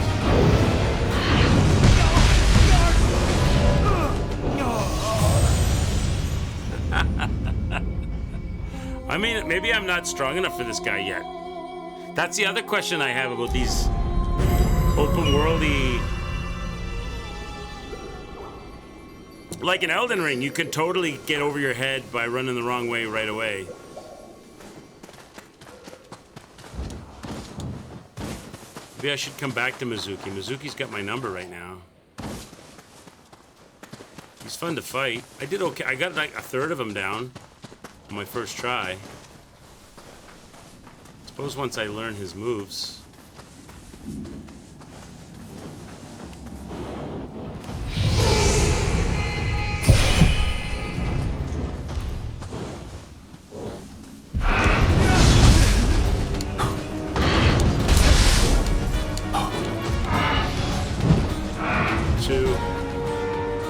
I mean, maybe I'm not strong enough for this guy yet. That's the other question I have about these open worldy. Like in Elden Ring, you can totally get over your head by running the wrong way right away. Maybe I should come back to Mizuki. Mizuki's got my number right now. He's fun to fight. I did okay. I got like a third of him down on my first try. Suppose once I learn his moves.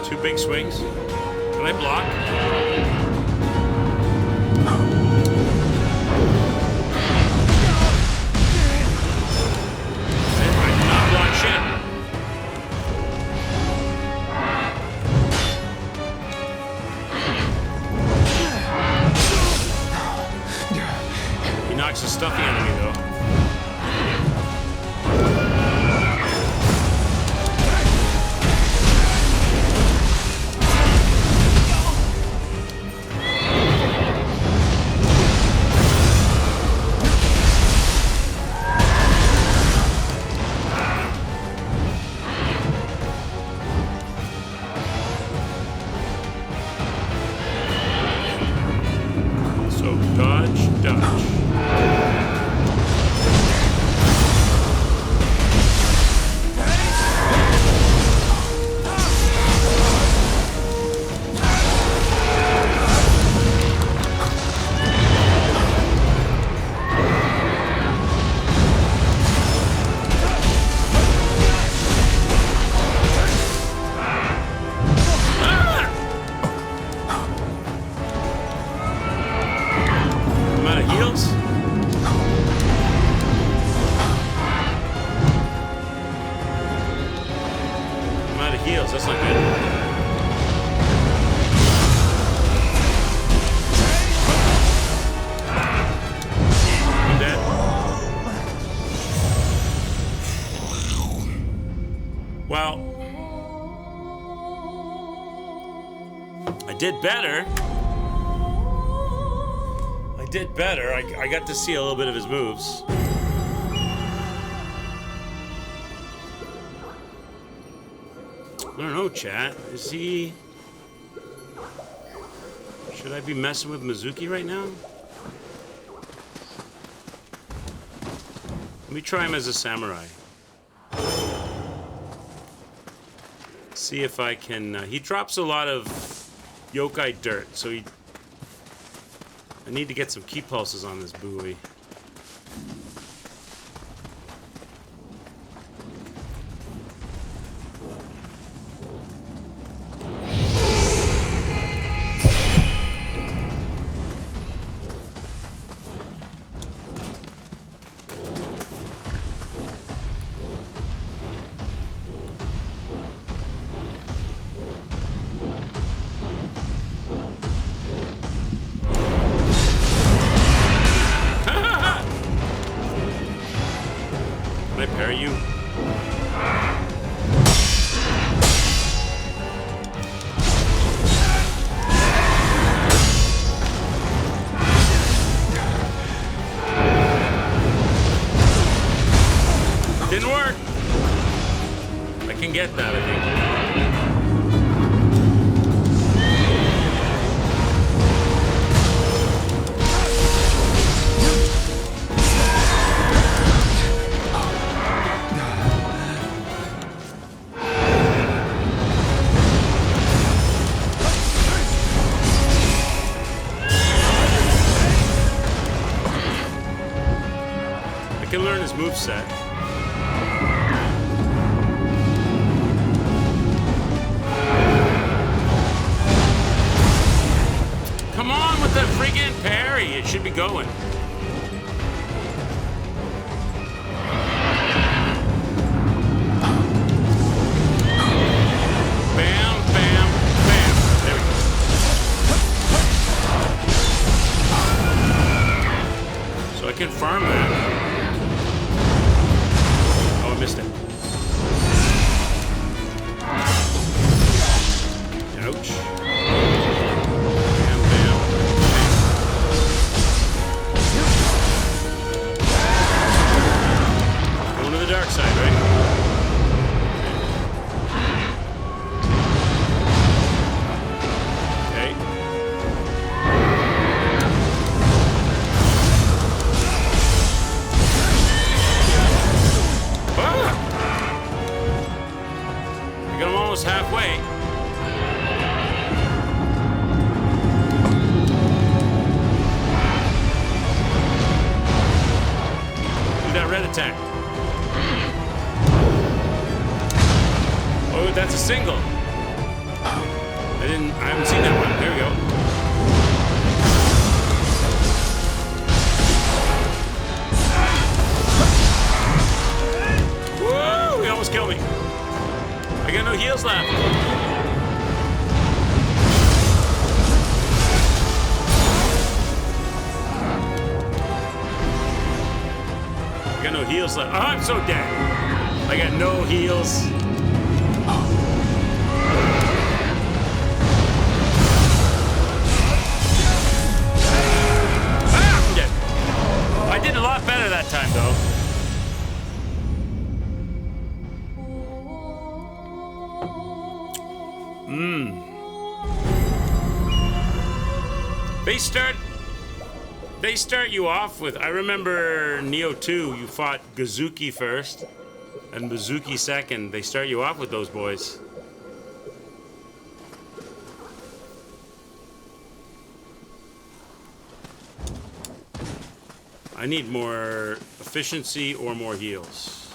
Two big swings. Can I block? I cannot block shit. He knocks the stuffing out of me though. Did better. I did better. I got to see a little bit of his moves. I don't know, chat. Is he Should I be messing with Mizuki right now? Let me try him as a samurai. See if I can... he drops a lot of yokai dirt, so I need to get some key pulses on this buoy. Get that, I think. I can learn his moveset. Friggin' parry, it should be going. Bam, bam, bam. There we go. So I can farm that. Oh, I missed it. Ouch. Dark side, right? Okay. Ah! I got him almost halfway. Do that red attack. Oh, that's a single. I haven't seen that one. There we go. Woo! He almost killed me. I got no heals left. I got no heals left. Oh, I'm so dead. I got no heals. I did a lot better that time, though. They start you off with, I remember Nioh 2, you fought Gazuki first, and Mizuki second. They start you off with those boys. I need more efficiency or more heals.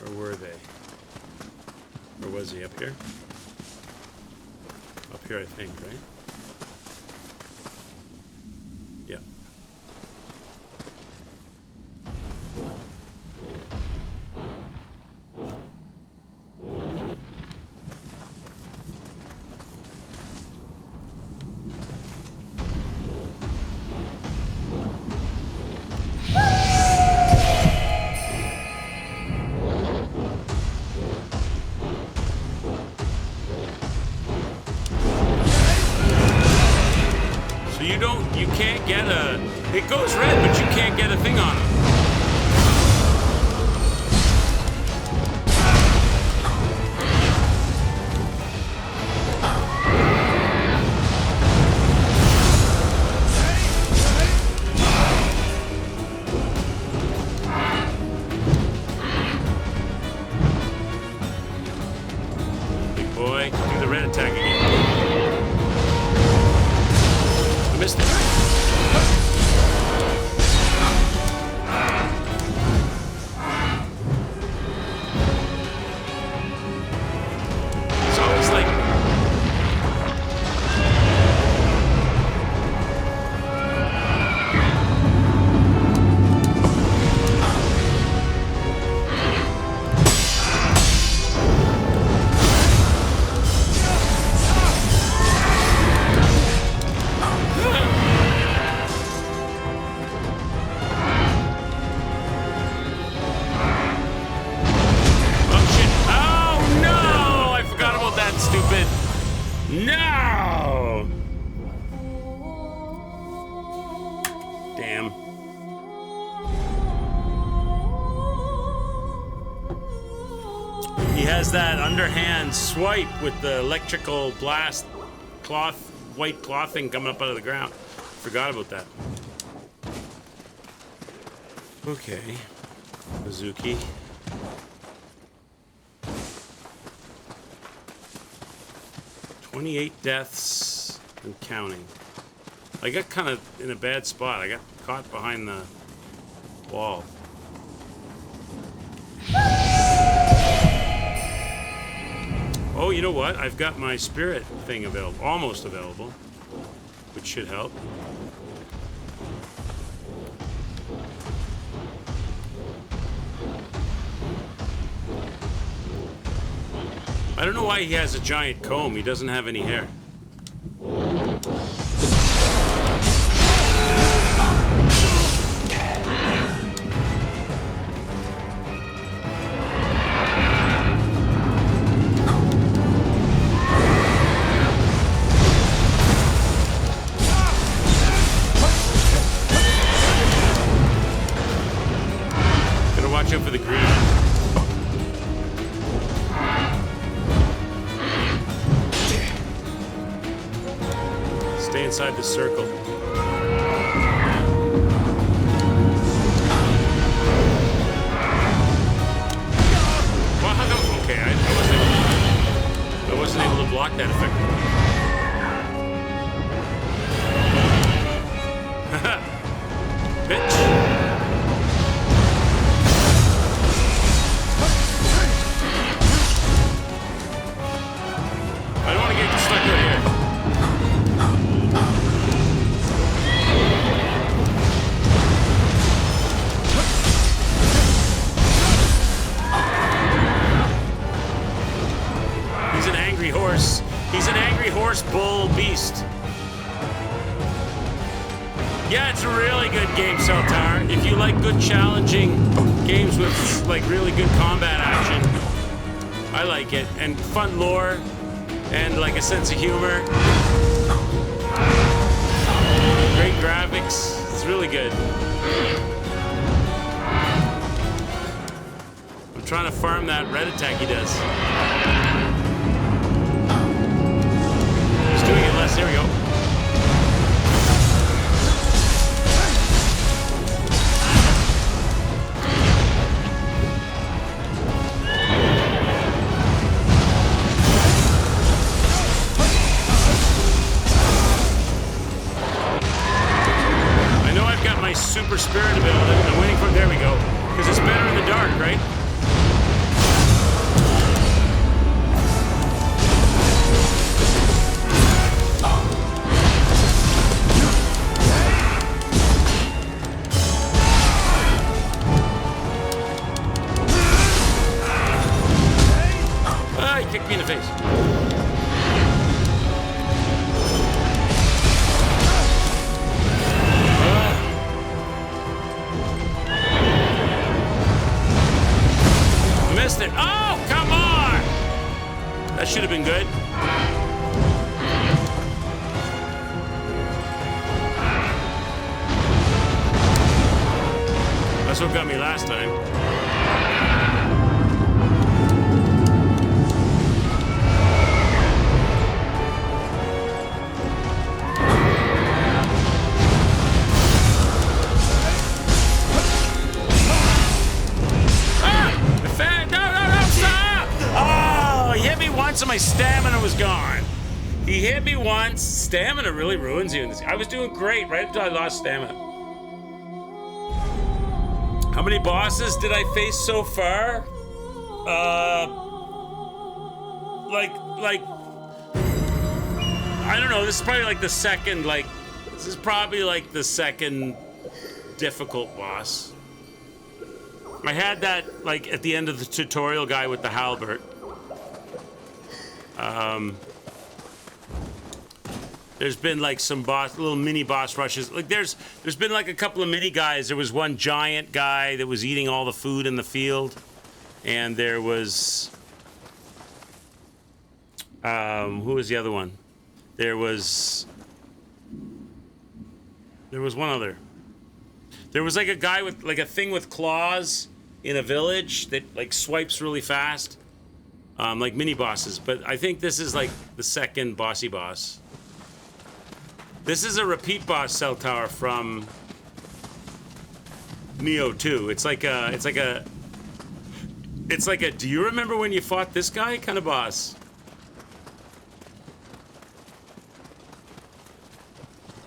Or were they? Or was he up here? Up here, I think, right? Yeah. You can't get a... It goes red, but you can't get a thing on him. boy. Do the red attack again. I missed it. It's always like... No! Damn. He has that underhand swipe with the electrical blast cloth, white cloth thing coming up out of the ground. Forgot about that. Okay. Mizuki. "28 deaths and counting." I got kind of in a bad spot. I got caught behind the wall. Oh, you know what? I've got my spirit thing available, almost available, which should help. I don't know why he has a giant comb. He doesn't have any hair. Gotta watch out for the green. Stay inside the circle. Well, how come? Okay, I wasn't able to block that effectively. Bitch. I don't want to get stuck out here. Horse. He's an angry horse bull beast. Yeah, it's a really good game, Celtar. If you like good challenging games with like really good combat action, I like it. And fun lore and like a sense of humor. Great graphics. It's really good. I'm trying to farm that red attack he does. Doing it less. There we go. I know I've got my super spirit ability. I'm waiting for it. There we go. Because it's better in the dark, right? Kick me in the face. Missed it. Oh, come on! That should have been good. That's what got me last time. once and my stamina was gone. He hit me once. Stamina really ruins you in this. I was doing great right until I lost stamina. How many bosses did I face so far? Like I don't know. This is probably like the second. This is probably like the second difficult boss. I had that like at the end of the tutorial guy with the halberd. There's been like some little mini boss rushes. Like there's been like a couple of mini guys. There was one giant guy that was eating all the food in the field, and there was who was the other one? There was one other. There was like a guy with like a thing with claws in a village that like swipes really fast, like mini bosses. But I think this is like the second bossy boss. This is a repeat boss cell tower from Nioh 2. It's like a do you remember when you fought this guy kind of boss?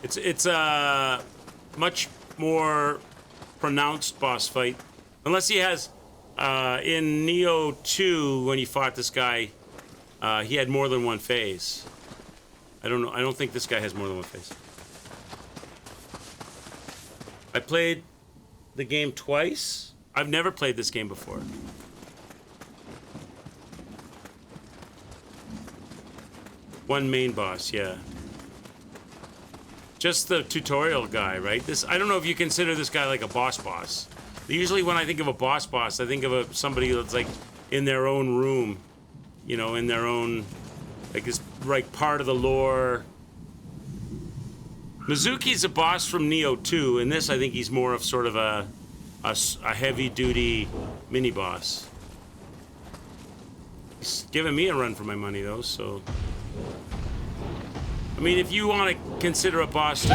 It's a much more pronounced boss fight. Unless he has in Nioh 2 when you fought this guy, he had more than one phase. I don't know. I don't think this guy has more than one phase. I played the game twice. I've never played this game before. One main boss, yeah. Just the tutorial guy, right? I don't know if you consider this guy like a boss. Usually when I think of a boss, I think of somebody that's like in their own room, you know, in their own, like it's like part of the lore. Mizuki's a boss from Nioh 2, and this I think he's more of sort of a heavy-duty mini-boss. He's giving me a run for my money, though, so... I mean, if you want to consider a boss to be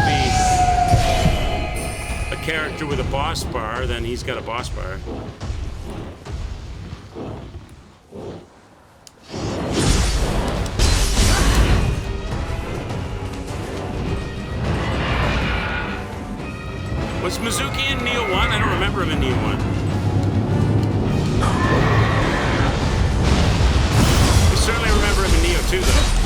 a character with a boss bar, then he's got a boss bar. Was Mizuki in Nioh 1? I don't remember him in Nioh 1. I certainly remember him in Nioh 2, though.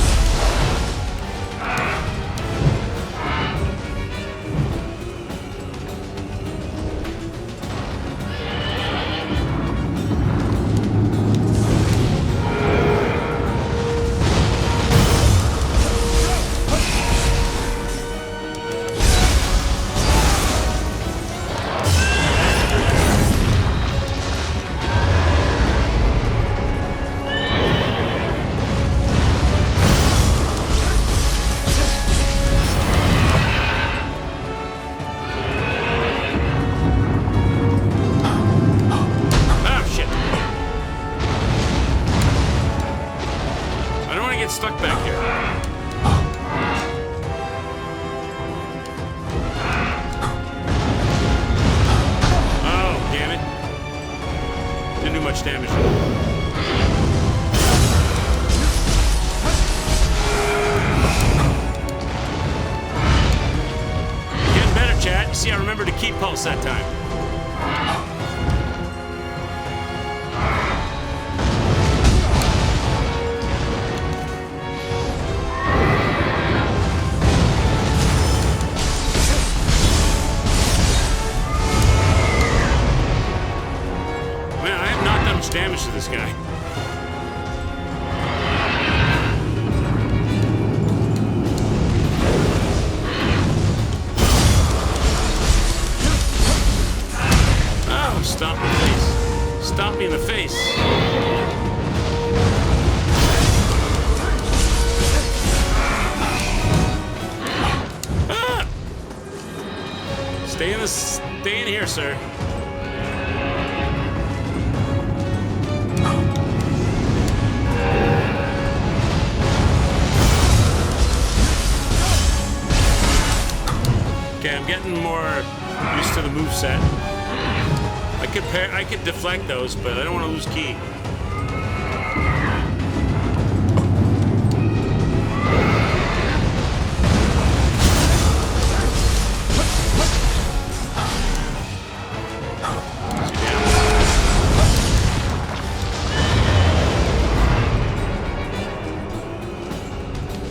That time. Man, I have not done much damage to this guy. Stomp in the face. Stomp me in the face. Ah! Stay in here, sir. Okay, I'm getting more used to the moveset. I could deflect those, but I don't want to lose ki.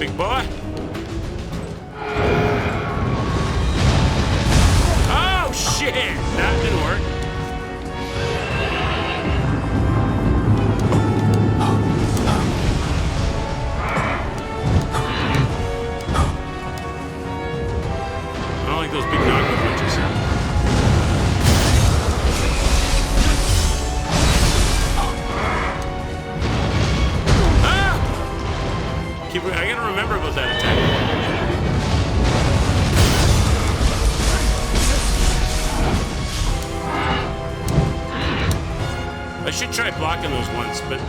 big boy. Oh, shit! That didn't work. I don't like those big knockout punches. I gotta remember about that attack. I should try blocking those once, but...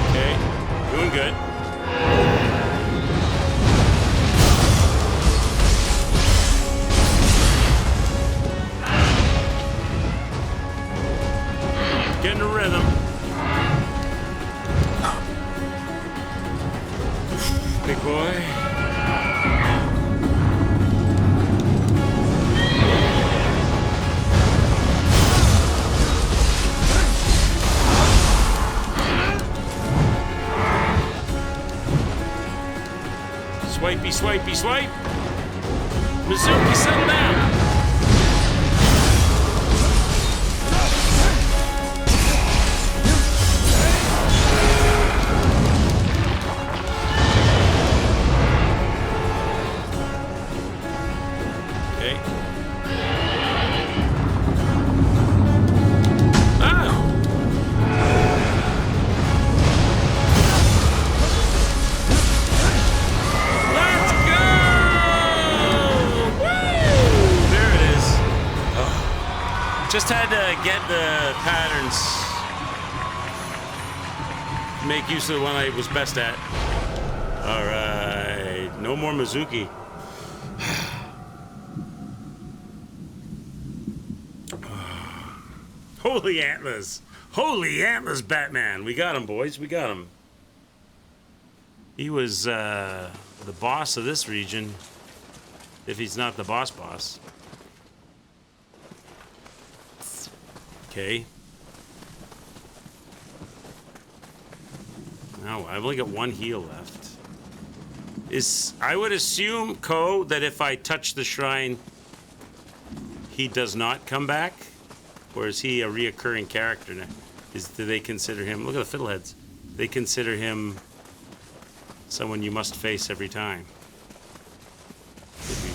Okay, doing good. Getting a rhythm. Big boy. Swipey, swipey, swipe. Mizuki, settle down. Just had to get the patterns, make use of the one I was best at. All right, no more Mizuki. Holy antlers. Holy antlers, Batman. We got him, boys. We got him. He was the boss of this region, if he's not the boss. Okay. Now I've only got one heal left. I would assume, Ko, that if I touch the shrine, he does not come back? Or is he a reoccurring character now? Do they consider him... Look at the fiddleheads. They consider him someone you must face every time. Could be.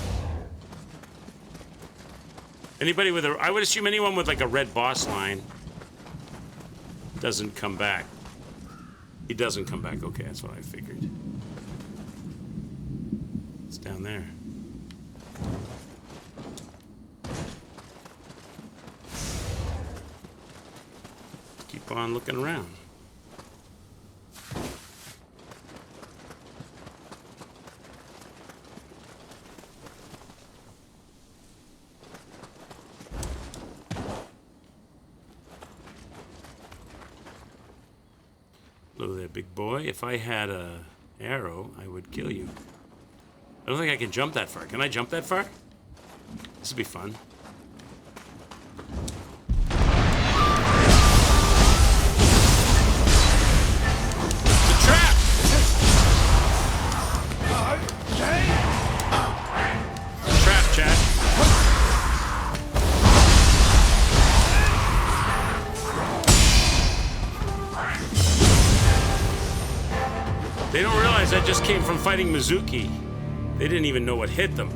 Anybody with I would assume anyone with like a red boss line doesn't come back. He doesn't come back. Okay, that's what I figured. It's down there. Keep on looking around. Hello there, big boy. If I had a arrow, I would kill you. I don't think I can jump that far. Can I jump that far? This would be fun. It's a trap! Trap, chat. They don't realize I just came from fighting Mizuki. They didn't even know what hit them.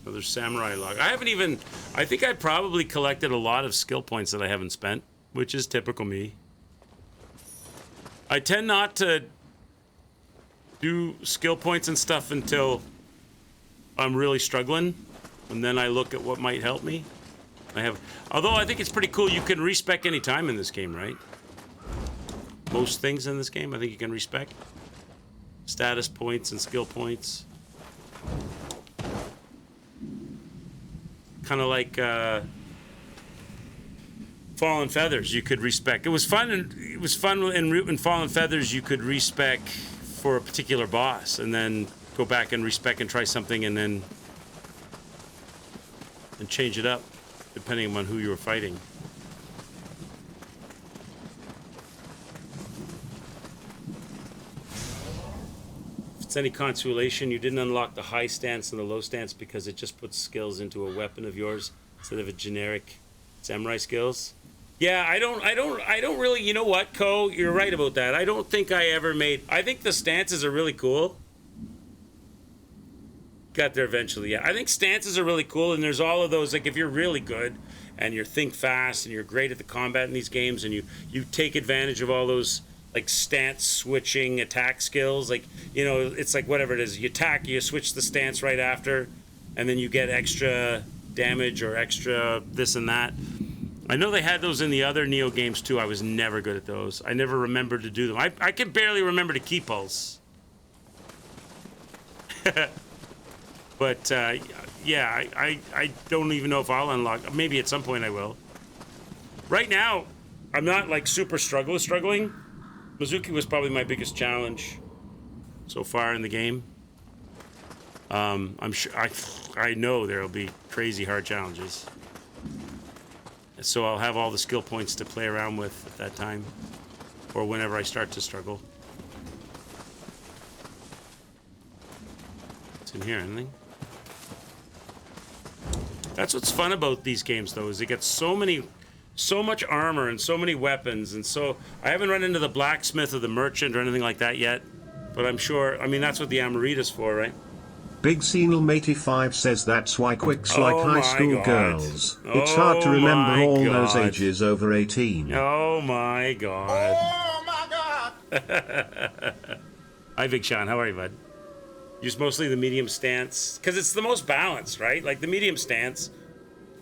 Another samurai log. I think I probably collected a lot of skill points that I haven't spent, which is typical me. I tend not to do skill points and stuff until I'm really struggling. And then I look at what might help me. Although I think it's pretty cool, you can respec any time in this game, right? Most things in this game, I think you can respec. Status points and skill points. Kind of like Fallen Feathers, you could respec. It was fun. It was fun in Fallen Feathers. You could respec for a particular boss, and then go back and respec and try something, and then change it up depending on who you were fighting. If it's any consolation, you didn't unlock the high stance and the low stance because it just puts skills into a weapon of yours instead of a generic samurai skills. Yeah, I don't really, you know what, Ko, you're right about that. I don't think I ever made, I think the stances are really cool. Got there eventually, yeah. I think stances are really cool, and there's all of those, like if you're really good and you think fast and you're great at the combat in these games and you take advantage of all those like stance switching attack skills, like, you know, it's like whatever it is, you attack, you switch the stance right after, and then you get extra damage or extra this and that. I know they had those in the other Nioh games too. I was never good at those. I never remembered to do them. I can barely remember to key pulse. But yeah, I don't even know if I'll unlock. Maybe at some point I will. Right now, I'm not like super struggling. Mizuki was probably my biggest challenge so far in the game. I'm sure I know there'll be crazy hard challenges. So I'll have all the skill points to play around with at that time, or whenever I start to struggle. What's in here? Anything? That's what's fun about these games, though, is they get so much armor and so many weapons, and so I haven't run into the blacksmith or the merchant or anything like that yet, but I'm sure. I mean, that's what the Amarita's for, right? Big Mate85 says that's why quicks like high school girls. It's hard to remember all those ages over 18. Oh my god. Oh my god. Hi, Big Sean. How are you, bud? Use mostly the medium stance because it's the most balanced, right? Like the medium stance.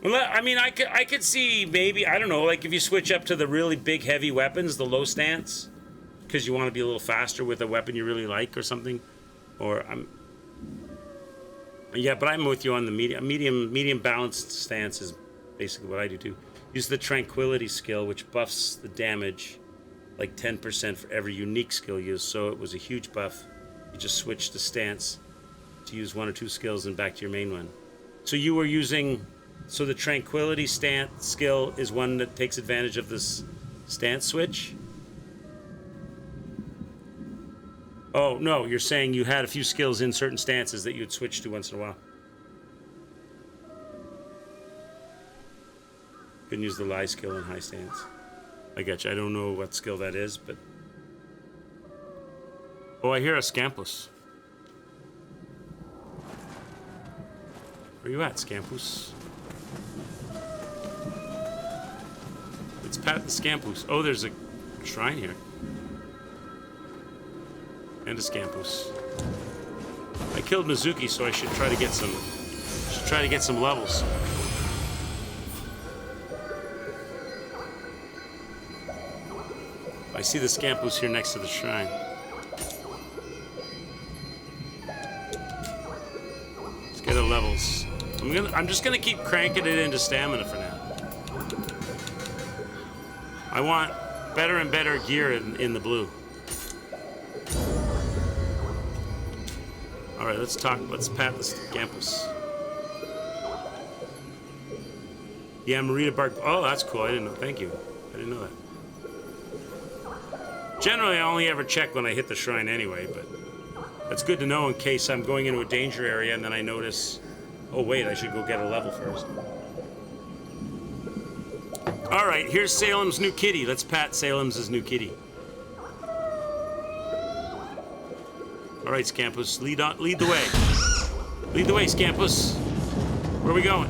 I mean, I could see maybe, I don't know, like if you switch up to the really big heavy weapons, the low stance, because you want to be a little faster with a weapon you really like or something, or yeah, but I'm with you on the medium balanced stance is basically what I do too. Use the tranquility skill, which buffs the damage like 10% for every unique skill used. So it was a huge buff. You just switch the stance to use one or two skills and back to your main one. So you were using, so the tranquility stance skill is one that takes advantage of this stance switch? Oh, no, you're saying you had a few skills in certain stances that you'd switch to once in a while. Couldn't use the lie skill in high stance. I get you. I don't know what skill that is, but... Oh, I hear a Scampus. Where you at, Scampus? Let's pat the Scampus. Oh, there's a shrine here. And a Scampus. I killed Mizuki, so I should try to get some levels. I see the Scampus here next to the shrine. Let's get the levels. I'm just gonna keep cranking it into stamina for now. I want better and better gear in the blue. All right, let's pat this campus. Yeah, Marita Bark. Oh, that's cool. I didn't know. Thank you. I didn't know that. Generally, I only ever check when I hit the shrine anyway, but that's good to know in case I'm going into a danger area and then I notice, oh wait, I should go get a level first. All right, here's Salem's new kitty. Let's pat Salem's new kitty. All right, Scampus, lead the way. Lead the way, Scampus. Where are we going?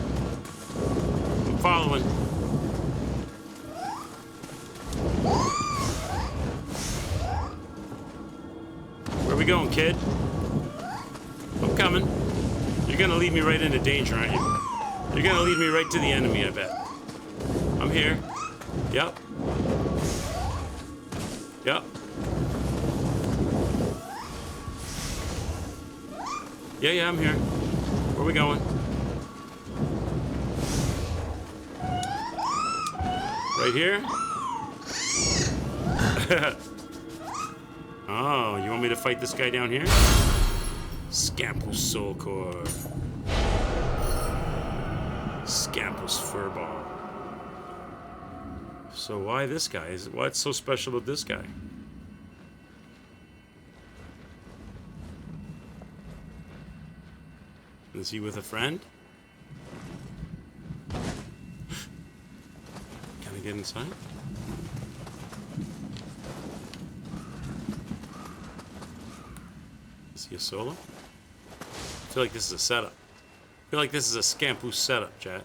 I'm following. Where are we going, kid? I'm coming. You're gonna lead me right into danger, aren't you? You're gonna lead me right to the enemy, I bet. I'm here. Yep. Yep. Yeah, I'm here. Where are we going? Right here? Oh, you want me to fight this guy down here? Scampus Soul Core. Scampus Furball. So why this guy? What's so special about this guy? Is he with a friend? Can I get inside? Is he a solo? I feel like this is a setup. I feel like this is a Scampus setup, chat.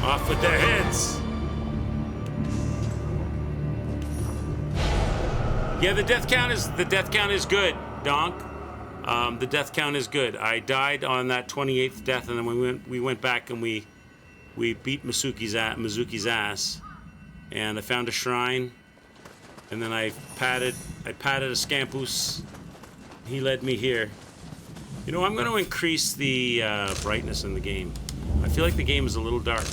Off with their heads. Yeah, the death count is good, Donk. The death count is good. I died on that 28th death, and then we went back and we beat Mizuki's ass, and I found a shrine, and then I patted a Scampus. He led me here. You know, I'm going to increase the brightness in the game. I feel like the game is a little dark.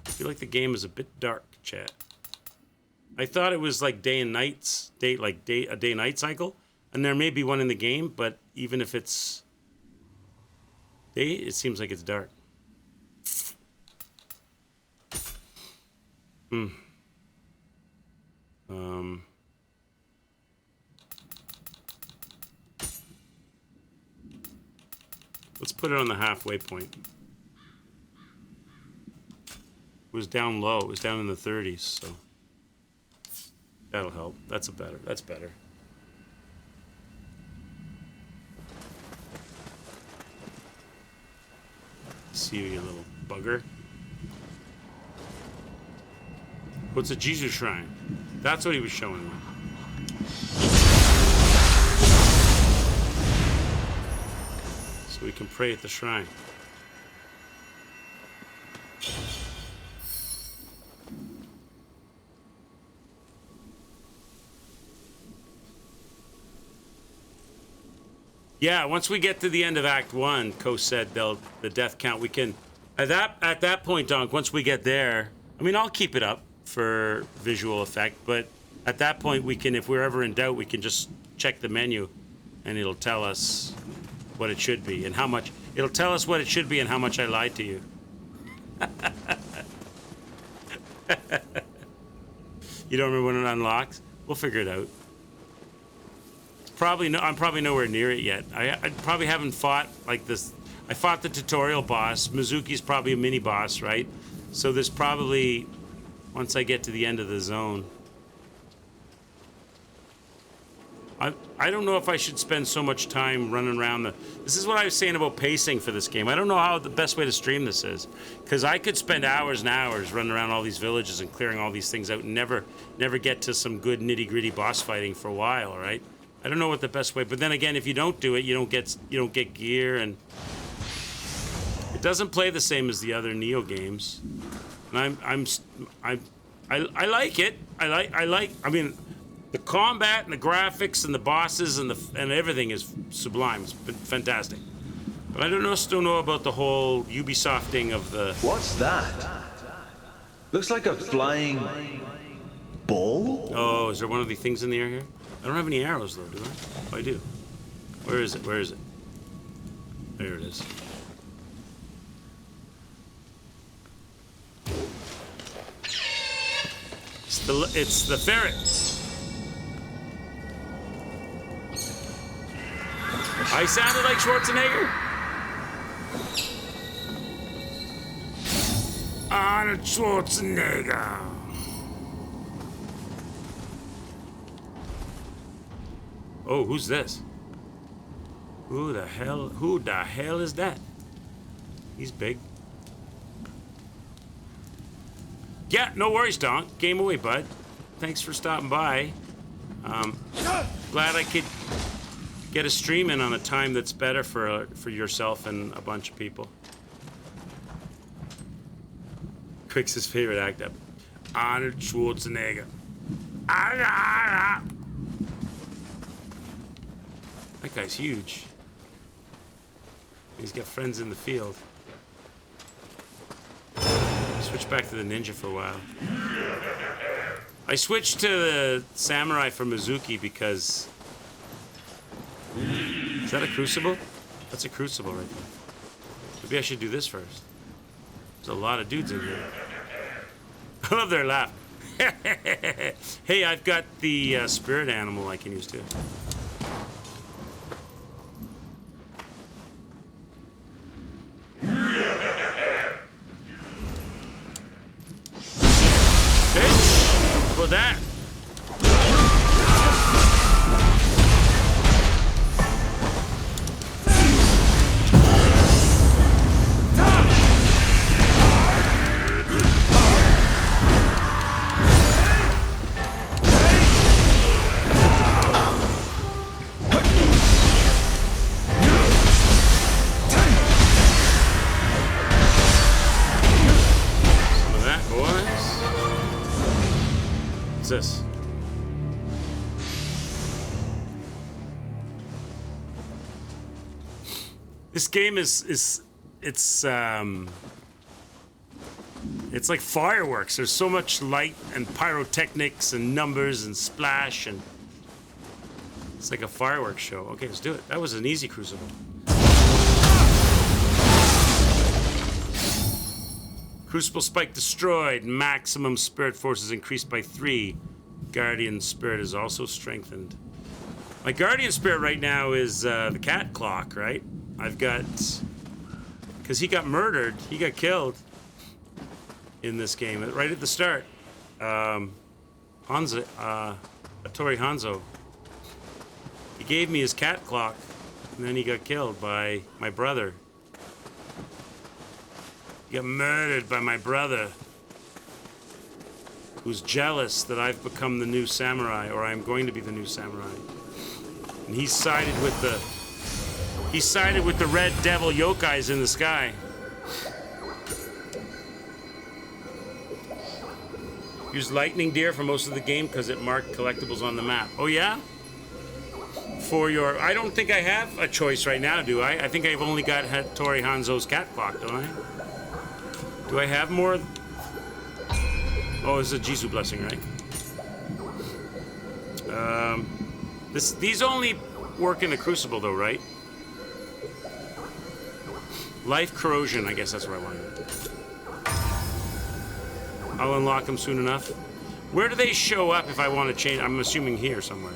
I feel like the game is a bit dark, chat. I thought it was like day and nights, a day-night cycle, and there may be one in the game, but even if it's day, it seems like it's dark. Let's put it on the halfway point. It was down low. It was down in the 30s, so that'll help. That's better. See you little bugger. What's a Jesus shrine? That's what he was showing me. So we can pray at the shrine. Yeah, once we get to the end of Act 1, Ko said the death count, we can... At that point, Donk, once we get there... I mean, I'll keep it up for visual effect, but at that point, we can, if we're ever in doubt, we can just check the menu, and it'll tell us what it should be, and how much... It'll tell us what it should be and how much I lied to you. You don't remember when it unlocks? We'll figure it out. I'm probably nowhere near it yet. I probably haven't fought like this. I fought the tutorial boss. Mizuki's probably a mini boss, right? So there's probably, once I get to the end of the zone, I don't know if I should spend so much time running around the... This is what I was saying about pacing for this game. I don't know how the best way to stream this is, because I could spend hours and hours running around all these villages and clearing all these things out and never get to some good nitty-gritty boss fighting for a while, right? I don't know what the best way, but then again, if you don't do it, you don't get gear, and it doesn't play the same as the other Nioh games. And I like it. I mean, the combat and the graphics and the bosses and everything is sublime. It's been fantastic. But I still know about the whole Ubisofting of the... What's that? Looks like a flying ball? Oh, is there one of the things in the air here? I don't have any arrows, though, do I? Oh, I do. Where is it? Where is it? There it is. It's the ferret. I sounded like Schwarzenegger. Arnold Schwarzenegger. Oh, who's this? Who the hell is that? He's big. Yeah, no worries, Donk. Game away, bud. Thanks for stopping by. Glad I could get a stream in on a time that's better for yourself and a bunch of people. Quick's favorite actor, Arnold Schwarzenegger. That guy's huge. He's got friends in the field. Switch back to the ninja for a while. I switched to the samurai for Mizuki because... Is that a crucible? That's a crucible right there. Maybe I should do this first. There's a lot of dudes in here. I love their laugh. Hey, I've got the spirit animal I can use too. Bitch! For that. This. This game it's like fireworks. There's so much light and pyrotechnics and numbers and splash, and it's like a fireworks show. Okay, let's do it. That was an easy crucible. Crucible spike destroyed. Maximum spirit force is increased by 3. Guardian spirit is also strengthened. My guardian spirit right now is the cat clock, right? I've got... Because he got murdered. He got killed in this game right at the start. Hattori Hanzo. He gave me his cat clock, and then he got killed by my brother. He got murdered by my brother, who's jealous that I've become the new samurai, or I'm going to be the new samurai. And he sided with the red devil yokais in the sky. Use lightning deer for most of the game because it marked collectibles on the map. Oh yeah? For your... I don't think I have a choice right now, do I? I think I've only got Hattori Hanzo's cat clock, don't I? Do I have more? Oh, it's a Jisoo blessing, right? These only work in the crucible, though, right? Life corrosion, I guess that's what I wanted. I'll unlock them soon enough. Where do they show up if I want to change? I'm assuming here somewhere,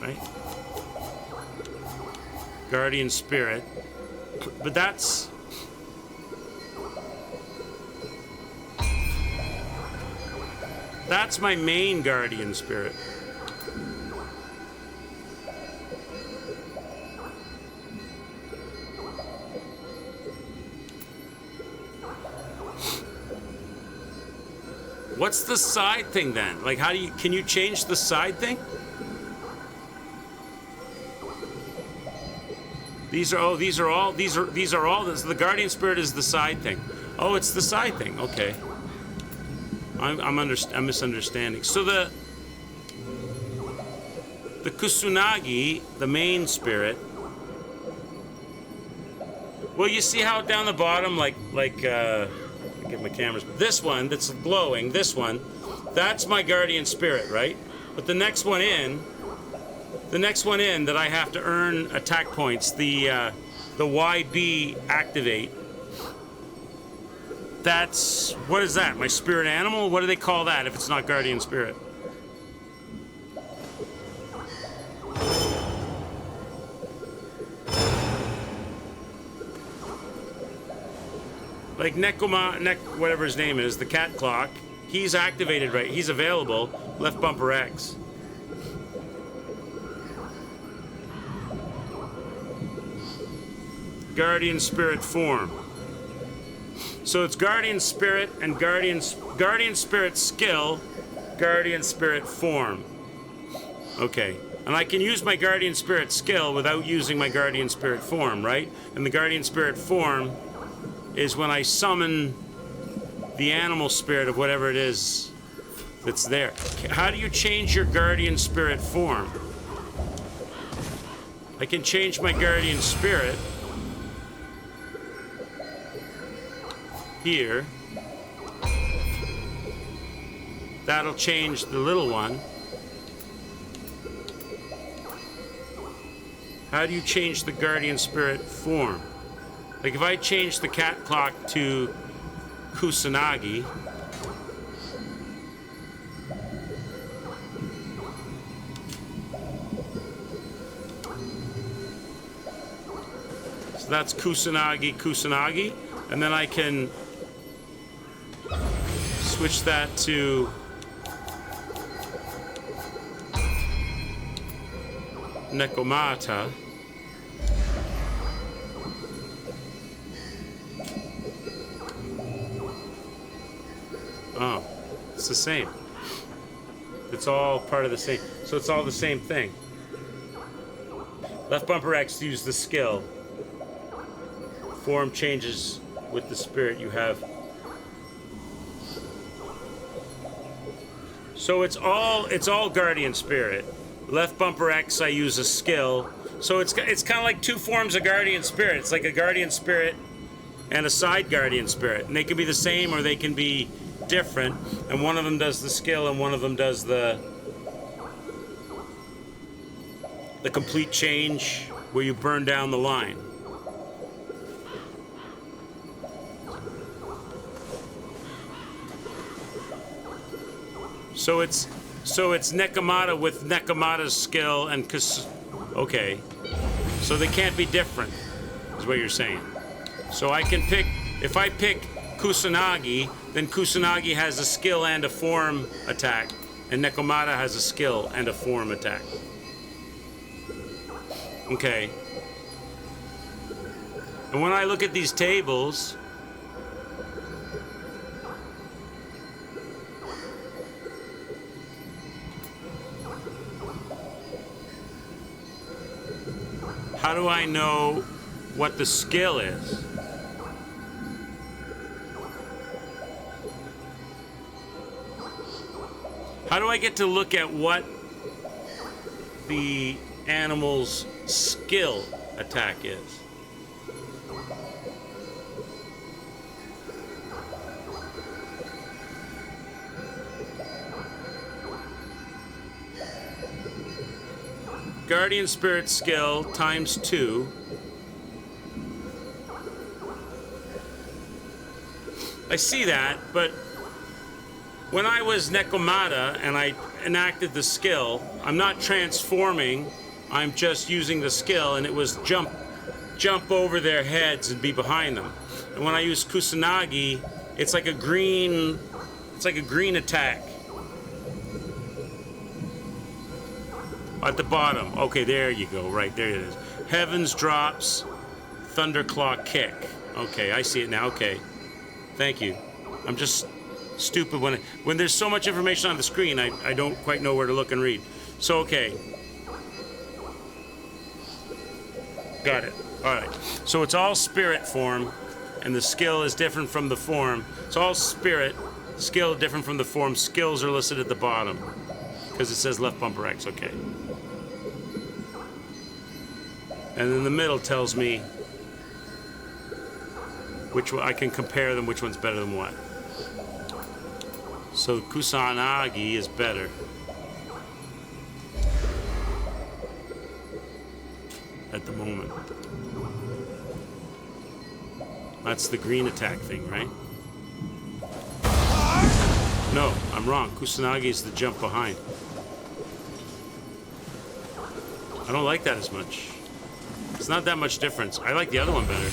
right? Guardian spirit, but that's... That's my main guardian spirit. What's the side thing then? Like, how do you, can you change the side thing? These are all, the guardian spirit is the side thing. Oh, it's the side thing, okay. I'm misunderstanding. So the Kusunagi, the main spirit. Well, you see how down the bottom, like get my cameras. This one that's glowing, this one, that's my guardian spirit, right? But the next one in that I have to earn attack points, the YB activate. That's, what is that? My spirit animal? What do they call that if it's not guardian spirit? Like whatever his name is, the cat clock, he's activated, right? He's available, left bumper X. Guardian spirit form. So it's guardian spirit and guardian spirit skill, guardian spirit form. Okay. And I can use my Guardian Spirit skill without using my Guardian Spirit form, right? And the Guardian Spirit form is when I summon the animal spirit of whatever it is that's there. How do you change your Guardian Spirit form? I can change my Guardian Spirit here. That'll change the little one. How do you change the Guardian Spirit form? Like if I change the cat clock to Kusanagi, so that's Kusanagi, and then I can switch that to Nekomata. Oh, it's the same. It's all part of the same. So it's all the same thing. Left bumper X to use the skill. Form changes with the spirit you have. So it's all Guardian Spirit. Left bumper X, I use a skill. So it's kind of like two forms of Guardian Spirit. It's like a Guardian Spirit and a side Guardian Spirit. And they can be the same or they can be different. And one of them does the skill and one of them does the complete change where you burn down the line. So it's Nekomata with Nekomata's skill and okay. So they can't be different, is what you're saying. So I can pick, if I pick Kusanagi, then Kusanagi has a skill and a form attack, and Nekomata has a skill and a form attack. Okay. And when I look at these tables, how do I know what the skill is? How do I get to look at what the animal's skill attack is? Guardian Spirit skill times 2. I see that, but when I was Nekomata and I enacted the skill, I'm not transforming, I'm just using the skill, and it was jump over their heads and be behind them. And when I use Kusanagi, it's like a green attack. At the bottom. Okay, there you go. Right, there it is. Heavens drops, Thunderclaw kick. Okay, I see it now. Okay. Thank you. I'm just stupid when there's so much information on the screen, I don't quite know where to look and read. So, okay. Got it. All right. So it's all spirit form, and the skill is different from the form. It's all spirit, skill different from the form. Skills are listed at the bottom because it says left bumper X. Okay. And in the middle tells me which one, I can compare them, which one's better than what. So Kusanagi is better. At the moment. That's the green attack thing, right? No, I'm wrong. Kusanagi is the jump behind. I don't like that as much. It's not that much difference. I like the other one better.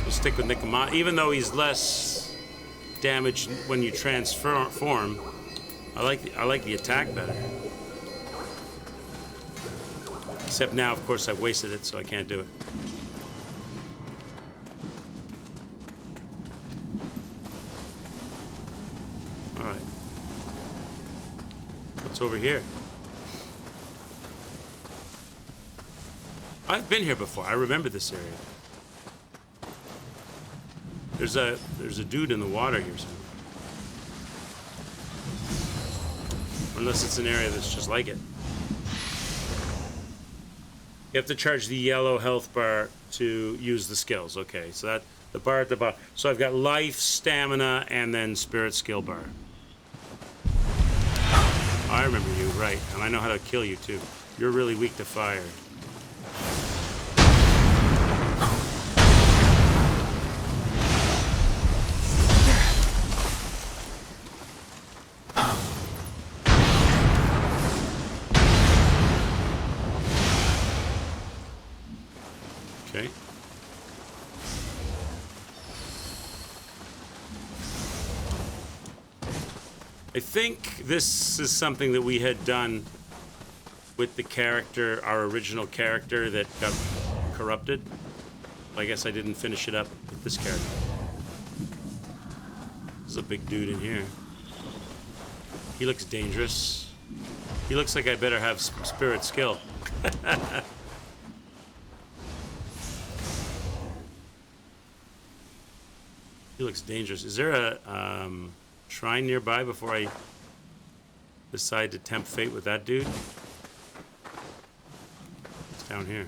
So stick with Nekomata. Even though he's less damage when you transform, I like the attack better. Except now, of course, I've wasted it, so I can't do it. What's over here? I've been here before. I remember this area. There's a dude in the water here somewhere. Unless it's an area that's just like it. You have to charge the yellow health bar to use the skills. Okay, so that the bar at the bottom. So I've got life, stamina, and then spirit skill bar. Oh, I remember you, right? And I know how to kill you too. You're really weak to fire. Okay. I think this is something that we had done with the character, our original character that got corrupted. I guess I didn't finish it up with this character. There's a big dude in here. He looks dangerous. He looks like I better have spirit skill. He looks dangerous. Is there a shrine nearby before I decide to tempt fate with that dude? It's down here.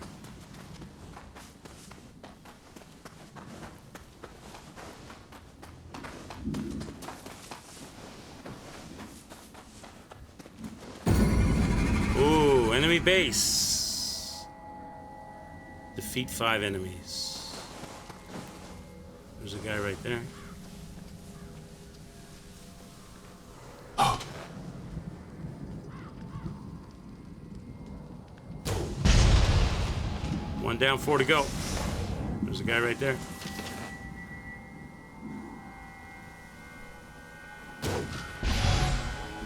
Ooh, enemy base. Defeat 5 enemies. There's a guy right there. One down, 4 to go. There's a guy right there.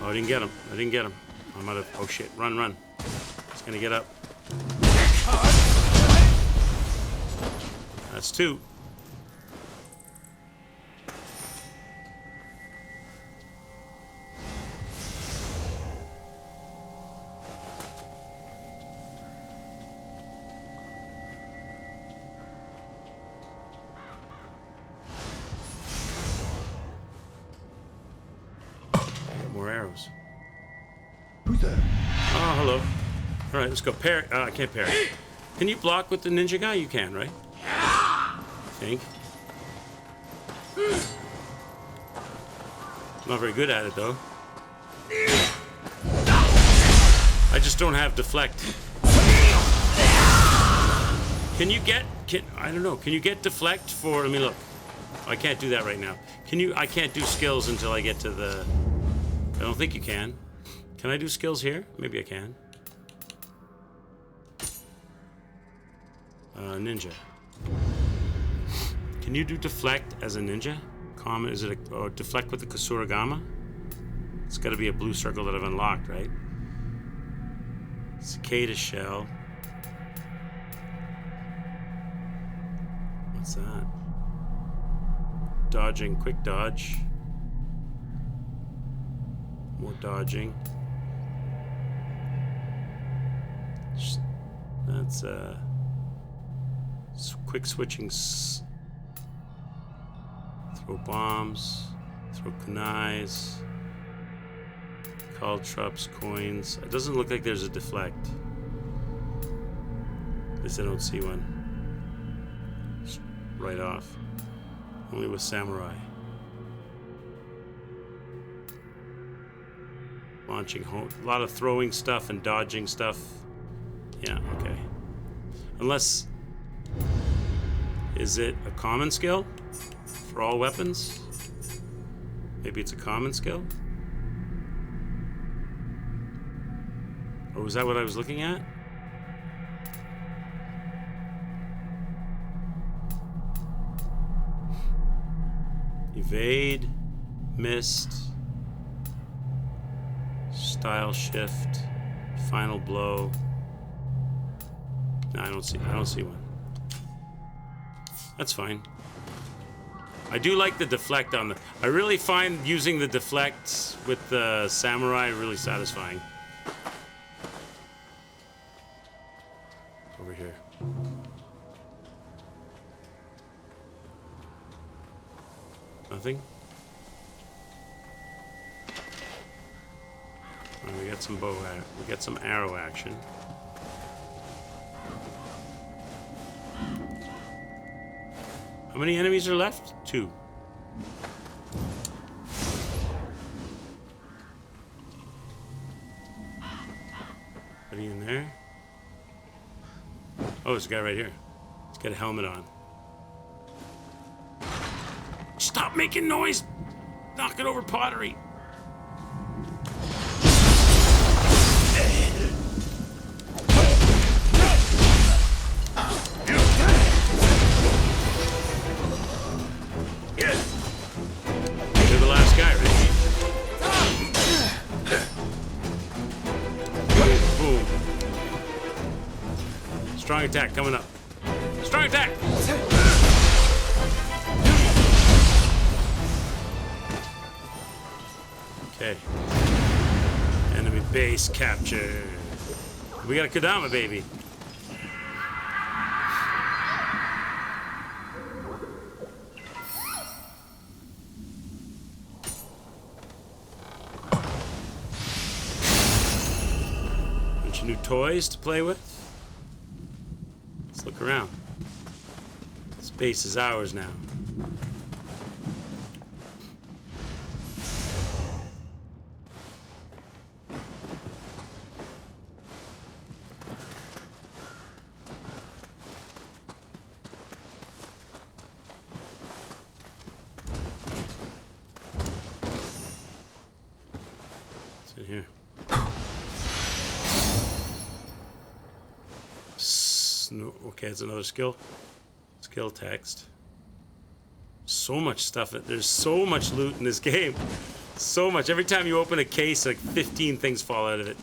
Oh, I didn't get him. I didn't get him. I'm out of... Oh, shit. Run, run. He's gonna get up. That's 2. More arrows. Who's there? Oh, hello. All right, let's go. Parry. I can't parry. Can you block with the ninja guy? You can, right? I think. I'm not very good at it, though. I just don't have deflect. Can you get... I don't know. Can you get deflect for... Let me look. I can't do that right now. Can you... I can't do skills until I get to the... I don't think you can. Can I do skills here? Maybe I can. Ninja. Can you do deflect as a ninja? Common, is it a... Oh, deflect with the Kasuragama? It's got to be a blue circle that I've unlocked, right? Cicada shell. What's that? Dodging, quick dodge. More dodging. That's quick switching. Throw bombs. Throw kunais. Call traps, coins. It doesn't look like there's a deflect. At least I don't see one. Just right off. Only with samurai. Launching home. A lot of throwing stuff and dodging stuff. Yeah, okay. Unless... Is it a common skill? For all weapons? Maybe it's a common skill? Or was that what I was looking at? Evade. Missed. Style shift. Final blow. No, I don't see one. That's fine. I do like the deflect on the... I really find using the deflects with the samurai really satisfying. Over here. Nothing? Oh, we got some we got some arrow action. How many enemies are left? 2. Are you in there? Oh, there's a guy right here. He's got a helmet on. Stop making noise! Knock it over pottery. You're the last guy, right? Boom. Strong attack coming up. Strong attack! Okay. Enemy base captured. We got a Kodama, baby. Bunch of new toys to play with. Let's look around. This base is ours now. Here. Okay, it's another skill. Skill text. So much stuff. There's so much loot in this game. So much. Every time you open a case, like 15 things fall out of it.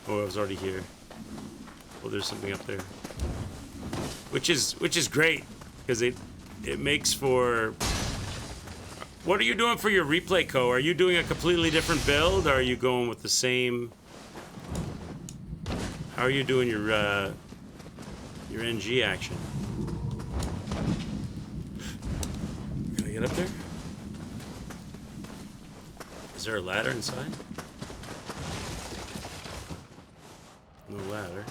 Oh, I was already here. Oh, there's something up there. Which is great because it makes for. What are you doing for your replay, Co? Are you doing a completely different build, or are you going with the same? How are you doing your NG action? Can I get up there? Is there a ladder inside? No ladder.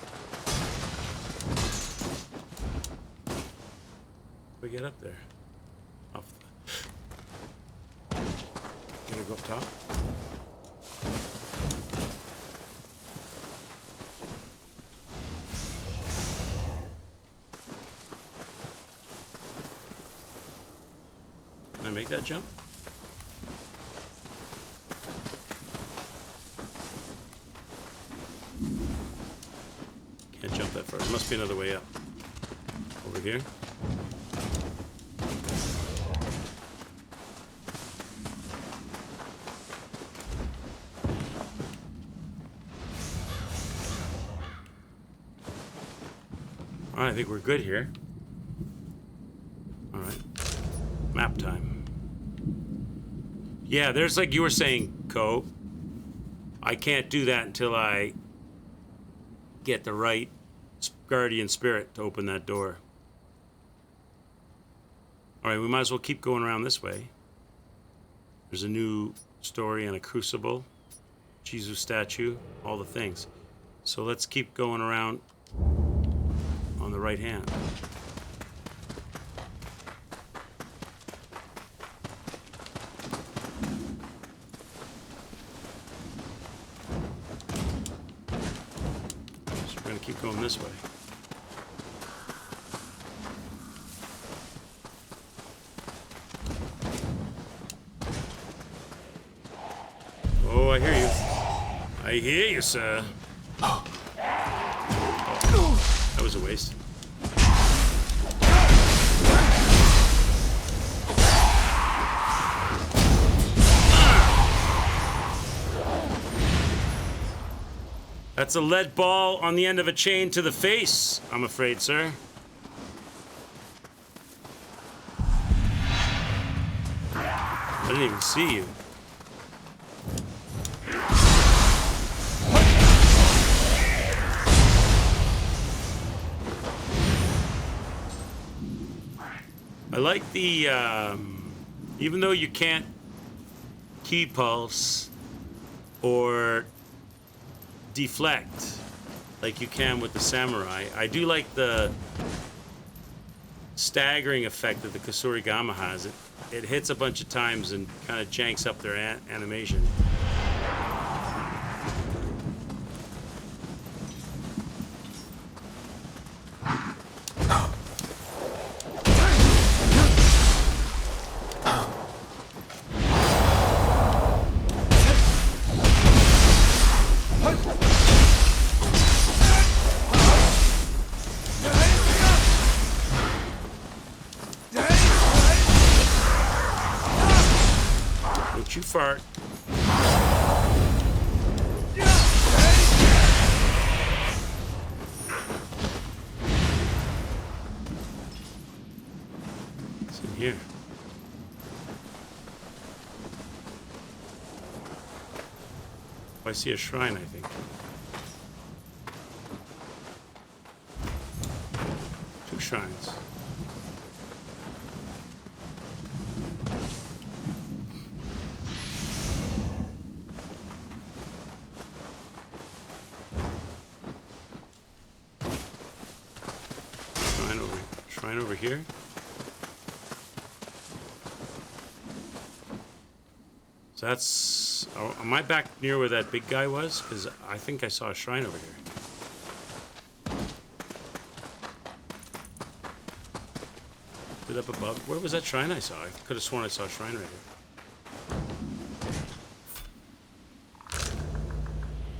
We get up there. Off the... Gonna go up top. Can I make that jump? Can't jump that far. There must be another way up. Over here. All right, I think we're good here. All right. Map time. Yeah, there's like you were saying, Co. I can't do that until I get the right guardian spirit to open that door. All right, we might as well keep going around this way. There's a new story and a crucible, Jesus statue, all the things. So let's keep going around on the right hand. So we're going to keep going this way. Oh, I hear you. I hear you, sir. Oh, that was a waste. That's a lead ball on the end of a chain to the face, I'm afraid, sir. I didn't even see you. I like the, even though you can't key pulse or deflect like you can with the samurai, I do like the staggering effect that the Kusurigama has. It hits a bunch of times and kind of janks up their animation. Don't you fart. What's in here? Oh, I see a shrine, I think. Two shrines. Shrine over here. So that's... Oh, am I back near where that big guy was? Because I think I saw a shrine over here. Is it up above? Where was that shrine I saw? I could have sworn I saw a shrine right here.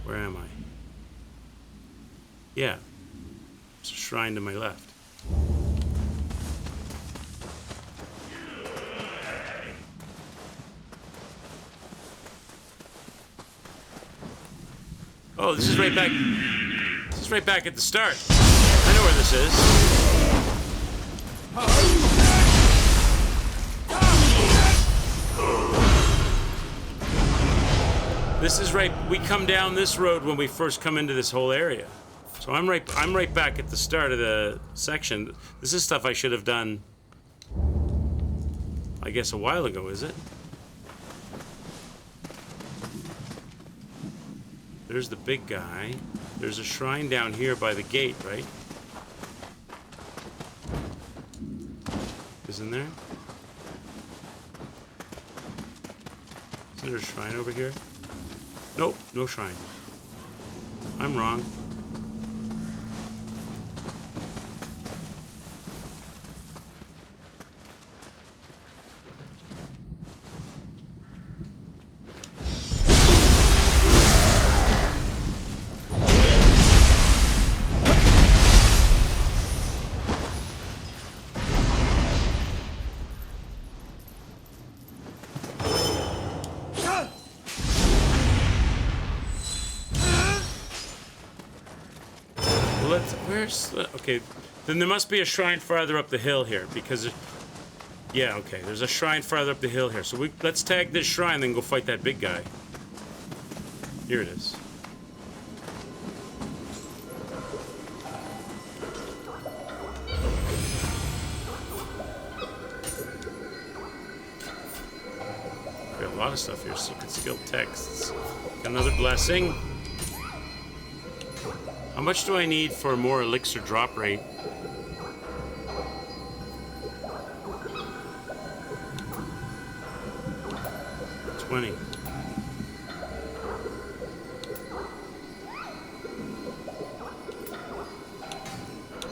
Where am I? Yeah. It's a shrine to my left. Oh, this is right back. This is right back at the start. I know where this is. This is right. We come down this road when we first come into this whole area. So I'm right back at the start of the section. This is stuff I should have done, I guess, a while ago, is it? There's the big guy. There's a shrine down here by the gate, right? Isn't there? Is there a shrine over here? Nope, no shrine. I'm wrong. Okay, then there must be a shrine farther up the hill here, because yeah, okay, there's a shrine farther up the hill here. So let's tag this shrine, then go fight that big guy. Here it is. Got a lot of stuff here. Secret skill texts. Got another blessing. How much do I need for more elixir drop rate? $20.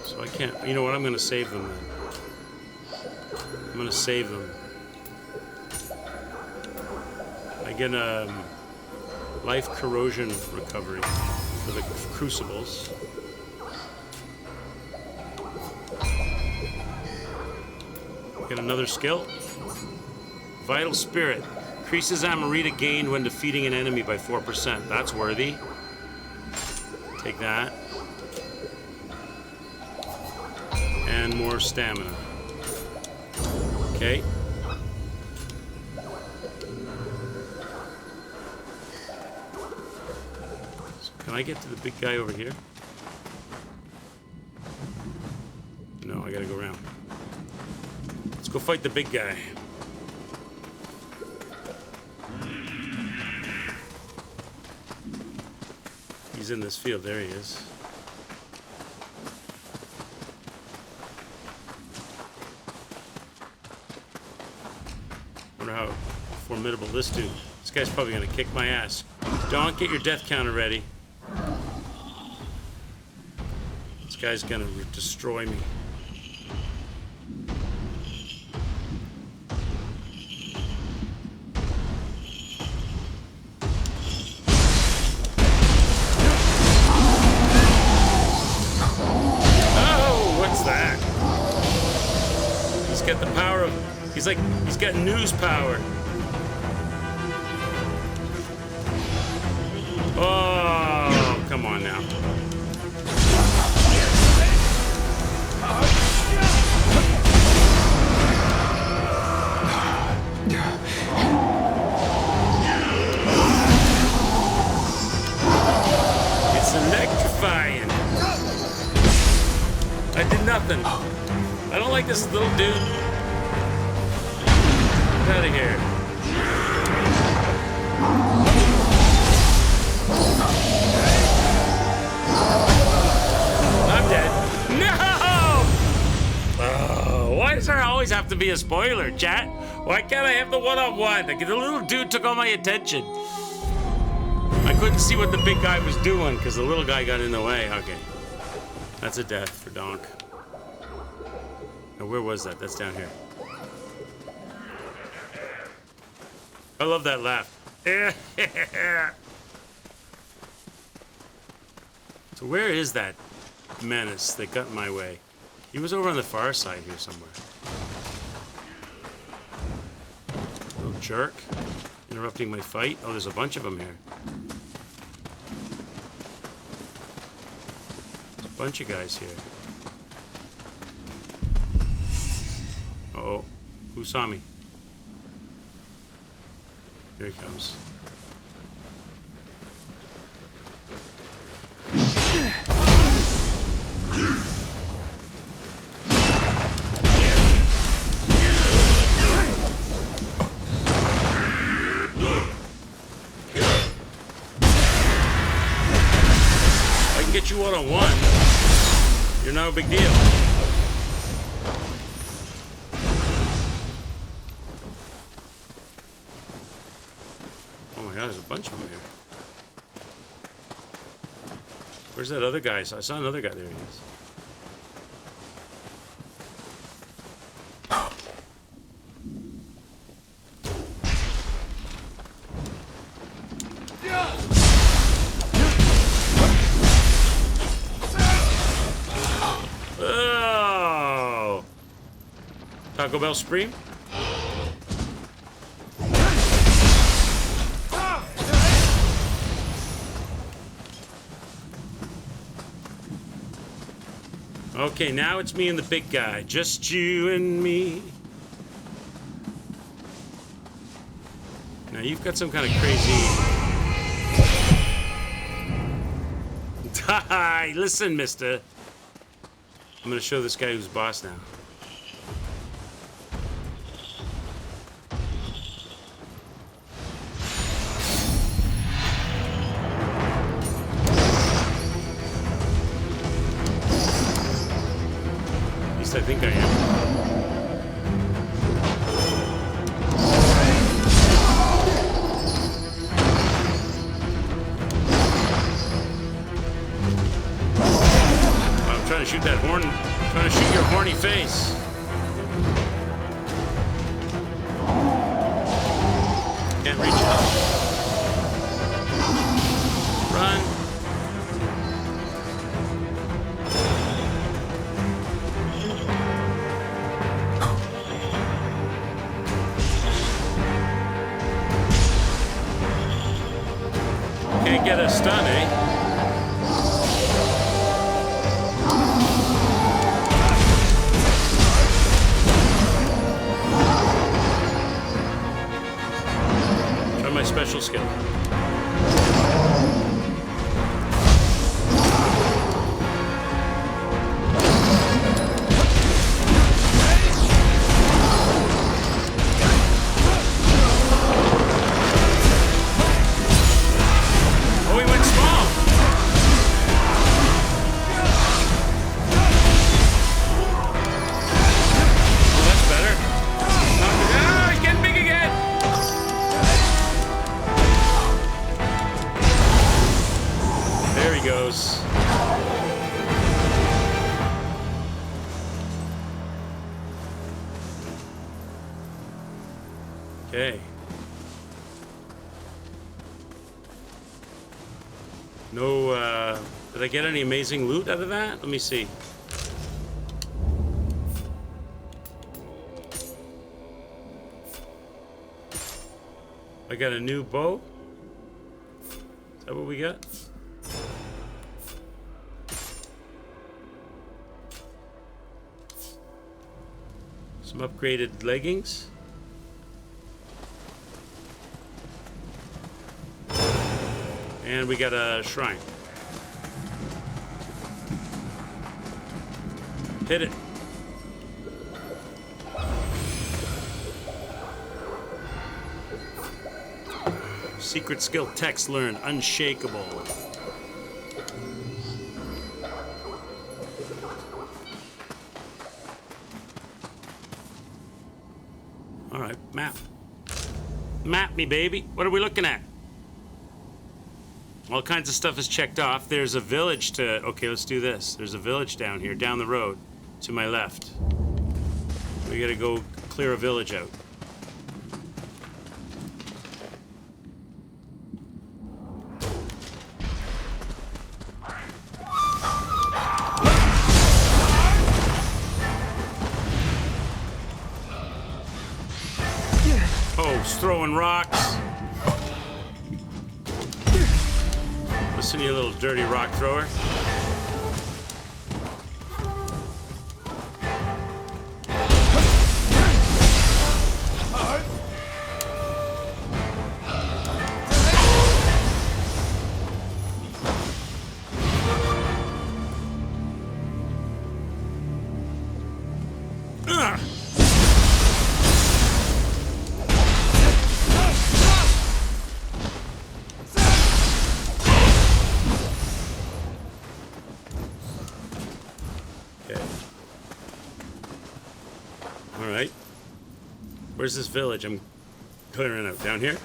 So I can't, you know what, I'm gonna save them then. I'm gonna save them. I get a life corrosion recovery for the crucibles. Get another skill. Vital Spirit. Increases Amarita gained when defeating an enemy by 4%. That's worthy. Take that. And more stamina. Okay. Can I get to the big guy over here? No, I gotta go around. Let's go fight the big guy. He's in this field. There he is. Wonder how formidable this dude. This guy's probably gonna kick my ass. Don't get your death counter ready. This guy's gonna destroy me. Oh, what's that? He's got the power of... he's got news power. Oh, come on now. It's electrifying. I did nothing. I don't like this little dude. Get out of here. I'm dead. No! Oh, why does there always have to be a spoiler, chat? Why can't I have the one-on-one? Like, the little dude took all my attention. I couldn't see what the big guy was doing because the little guy got in the way. Okay. That's a death for Donk. Now, where was that? That's down here. I love that laugh. So where is that menace that got in my way? He was over on the far side here somewhere. Little jerk. Interrupting my fight. Oh, there's a bunch of them here. There's a bunch of guys here. Uh-oh. Who saw me? Here he comes. I can get you one-on-one. You're not a big deal. There's a bunch of them here. Where's that other guy? I saw another guy. There he is. Oh! Taco Bell Supreme? Okay, now it's me and the big guy. Just you and me. Now you've got some kind of crazy... Die! Listen, mister. I'm gonna show this guy who's boss now. I think I am. I'm trying to shoot that horn. I'm trying to shoot your horny face. Can't reach it. Run. Can't get a stun, eh? Try my special skill. he goes. Okay. No, did I get any amazing loot out of that? Let me see. I got a new bow. Is that what we got? Some upgraded leggings. And we got a shrine. Hit it. Secret skill text learned. Unshakable. All right, map. Map me, baby. What are we looking at? All kinds of stuff is checked off. There's a village to... Okay, let's do this. There's a village down here, down the road, to my left. We gotta go clear a village out. Oh, he's throwing rocks. Listen, you little dirty rock thrower. Where's this village I'm clearing out? Down here?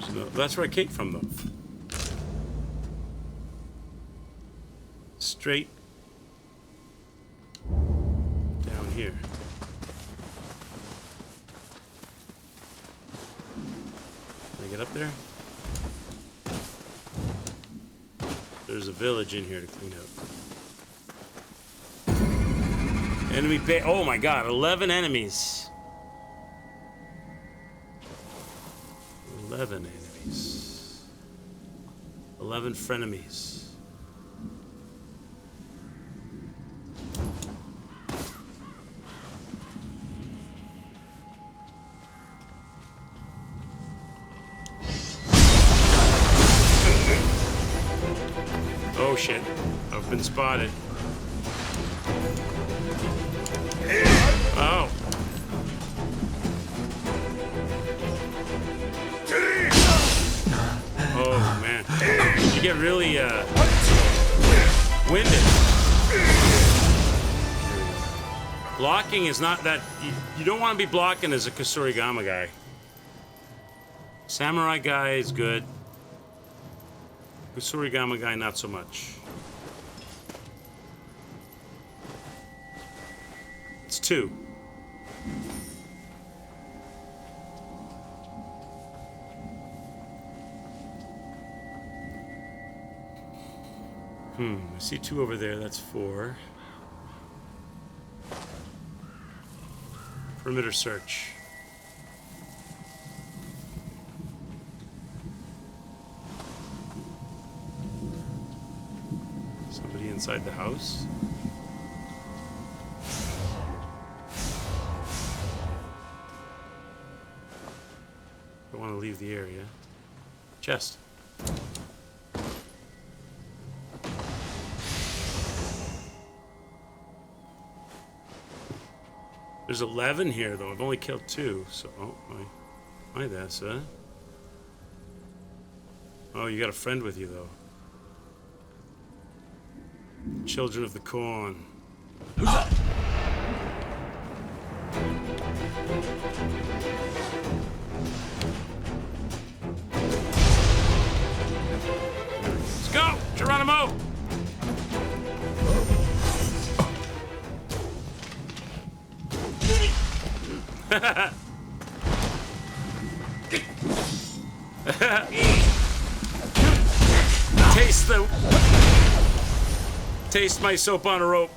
So that's where I came from, though. Straight down here. Get up there? There's a village in here to clean up. Enemy pay. Oh my god, 11 enemies. 11 enemies. 11 frenemies. Oh shit, I've been spotted. Oh. Oh man. You get really winded. Blocking is not that... You don't want to be blocking as a Kusurigama guy. Samurai guy is good. Kusurigama guy, not so much. It's 2. I see 2 over there, that's 4. Perimeter search. Inside the house. Don't want to leave the area. Chest. There's 11 here though. I've only killed 2, so my that's Oh, you got a friend with you though. Children of the Corn. Let's go, Geronimo! Taste my soap on a rope.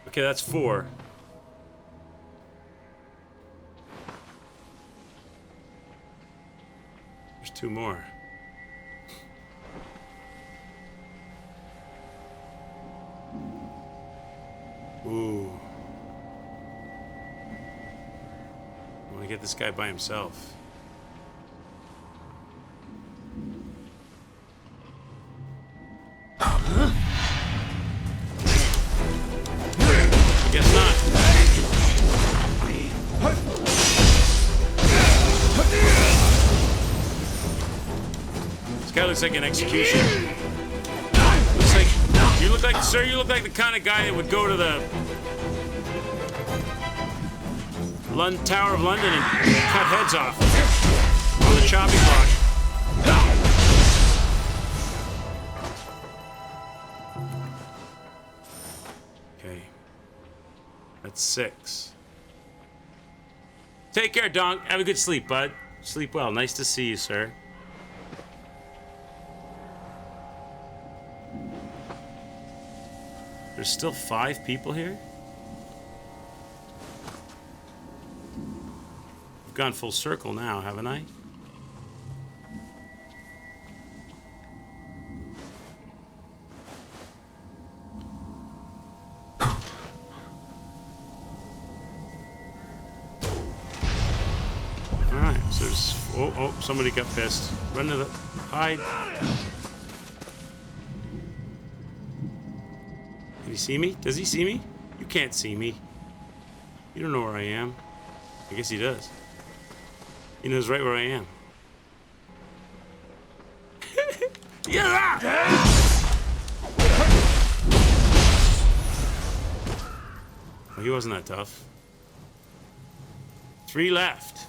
Okay, that's 4. There's 2 more. Ooh. I want to get this guy by himself. Guess not. This guy looks like an execution. Looks like you look like, sir. You look like the kind of guy that would go to the Tower of London and cut heads off on the chopping block. Okay. That's 6. Take care, Donk. Have a good sleep, bud. Sleep well. Nice to see you, sir. There's still 5 people here? I've gone full circle now, haven't I? Alright, so there's... Oh, somebody got pissed. Run to the... Hide. Can he see me? Does he see me? You can't see me. You don't know where I am. I guess he does. He knows right where I am. Yeah! Well, he wasn't that tough. 3 left.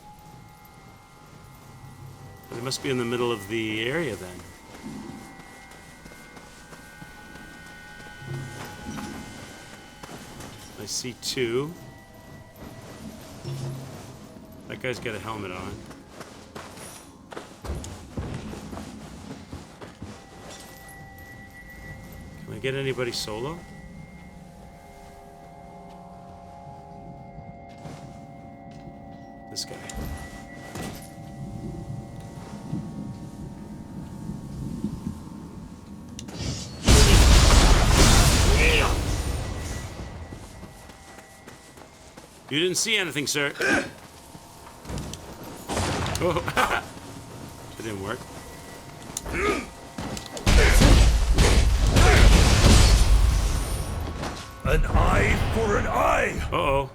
But it must be in the middle of the area then. I see 2. That guy's got a helmet on. Can I get anybody solo? This guy. You didn't see anything, sir. Oh, that didn't work. An eye for an eye! Uh-oh.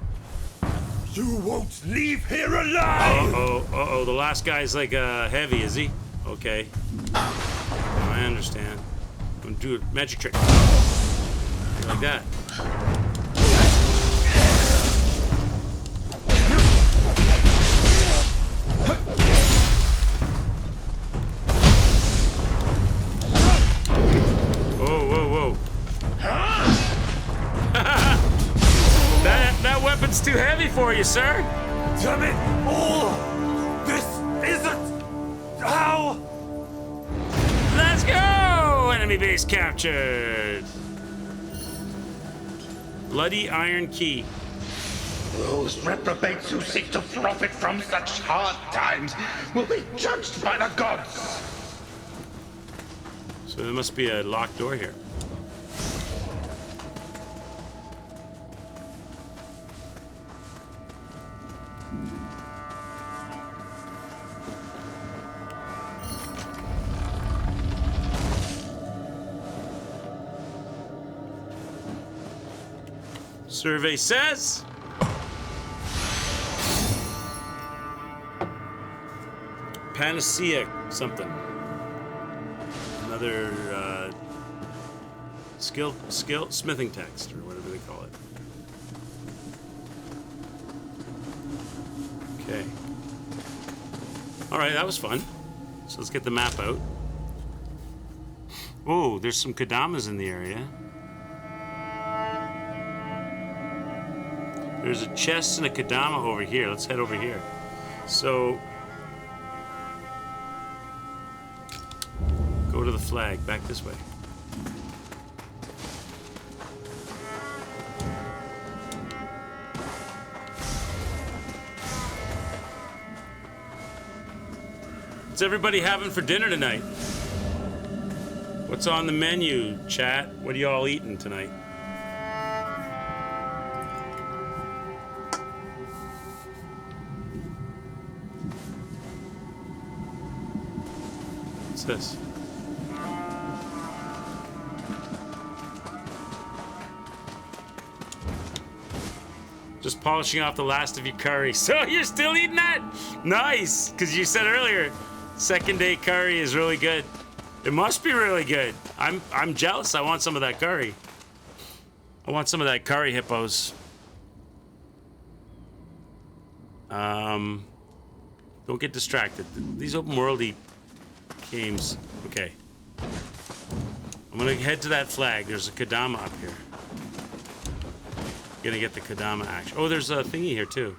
You won't leave here alive! Uh-oh. The last guy's like heavy, is he? Okay. Oh, I understand. I'm gonna do a magic trick. Like that. Whoa. That weapon's too heavy for you, sir. Damn it all! This isn't how... Let's go! Enemy base captured. Bloody iron key. Those reprobates who seek to profit from such hard times will be judged by the gods! So there must be a locked door here. Survey says... Panacea something. Another skill smithing text or whatever they call it. Okay. All right, that was fun. So let's get the map out. Oh, there's some Kadamas in the area. There's a chest and a Kadama over here. Let's head over here. So, go to the flag. Back this way. What's everybody having for dinner tonight? What's on the menu, chat? What are you all eating tonight? What's this? Just polishing off the last of your curry. So you're still eating that? Nice, because you said earlier, second day curry is really good. It must be really good. I'm jealous. I want some of that curry. I want some of that curry, hippos. Don't get distracted. These open worldy games. Okay. I'm gonna head to that flag. There's a Kadama up here. Gonna get the Kadama action. Oh, there's a thingy here too.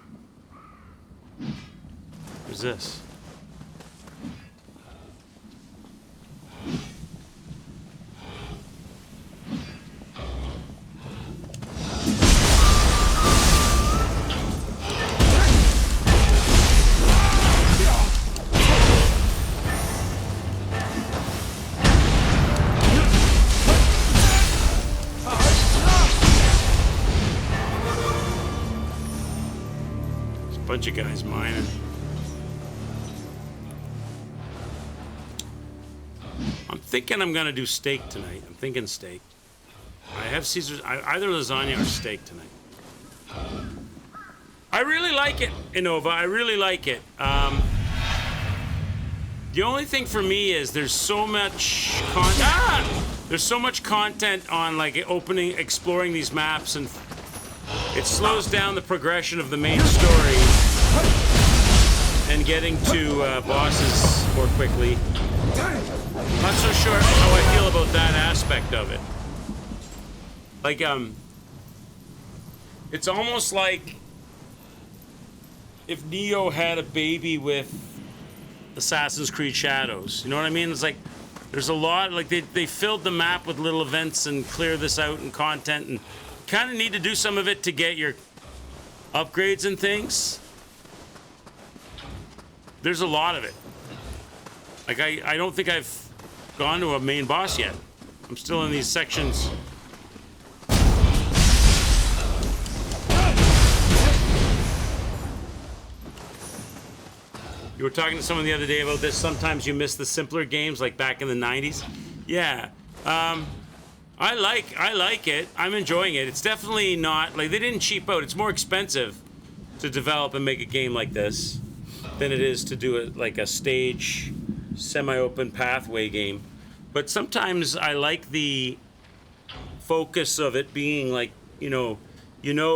What's this? Bunch of guys mining. I'm thinking I'm gonna do steak tonight. I'm thinking steak. I have Caesar's, either lasagna or steak tonight. I really like it, Innova. I really like it. The only thing for me is there's so much there's so much content on like exploring these maps, and it slows down the progression of the main story and getting to bosses more quickly. Not so sure how I feel about that aspect of it. Like, it's almost like if Nioh had a baby with Assassin's Creed Shadows. You know what I mean? It's like, there's a lot, like they filled the map with little events and clear this out and content, and kind of need to do some of it to get your upgrades and things. There's a lot of it. Like, I don't think I've gone to a main boss yet. I'm still in these sections. You were talking to someone the other day about this. Sometimes you miss the simpler games, like back in the 90s. Yeah. I like it. I'm enjoying it. It's definitely not, like, they didn't cheap out. It's more expensive to develop and make a game like this than it is to do it like a stage, semi-open pathway game. But sometimes I like the focus of it being like, you know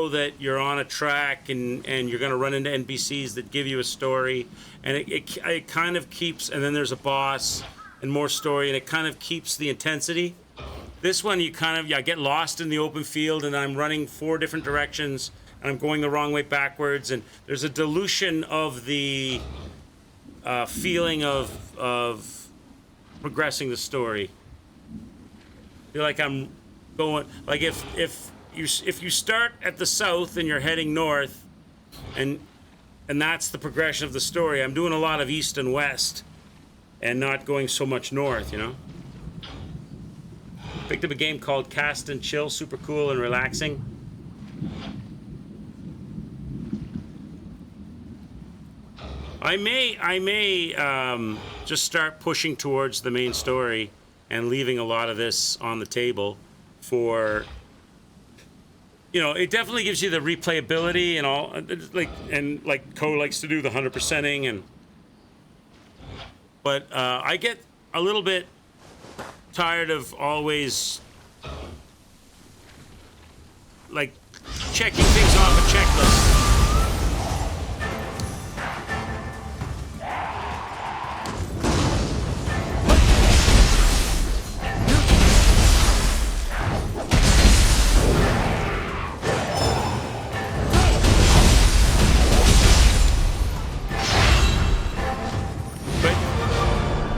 that you're on a track and you're going to run into NPCs that give you a story, and it kind of keeps, and then there's a boss and more story, and it kind of keeps the intensity. This one, you kind of, I get lost in the open field, and I'm running 4 different directions, and I'm going the wrong way backwards, and there's a dilution of the feeling of progressing the story. I feel like I'm going, like if you start at the south and you're heading north, and that's the progression of the story, I'm doing a lot of east and west, and not going so much north, you know? Picked up a game called Cast and Chill, super cool and relaxing. I may just start pushing towards the main story and leaving a lot of this on the table for, it definitely gives you the replayability and all, like Ko likes to do the 100%ing, but I get a little bit tired of always like checking things off a checklist.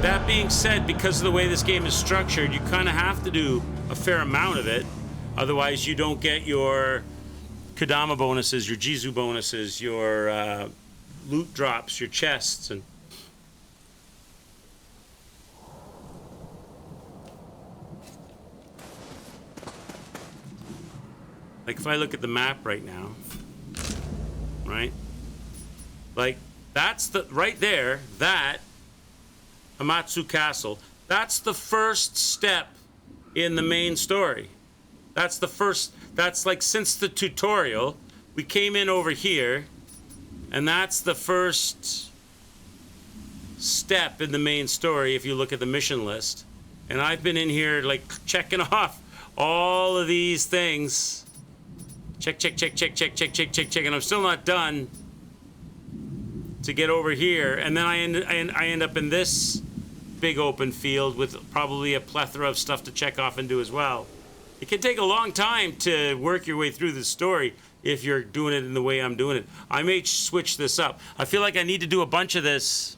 That being said, because of the way this game is structured, you kind of have to do a fair amount of it. Otherwise, you don't get your Kodama bonuses, your Jizu bonuses, your loot drops, your chests, and like if I look at the map right now, right? Like that's the right there, that Amatsu Castle, that's the first step in the main story. That's the first, that's like since the tutorial, we came in over here, and that's the first step in the main story if you look at the mission list. And I've been in here like checking off all of these things. Check, check, check, check, check, check, check, check, check, and I'm still not done to get over here. And then I end up in this big open field with probably a plethora of stuff to check off and do as well. It can take a long time to work your way through the story if you're doing it in the way I'm doing it. I may switch this up. I feel like I need to do a bunch of this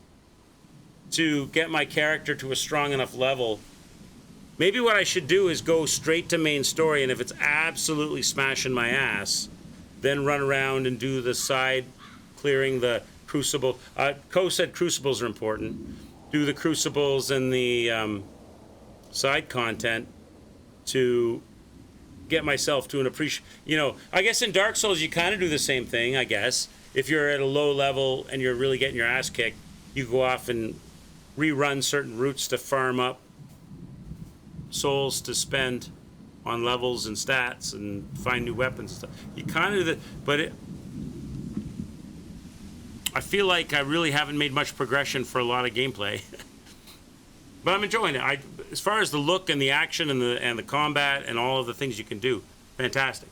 to get my character to a strong enough level. Maybe what I should do is go straight to main story, and if it's absolutely smashing my ass, then run around and do the side clearing the crucible. Ko said crucibles are important. Do the crucibles and the side content to get myself to an appreciation. You know, I guess in Dark Souls you kind of do the same thing, I guess. If you're at a low level and you're really getting your ass kicked, you go off and rerun certain routes to farm up souls to spend on levels and stats and find new weapons and stuff. You kind of do that, but I feel like I really haven't made much progression for a lot of gameplay. But I'm enjoying it. As far as the look and the action and the combat and all of the things you can do, fantastic.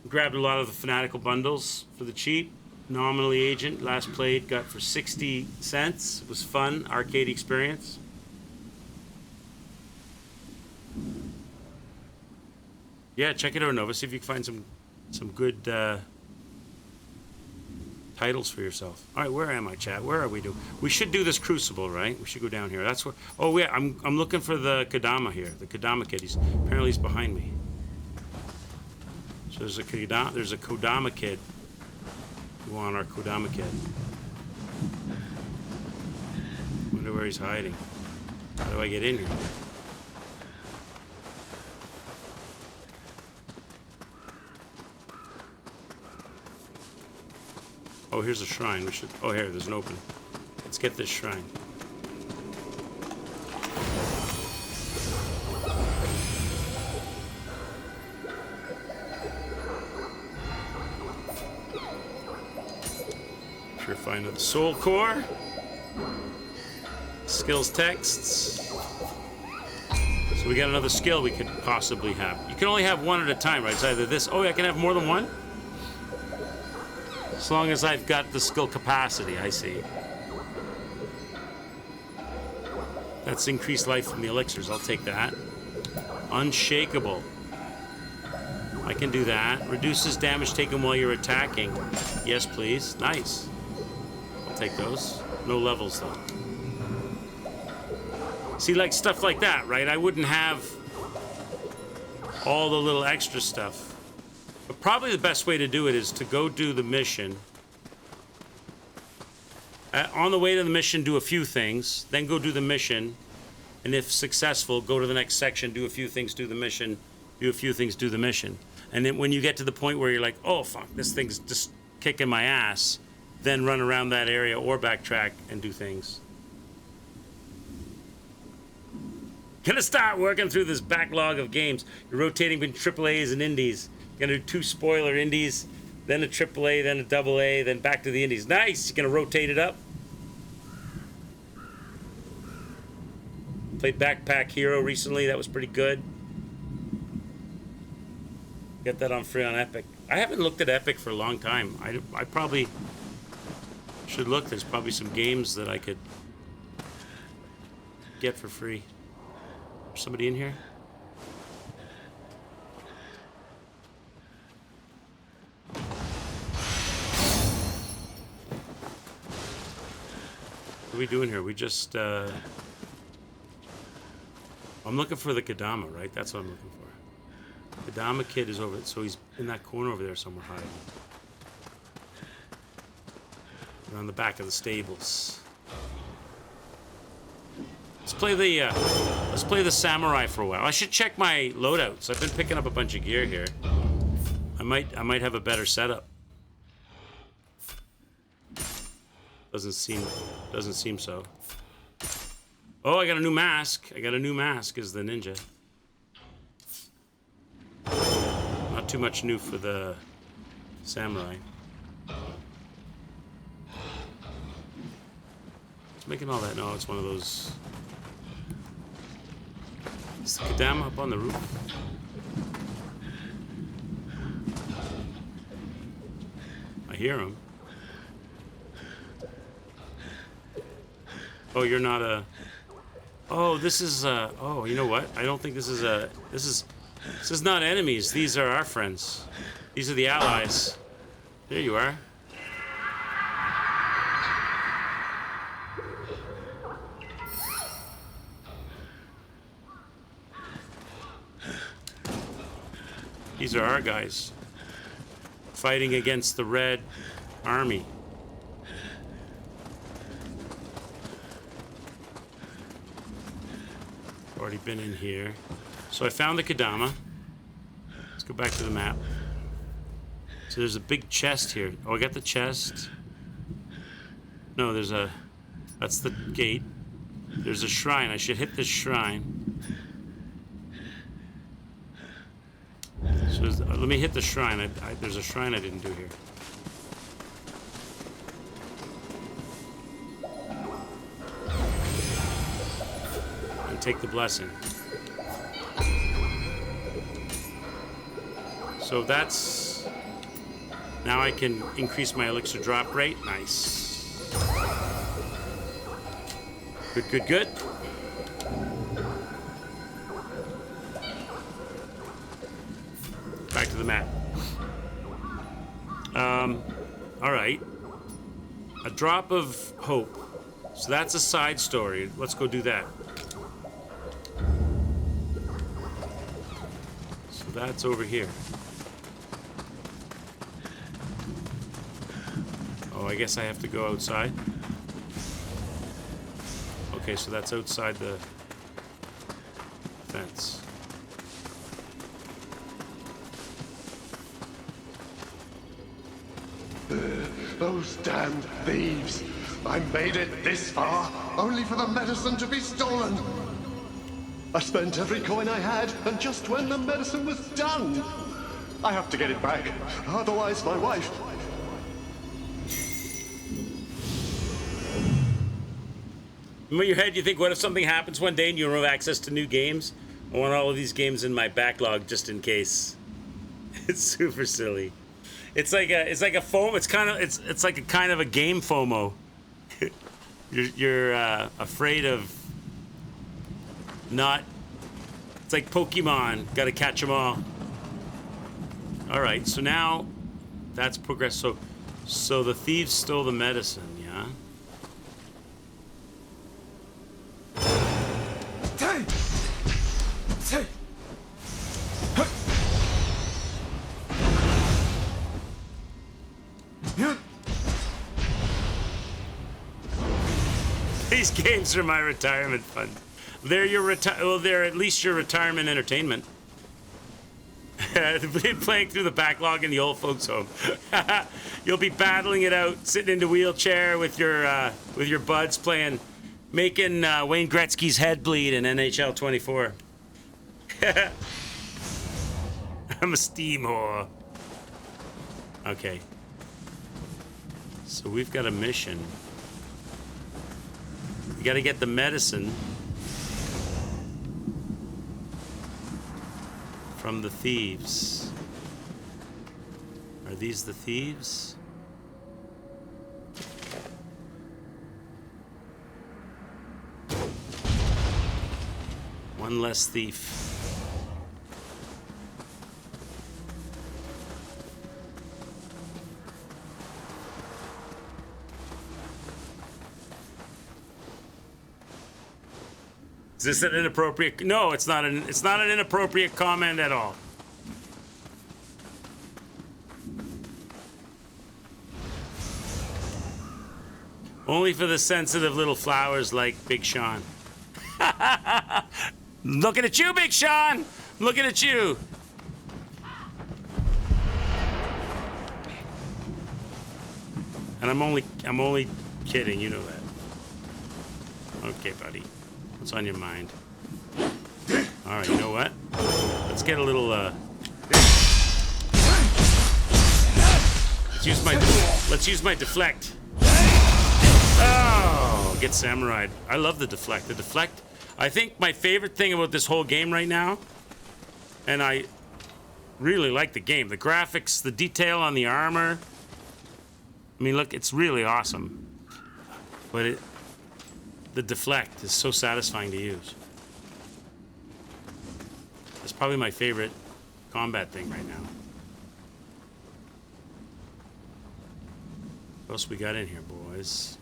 Grabbed a lot of the Fanatical bundles for the cheap. Nominally Agent, last played, got for 60 cents. It was fun, arcade experience. Yeah, check it out, Nova. See if you can find some good titles for yourself. All right, where am I, chat? Where are we doing? We should do this Crucible, right? We should go down here. That's where. Oh yeah, I'm looking for the Kodama here. The Kodama kid. Apparently he's behind me. So there's a Kodama kid. We want our Kodama kid. Wonder where he's hiding. How do I get in here? Oh, here's a shrine. We should. Oh, here, there's an open. Let's get this shrine. Sure, find the soul core. Skills texts. So we got another skill we could possibly have. You can only have one at a time, right? It's either this. Oh, I can have more than one? As long as I've got the skill capacity, I see. That's increased life from the elixirs. I'll take that. Unshakable. I can do that. Reduces damage taken while you're attacking. Yes, please. Nice. I'll take those. No levels, though. See, like stuff like that, right? I wouldn't have all the little extra stuff. But probably the best way to do it is to go do the mission. On the way to the mission, do a few things. Then go do the mission. And if successful, go to the next section, do a few things, do the mission. Do a few things, do the mission. And then when you get to the point where you're like, oh, fuck, this thing's just kicking my ass, then run around that area or backtrack and do things. Gonna start working through this backlog of games. You're rotating between AAAs and indies. Gonna do 2 spoiler indies, then a AAA, then a AA, then back to the indies. Nice! You're gonna rotate it up. Played Backpack Hero recently. That was pretty good. Get that on free on Epic. I haven't looked at Epic for a long time. I probably should look. There's probably some games that I could get for free. Somebody in here? What are we doing here? We just, I'm looking for the Kadama, right? That's what I'm looking for. Kadama kid is over, so he's in that corner over there somewhere hiding. Around the back of the stables. Let's play the samurai for a while. I should check my loadouts. I've been picking up a bunch of gear here. I might have a better setup. Doesn't seem so. Oh, I got a new mask. I got a new mask as the ninja. Not too much new for the samurai. It's making all that. No, it's one of those. Is the Kadama up on the roof? I hear him. Oh, you're not a... Oh, this is oh, you know what? I don't think this is a... This is not enemies. These are our friends. These are the allies. There you are. These are our guys. Fighting against the Red Army. Already been in here. So I found the Kadama. Let's go back to the map. So there's a big chest here. Oh, I got the chest. No, there's a... That's the gate. There's a shrine. I should hit this shrine. So let me hit the shrine. There's a shrine I didn't do here. Take the blessing. So that's... Now I can increase my elixir drop rate. Nice. Good, good, good. Back to the map. All right. A drop of hope. So that's a side story. Let's go do that. That's over here. Oh, I guess I have to go outside. Okay, so that's outside the fence. Those damn thieves! I made it this far, only for the medicine to be stolen! I spent every coin I had, and just when the medicine was done! I have to get it back, otherwise my wife... In your head, you think, what if something happens one day and you don't have access to new games? I want all of these games in my backlog just in case. It's super silly. It's like a FOMO. It's like a kind of a game FOMO. you're afraid of not. It's like Pokemon. Got to catch them all. All right. So now that's progress. So the thieves stole the medicine. Yeah. These games are my retirement fund. They're your they're at least your retirement entertainment. Playing through the backlog in the old folks' home. You'll be battling it out, sitting in the wheelchair with your buds playing, making Wayne Gretzky's head bleed in NHL 24. I'm a steam whore. Okay. So we've got a mission. We got to get the medicine. from the thieves. Are these the thieves? One less thief. Is this an inappropriate? No, it's not an inappropriate comment at all. Only for the sensitive little flowers like Big Sean. Looking at you, Big Sean. Looking at you. And I'm only kidding. You know that. Okay, buddy. What's on your mind? All right, you know what? Let's get a little. Let's use my deflect. Oh, get samurai'd. I love the deflect. The deflect. I think my favorite thing about this whole game right now, and I really like the game, the graphics, the detail on the armor. I mean, look, it's really awesome. But the deflect is so satisfying to use. It's probably my favorite combat thing right now. What else we got in here, boys?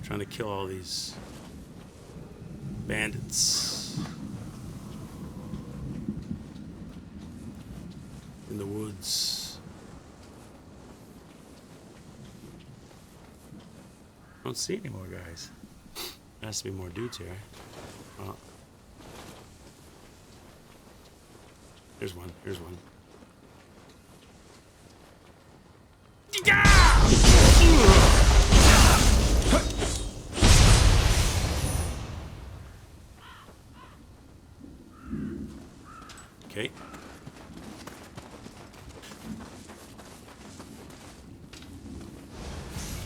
Trying to kill all these bandits in the woods. I don't see any more guys. There has to be more dudes here. Oh. Here's one. Here's one. Okay.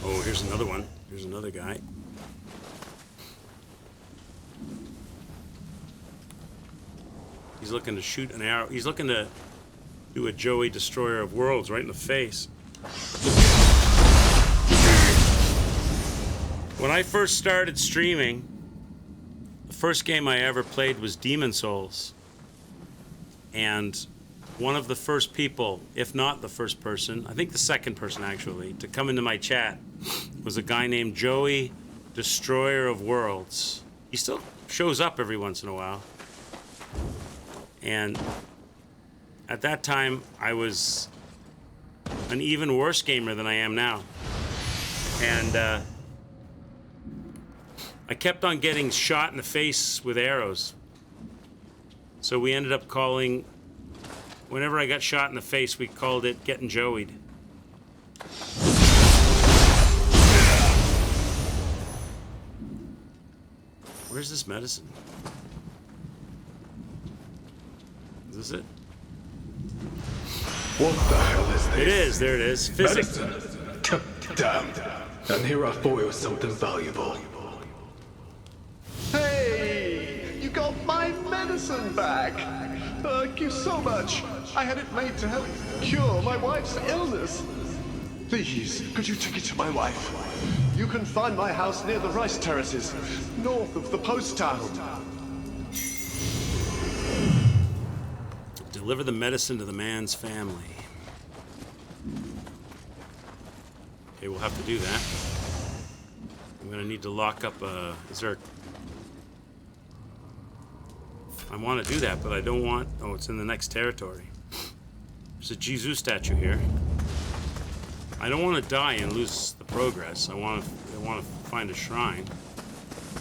Oh, here's another one. Here's another guy. He's looking to shoot an arrow. He's looking to do a Joey Destroyer of Worlds right in the face. When I first started streaming, the first game I ever played was Demon Souls. And one of the first people, if not the first person, I think the second person actually, to come into my chat was a guy named Joey Destroyer of Worlds. He still shows up every once in a while. And at that time, I was an even worse gamer than I am now. And I kept on getting shot in the face with arrows. So we ended up calling, whenever I got shot in the face, we called it getting Joey'd. Where's this medicine? Is this it? What the hell is this? It is, there it is. Physics. Medicine. Damn. And here I thought it was something valuable. Hey! You got my medicine back! Thank you so much. I had it made to help cure my wife's illness. Please, could you take it to my wife? You can find my house near the rice terraces, north of the post town. Deliver the medicine to the man's family. Okay, we'll have to do that. I'm gonna need to lock up is there... I want to do that, but I don't want... Oh, it's in the next territory. There's a Jesus statue here. I don't want to die and lose the progress. I want to find a shrine.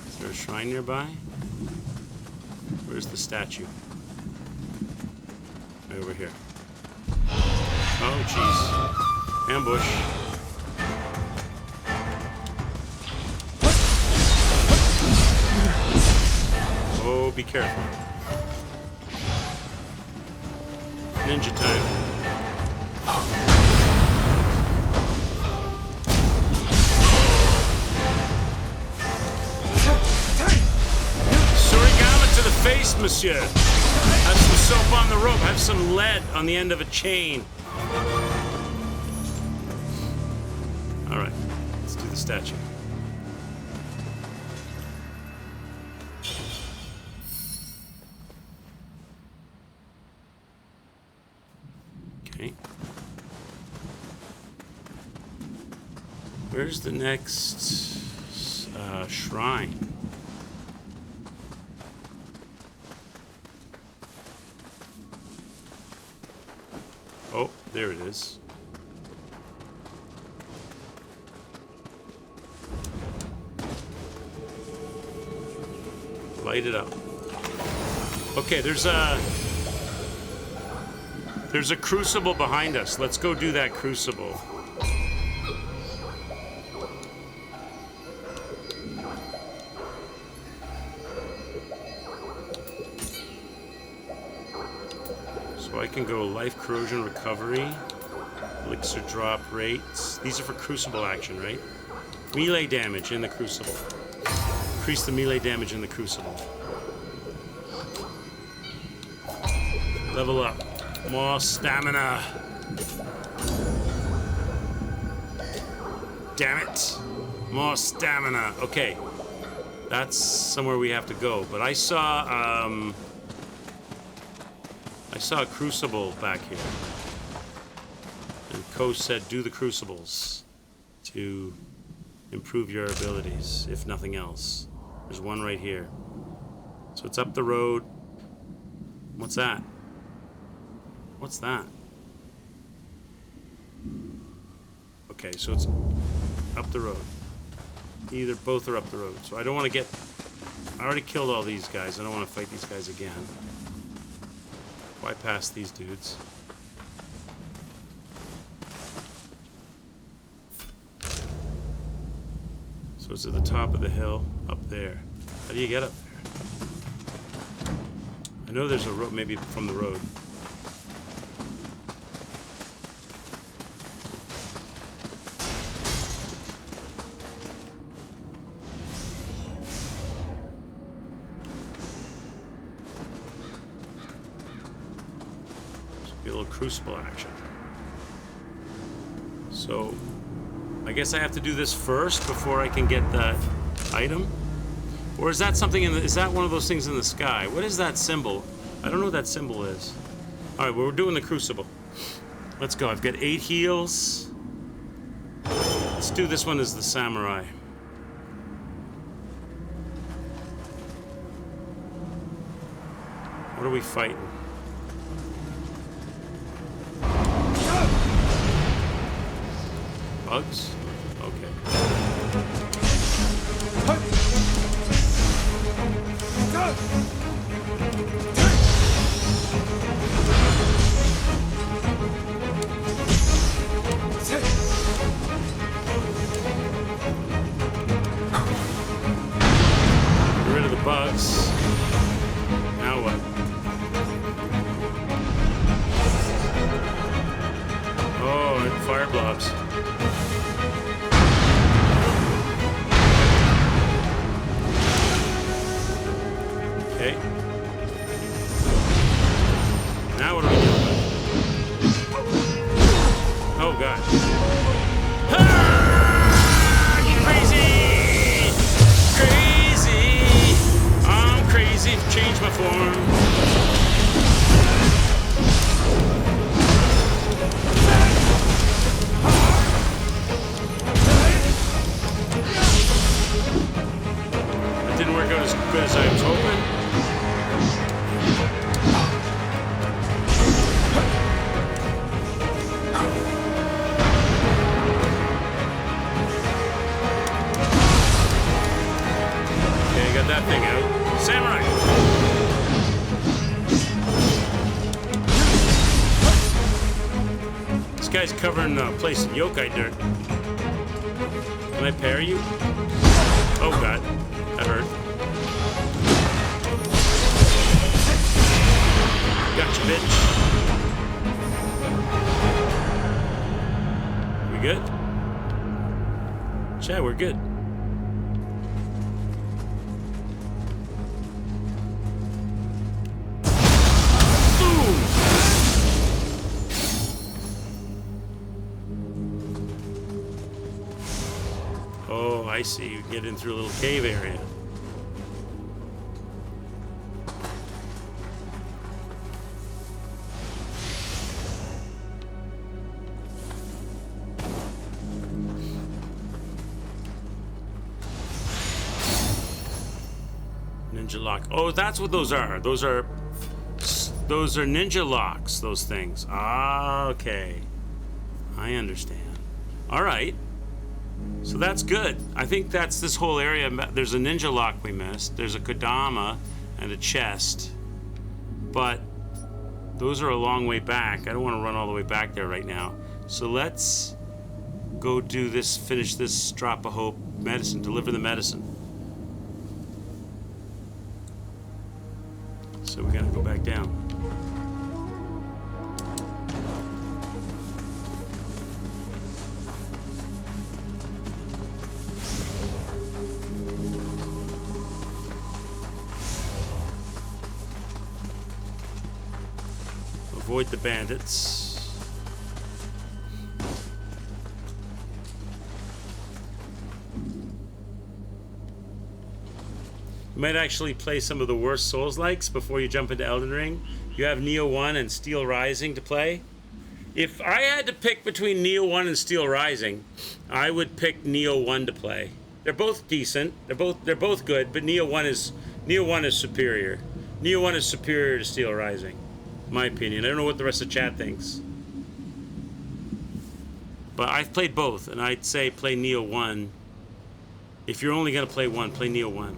Is there a shrine nearby? Where's the statue? Right over here. Oh, jeez. Ambush. Oh, be careful. Ninja time. Surigama Yes, monsieur. Have some soap on the rope. Have some lead on the end of a chain. All right, let's do the statue. Okay. Where's the next shrine? Oh, there it is. Light it up. Okay, there's a crucible behind us. Let's go do that crucible. So I can go life corrosion recovery, elixir drop rates. These are for crucible action, right? Melee damage in the crucible. Increase the melee damage in the crucible. Level up. More stamina. Damn it. More stamina. Okay. That's somewhere we have to go. But I saw a crucible back here. And Ko said do the crucibles to improve your abilities, if nothing else. There's one right here. So it's up the road. What's that? What's that? Okay, so it's up the road. Either both are up the road. So I don't want to get... I already killed all these guys. I don't want to fight these guys again. Why pass these dudes? So it's at the top of the hill, up there. How do you get up there? I know there's a road, maybe from the road. A little crucible action. So I guess I have to do this first before I can get that item? Or is that something in the, is that one of those things in the sky? What is that symbol? I don't know what that symbol is. All right, well, we're doing the crucible. Let's go. I've got 8 heals. Let's do this one as the samurai. What are we fighting? Bugs? Okay. Get rid of the bugs. Now what? Oh, and fire blobs. Okay. Now what are we doing? Oh god. Ah, crazy! Crazy! I'm crazy. Change my form. That didn't work out as good as I was hoping. That thing out. Samurai! This guy's covering the place in yokai dirt. Can I parry you? Oh god. That hurt. Gotcha, bitch. We good? Yeah, we're good. I see. You get in through a little cave area. Ninja lock. Oh, that's what those are. Those are ninja locks, those things. Ah, okay. I understand. All right. So that's good. I think that's this whole area. There's a ninja lock we missed. There's a Kodama and a chest. But those are a long way back. I don't want to run all the way back there right now. So let's go do this, finish this drop of hope medicine, deliver the medicine. So we gotta go back down. Avoid the bandits. You might actually play some of the worst Souls-likes before you jump into Elden Ring. You have Nioh 1 and Steel Rising to play. If I had to pick between Nioh 1 and Steel Rising, I would pick Nioh 1 to play. They're both decent. They're both good, but Nioh 1 is superior. Nioh 1 is superior to Steel Rising, in my opinion. I don't know what the rest of chat thinks. But I've played both, and I'd say play Nioh 1. If you're only going to play one, play Nioh 1.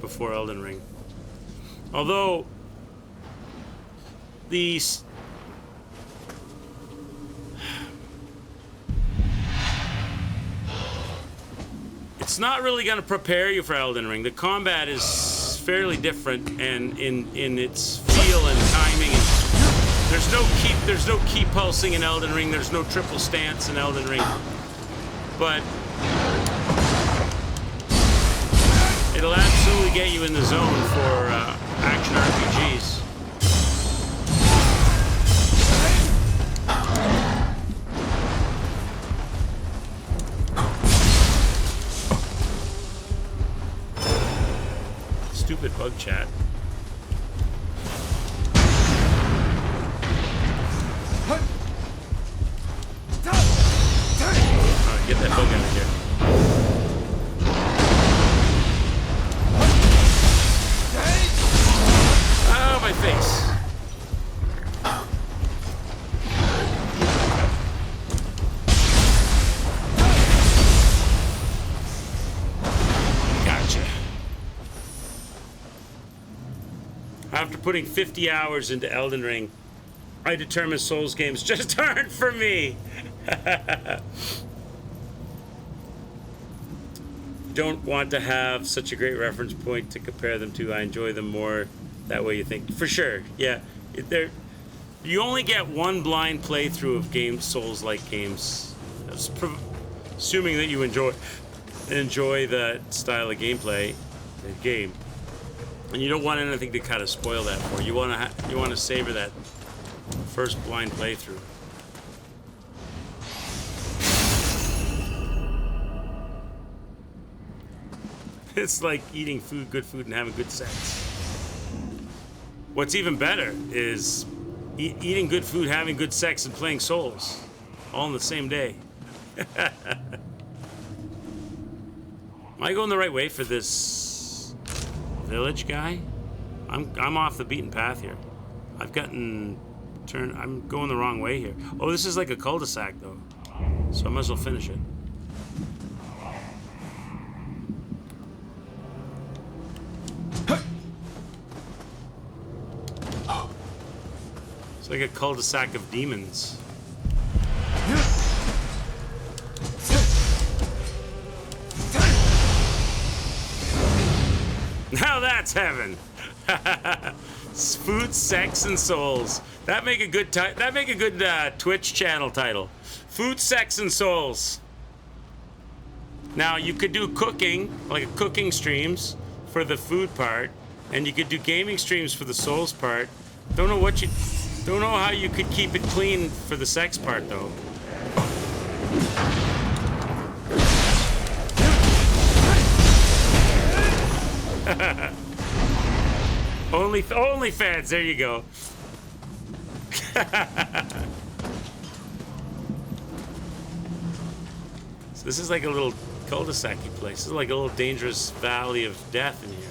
Before Elden Ring. Although these it's not really going to prepare you for Elden Ring. The combat is fairly different and in its feel and timing, and there's no key pulsing in Elden Ring. There's no triple stance in Elden Ring. But it'll absolutely get you in the zone for action RPGs. Stupid bug chat. Alright, get that bug out of here. Oh, my face. Gotcha. After putting 50 hours into Elden Ring, I determined Souls games just aren't for me. Don't want to have such a great reference point to compare them to. I enjoy them more that way, you think. For sure, yeah. You only get one blind playthrough of games, Souls-like games. Assuming that you enjoy that style of gameplay, the game. And you don't want anything to kind of spoil that for you. You want to savor that first blind playthrough. It's like eating good food and having good sex. What's even better is eating good food, having good sex, and playing Souls, all in the same day. Am I going the right way for this village guy? I'm off the beaten path here. I'm going the wrong way here. Oh, this is like a cul-de-sac though, so I might as well finish it. It's like a cul-de-sac of demons. Now that's heaven. Food, sex, and souls. That make a good Twitch channel title. Food, sex, and souls. Now you could do cooking, like cooking streams for the food part, And you could do gaming streams for the souls part. Don't know how you could keep it clean for the sex part though. Only fans, there you go. So this is like a little cul-de-sac place. This is like a little dangerous valley of death in here.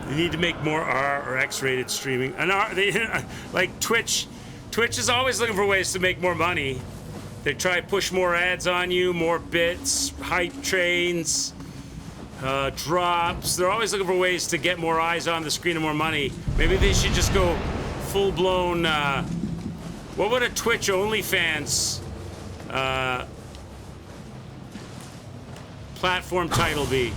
You need to make more R or X-rated streaming. And like Twitch is always looking for ways to make more money. They try to push more ads on you, more bits, hype trains, drops. They're always looking for ways to get more eyes on the screen and more money. Maybe they should just go full-blown. What would a Twitch OnlyFans platform title be?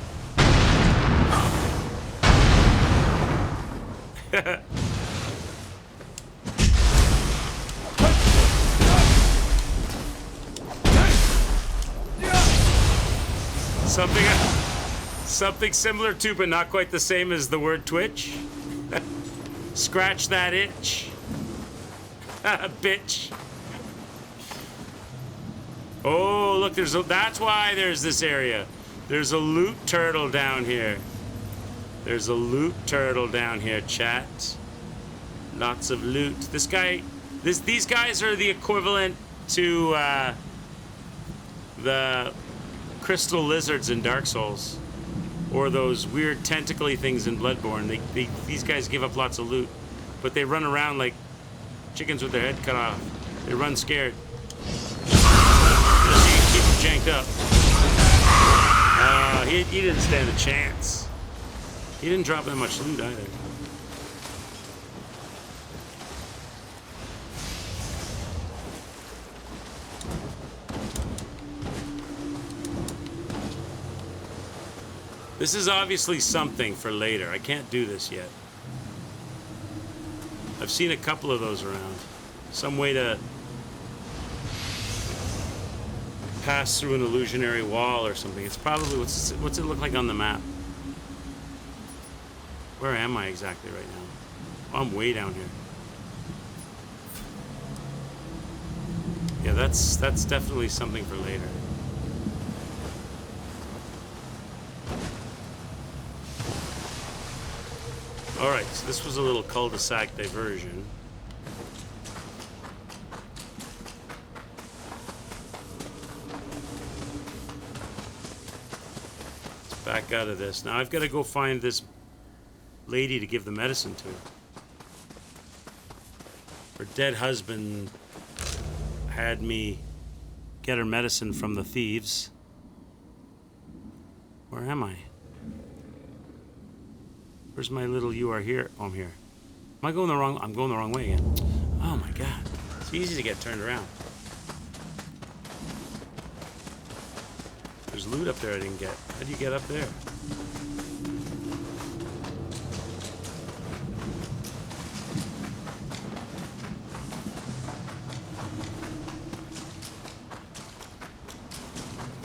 Something similar to, but not quite the same as the word Twitch. Scratch that itch. Bitch. Oh, look, that's why there's this area. There's a loot turtle down here. There's a loot turtle down here, chat. Lots of loot. These guys are the equivalent to the crystal lizards in Dark Souls, or those weird tentacly things in Bloodborne. These guys give up lots of loot, but they run around like chickens with their head cut off. They run scared. Just so you can keep them janked up. He didn't stand a chance. He didn't drop that much loot either. This is obviously something for later. I can't do this yet. I've seen a couple of those around. Some way to pass through an illusionary wall or something. It's probably, what's it look like on the map? Where am I exactly right now? Oh, I'm way down here. Yeah, that's definitely something for later. All right, so this was a little cul-de-sac diversion. Let's back out of this. Now I've got to go find this lady to give the medicine to. Her dead husband had me get her medicine from the thieves. Where am I? Where's my little you are here? Oh, I'm here. Am I going the wrong? I'm going the wrong way again. Oh my God. It's easy to get turned around. There's loot up there I didn't get. How do you get up there?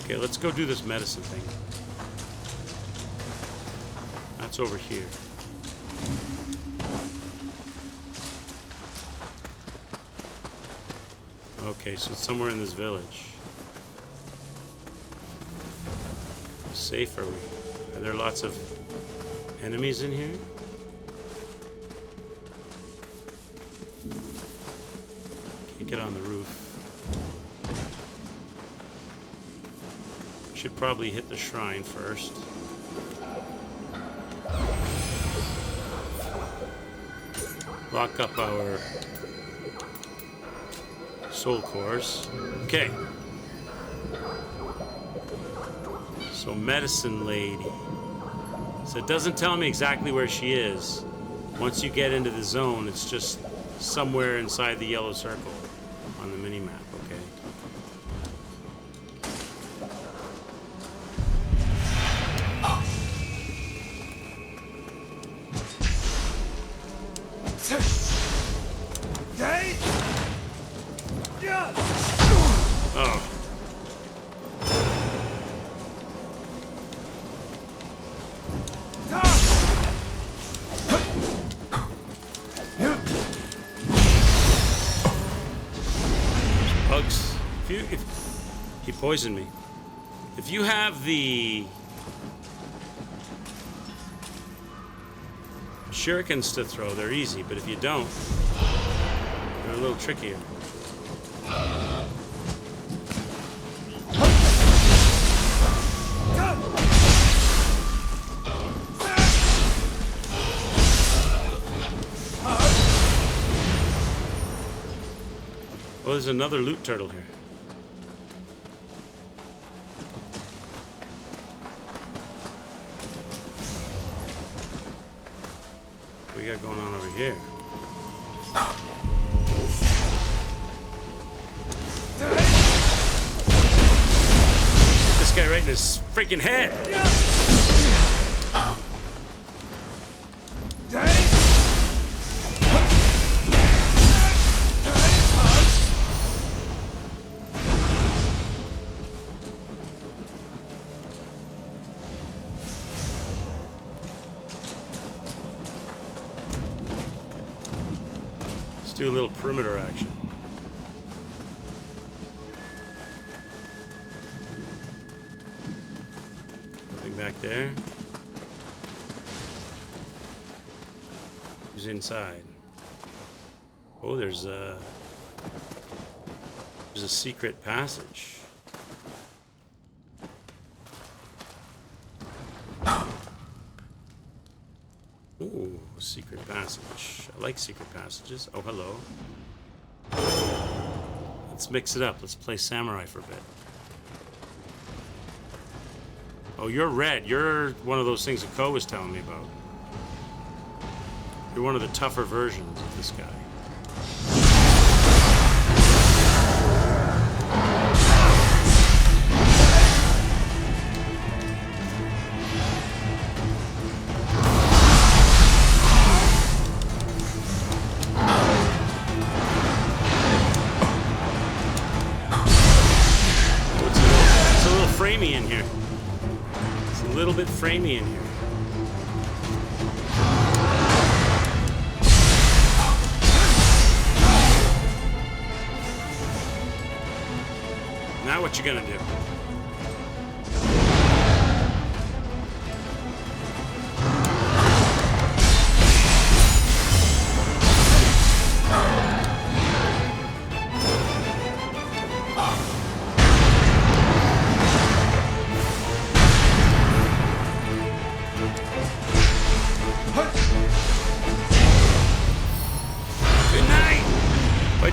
Okay, let's go do this medicine thing. That's over here. Okay, so it's somewhere in this village. How safe are we? Are there lots of enemies in here? Can't get on the roof. Should probably hit the shrine first. Lock up our soul cores. Okay. So medicine lady. So it doesn't tell me exactly where she is. Once you get into the zone, it's just somewhere inside the yellow circle on the mini-map, okay? Oh. Bugs. If he poisoned me. If you have the shurikens to throw, they're easy, but if you don't, they're a little trickier. Oh, there's another loot turtle here. What we got going on over here? This guy right in his freaking head. Do a little perimeter action. Nothing back there. Who's inside? Oh, there's a secret passage. Ooh, secret passage. I like secret passages. Oh, hello. Let's mix it up. Let's play samurai for a bit. Oh, you're red. You're one of those things that Ko was telling me about. You're one of the tougher versions of this guy. Framey in here. It's a little bit framey in here. Now what you gonna do?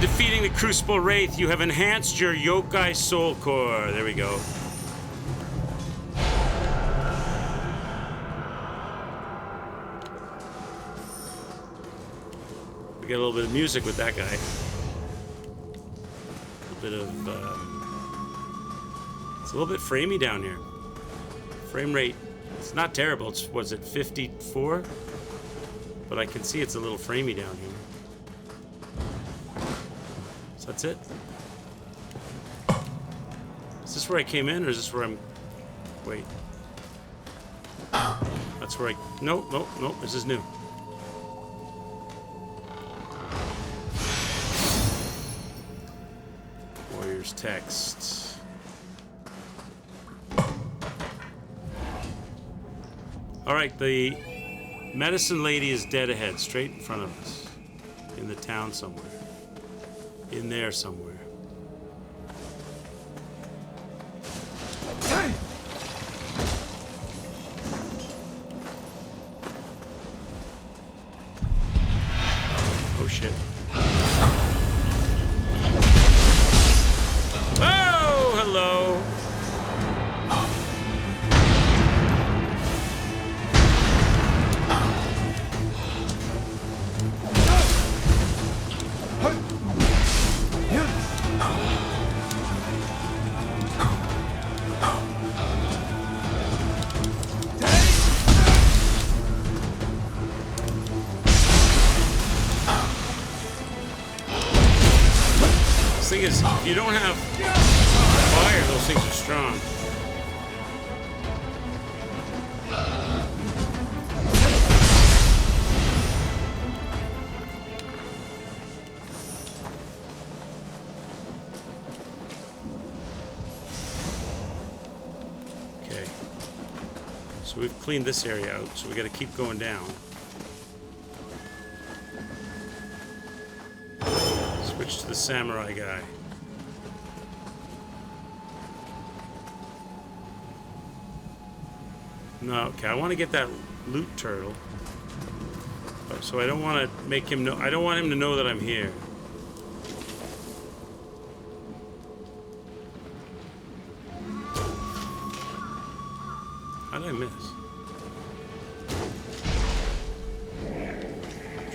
Defeating the Crucible Wraith, you have enhanced your Yokai Soul Core. There we go. We get a little bit of music with that guy. A little bit of... it's a little bit framey down here. Frame rate, it's not terrible. It's, was it 54? But I can see it's a little framey down here. That's it. Is this where I came in, or is this where I'm... Wait. That's where I... Nope, nope, nope. This is new. Warrior's text. Alright, the medicine lady is dead ahead, straight in front of us. In the town somewhere. In there somewhere. Oh shit. Oh, hello. thing is, if you don't have fire, those things are strong. Okay. So we've cleaned this area out, so we got to keep going down. Switch to the samurai guy. No, okay, I want to get that loot turtle. So I don't want to make him know. I don't want him to know that I'm here. How did I miss?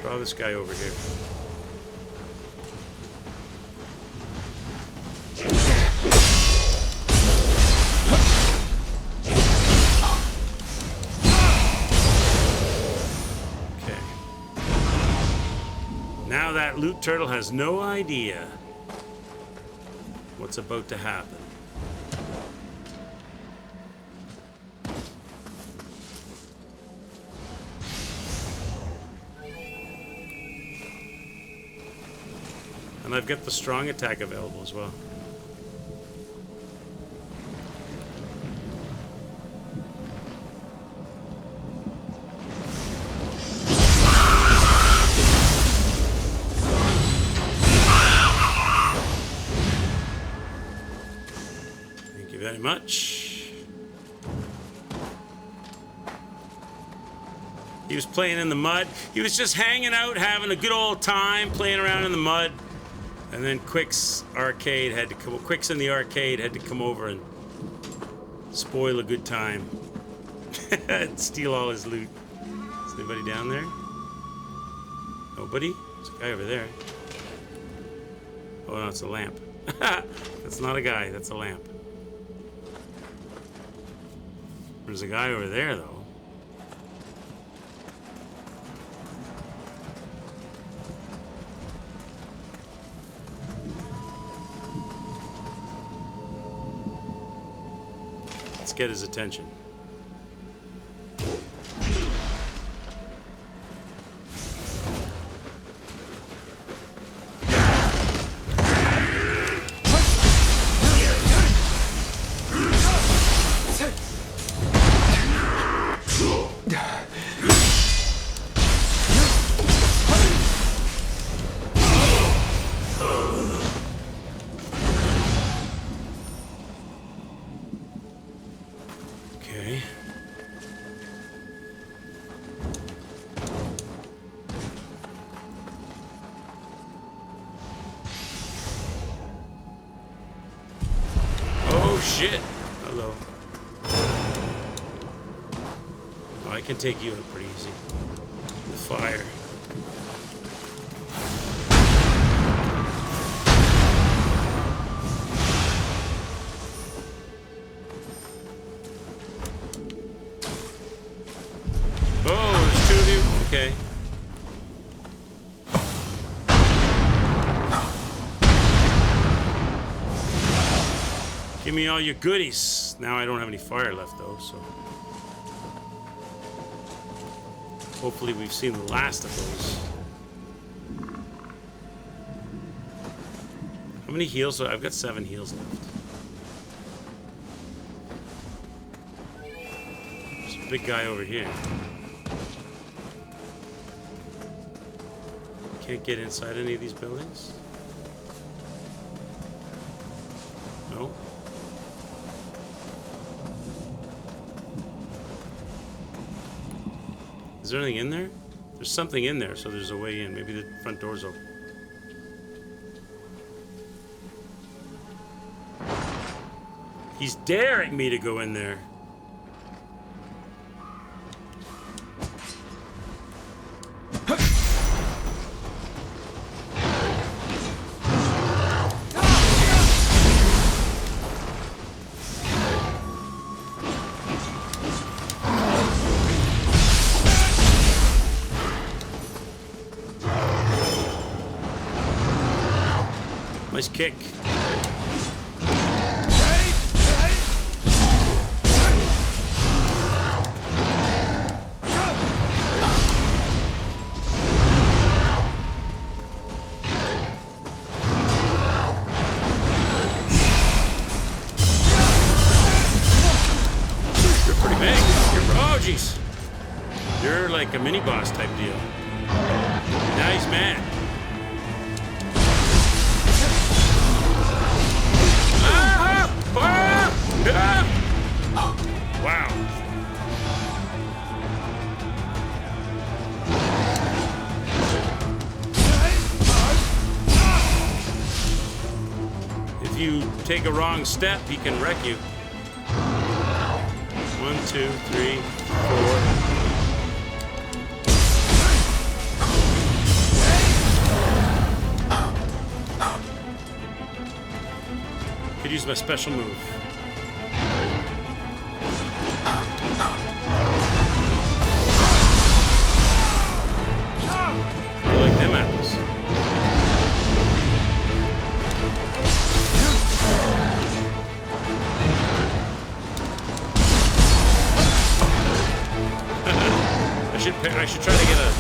Draw this guy over here. Now that loot turtle has no idea what's about to happen. And I've got the strong attack available as well. Very much. He was playing in the mud. He was just hanging out, having a good old time, playing around in the mud. And then Quick's arcade had to come. Quick's in the arcade had to come over and spoil a good time, and steal all his loot. Is anybody down there? Nobody. There's a guy over there. Oh no, it's a lamp. That's not a guy. That's a lamp. There's a guy over there, though. Let's get his attention. Shit. Hello. Oh, I can take you out pretty easy. With fire. Oh, there's two of you? Okay. Give me all your goodies. Now I don't have any fire left though, so hopefully we've seen the last of those. How many heals? I've got 7 heals left. There's a big guy over here. Can't get inside any of these buildings? No? Is there anything in there? There's something in there, so there's a way in. Maybe the front door's open. He's daring me to go in there. My Nice kick. You're pretty big. Oh, jeez. You're like a mini boss type deal. Nice man. Wow. If you take a wrong step, he can wreck you. 1, 2, 3, 4. Could use my special move. I like them apples. I should try to get a.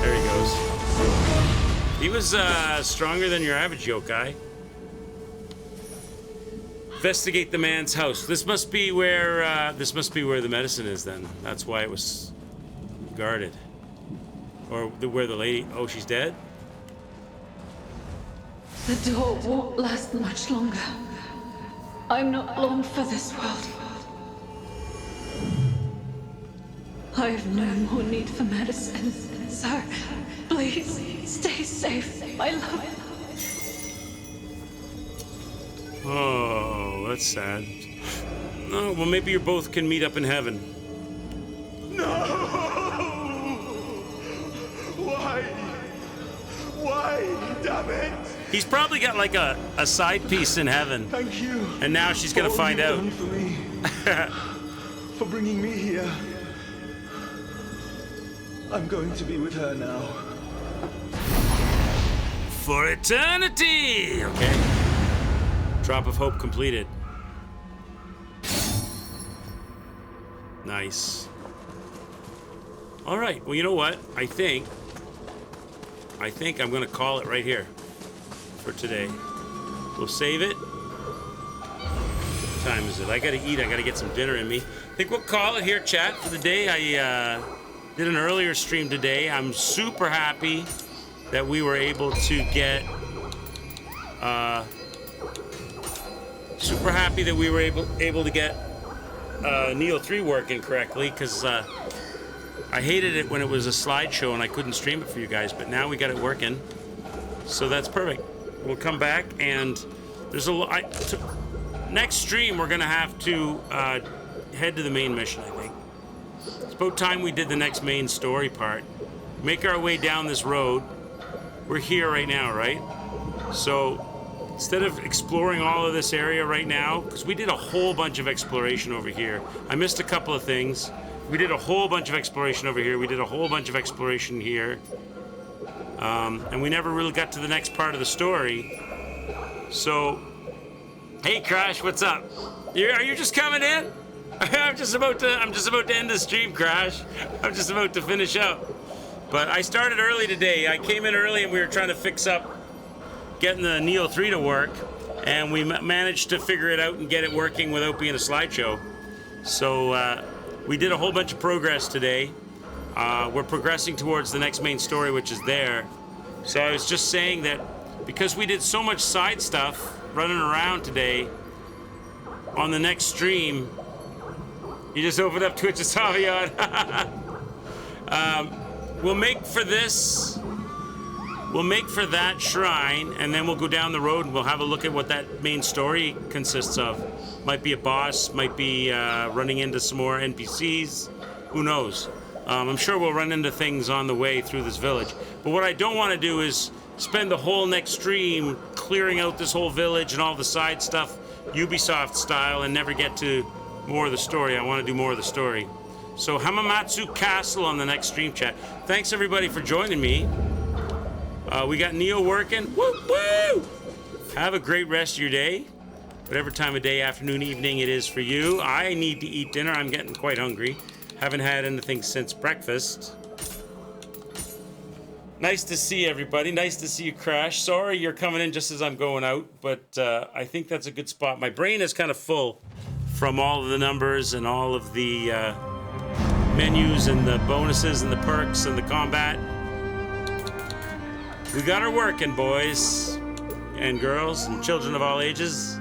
There he goes. He was stronger than your average yokai. Investigate the man's house. This must be where the medicine is. Then that's why it was guarded. Or where the lady... Oh, she's dead? The door won't last much longer. I'm not long for this world. I have no more need for medicine. Sir, please, stay safe. I love you. Oh, that's sad. Oh, well, maybe you both can meet up in heaven. No! Why? Damn it! He's probably got like a side piece in heaven. Thank you. And now she's gonna find out. For me. For bringing me here. I'm going to be with her now. For eternity! Okay. Drop of hope completed. Nice. All right, well, you know what? I think I'm gonna call it right here for today. We'll save it. What time is it? I gotta eat, I gotta get some dinner in me. I think we'll call it here, chat, for the day. I did an earlier stream today. I'm super happy that we were able to get able to get Nioh 3 working correctly, because I hated it when it was a slideshow and I couldn't stream it for you guys, but now we got it working, so that's perfect. We'll come back, and there's next stream we're gonna have to head to the main mission. I think it's about time we did the next main story part. Make our way down this road. We're here right now, right? So instead of exploring all of this area right now, because we did a whole bunch of exploration over here. I missed a couple of things. We did a whole bunch of exploration over here. We did a whole bunch of exploration here. And we never really got to the next part of the story. So, hey Crash, what's up? Are you just coming in? I'm just about to end the stream, Crash. I'm just about to finish up. But I started early today. I came in early and we were trying to fix up getting the Nioh 3 to work, and we managed to figure it out and get it working without being a slideshow. So we did a whole bunch of progress today. We're progressing towards the next main story, which is there. So I was just saying that because we did so much side stuff running around today, on the next stream, you just opened up Twitch and saw me on. We'll make for this. We'll make for that shrine, and then we'll go down the road and we'll have a look at what that main story consists of. Might be a boss, might be running into some more NPCs. Who knows? I'm sure we'll run into things on the way through this village. But what I don't want to do is spend the whole next stream clearing out this whole village and all the side stuff, Ubisoft style, and never get to more of the story. I want to do more of the story. So Hamamatsu Castle on the next stream chat. Thanks everybody for joining me. We got Nioh working. Woo woo! Have a great rest of your day. Whatever time of day, afternoon, evening it is for you. I need to eat dinner. I'm getting quite hungry. Haven't had anything since breakfast. Nice to see everybody. Nice to see you, Crash. Sorry you're coming in just as I'm going out, but I think that's a good spot. My brain is kind of full from all of the numbers and all of the menus and the bonuses and the perks and the combat. We got her working, boys and girls and children of all ages.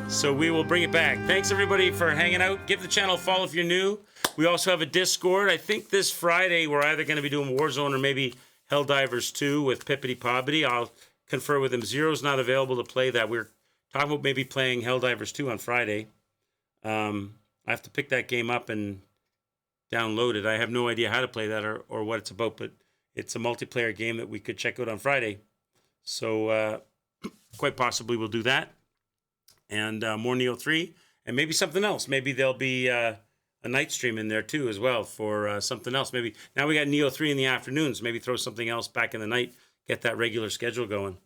So we will bring it back. Thanks everybody for hanging out. Give the channel a follow if you're new. We also have a Discord. I think this Friday we're either going to be doing Warzone or maybe Helldivers 2 with Pippity Poppity. I'll confer with him. Zero's not available to play that. We're talking about maybe playing Helldivers 2 on Friday. I have to pick that game up and download it. I have no idea how to play that or what it's about, but it's a multiplayer game that we could check out on Friday. So quite possibly we'll do that. And more Nioh 3, and maybe something else. Maybe there'll be a night stream in there too as well for something else. Maybe now we got Nioh 3 in the afternoons. Maybe throw something else back in the night. Get that regular schedule going.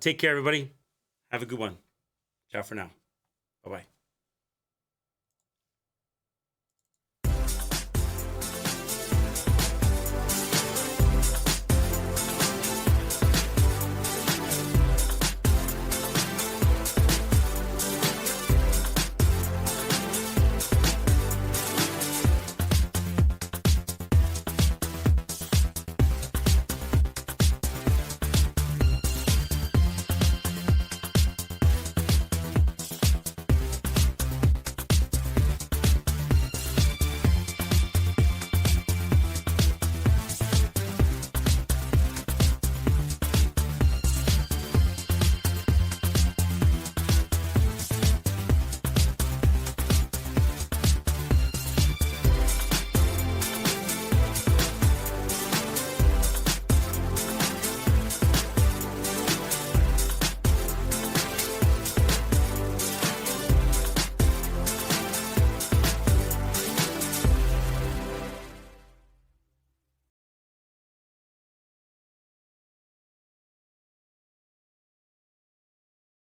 Take care, everybody. Have a good one. Ciao for now. Bye-bye.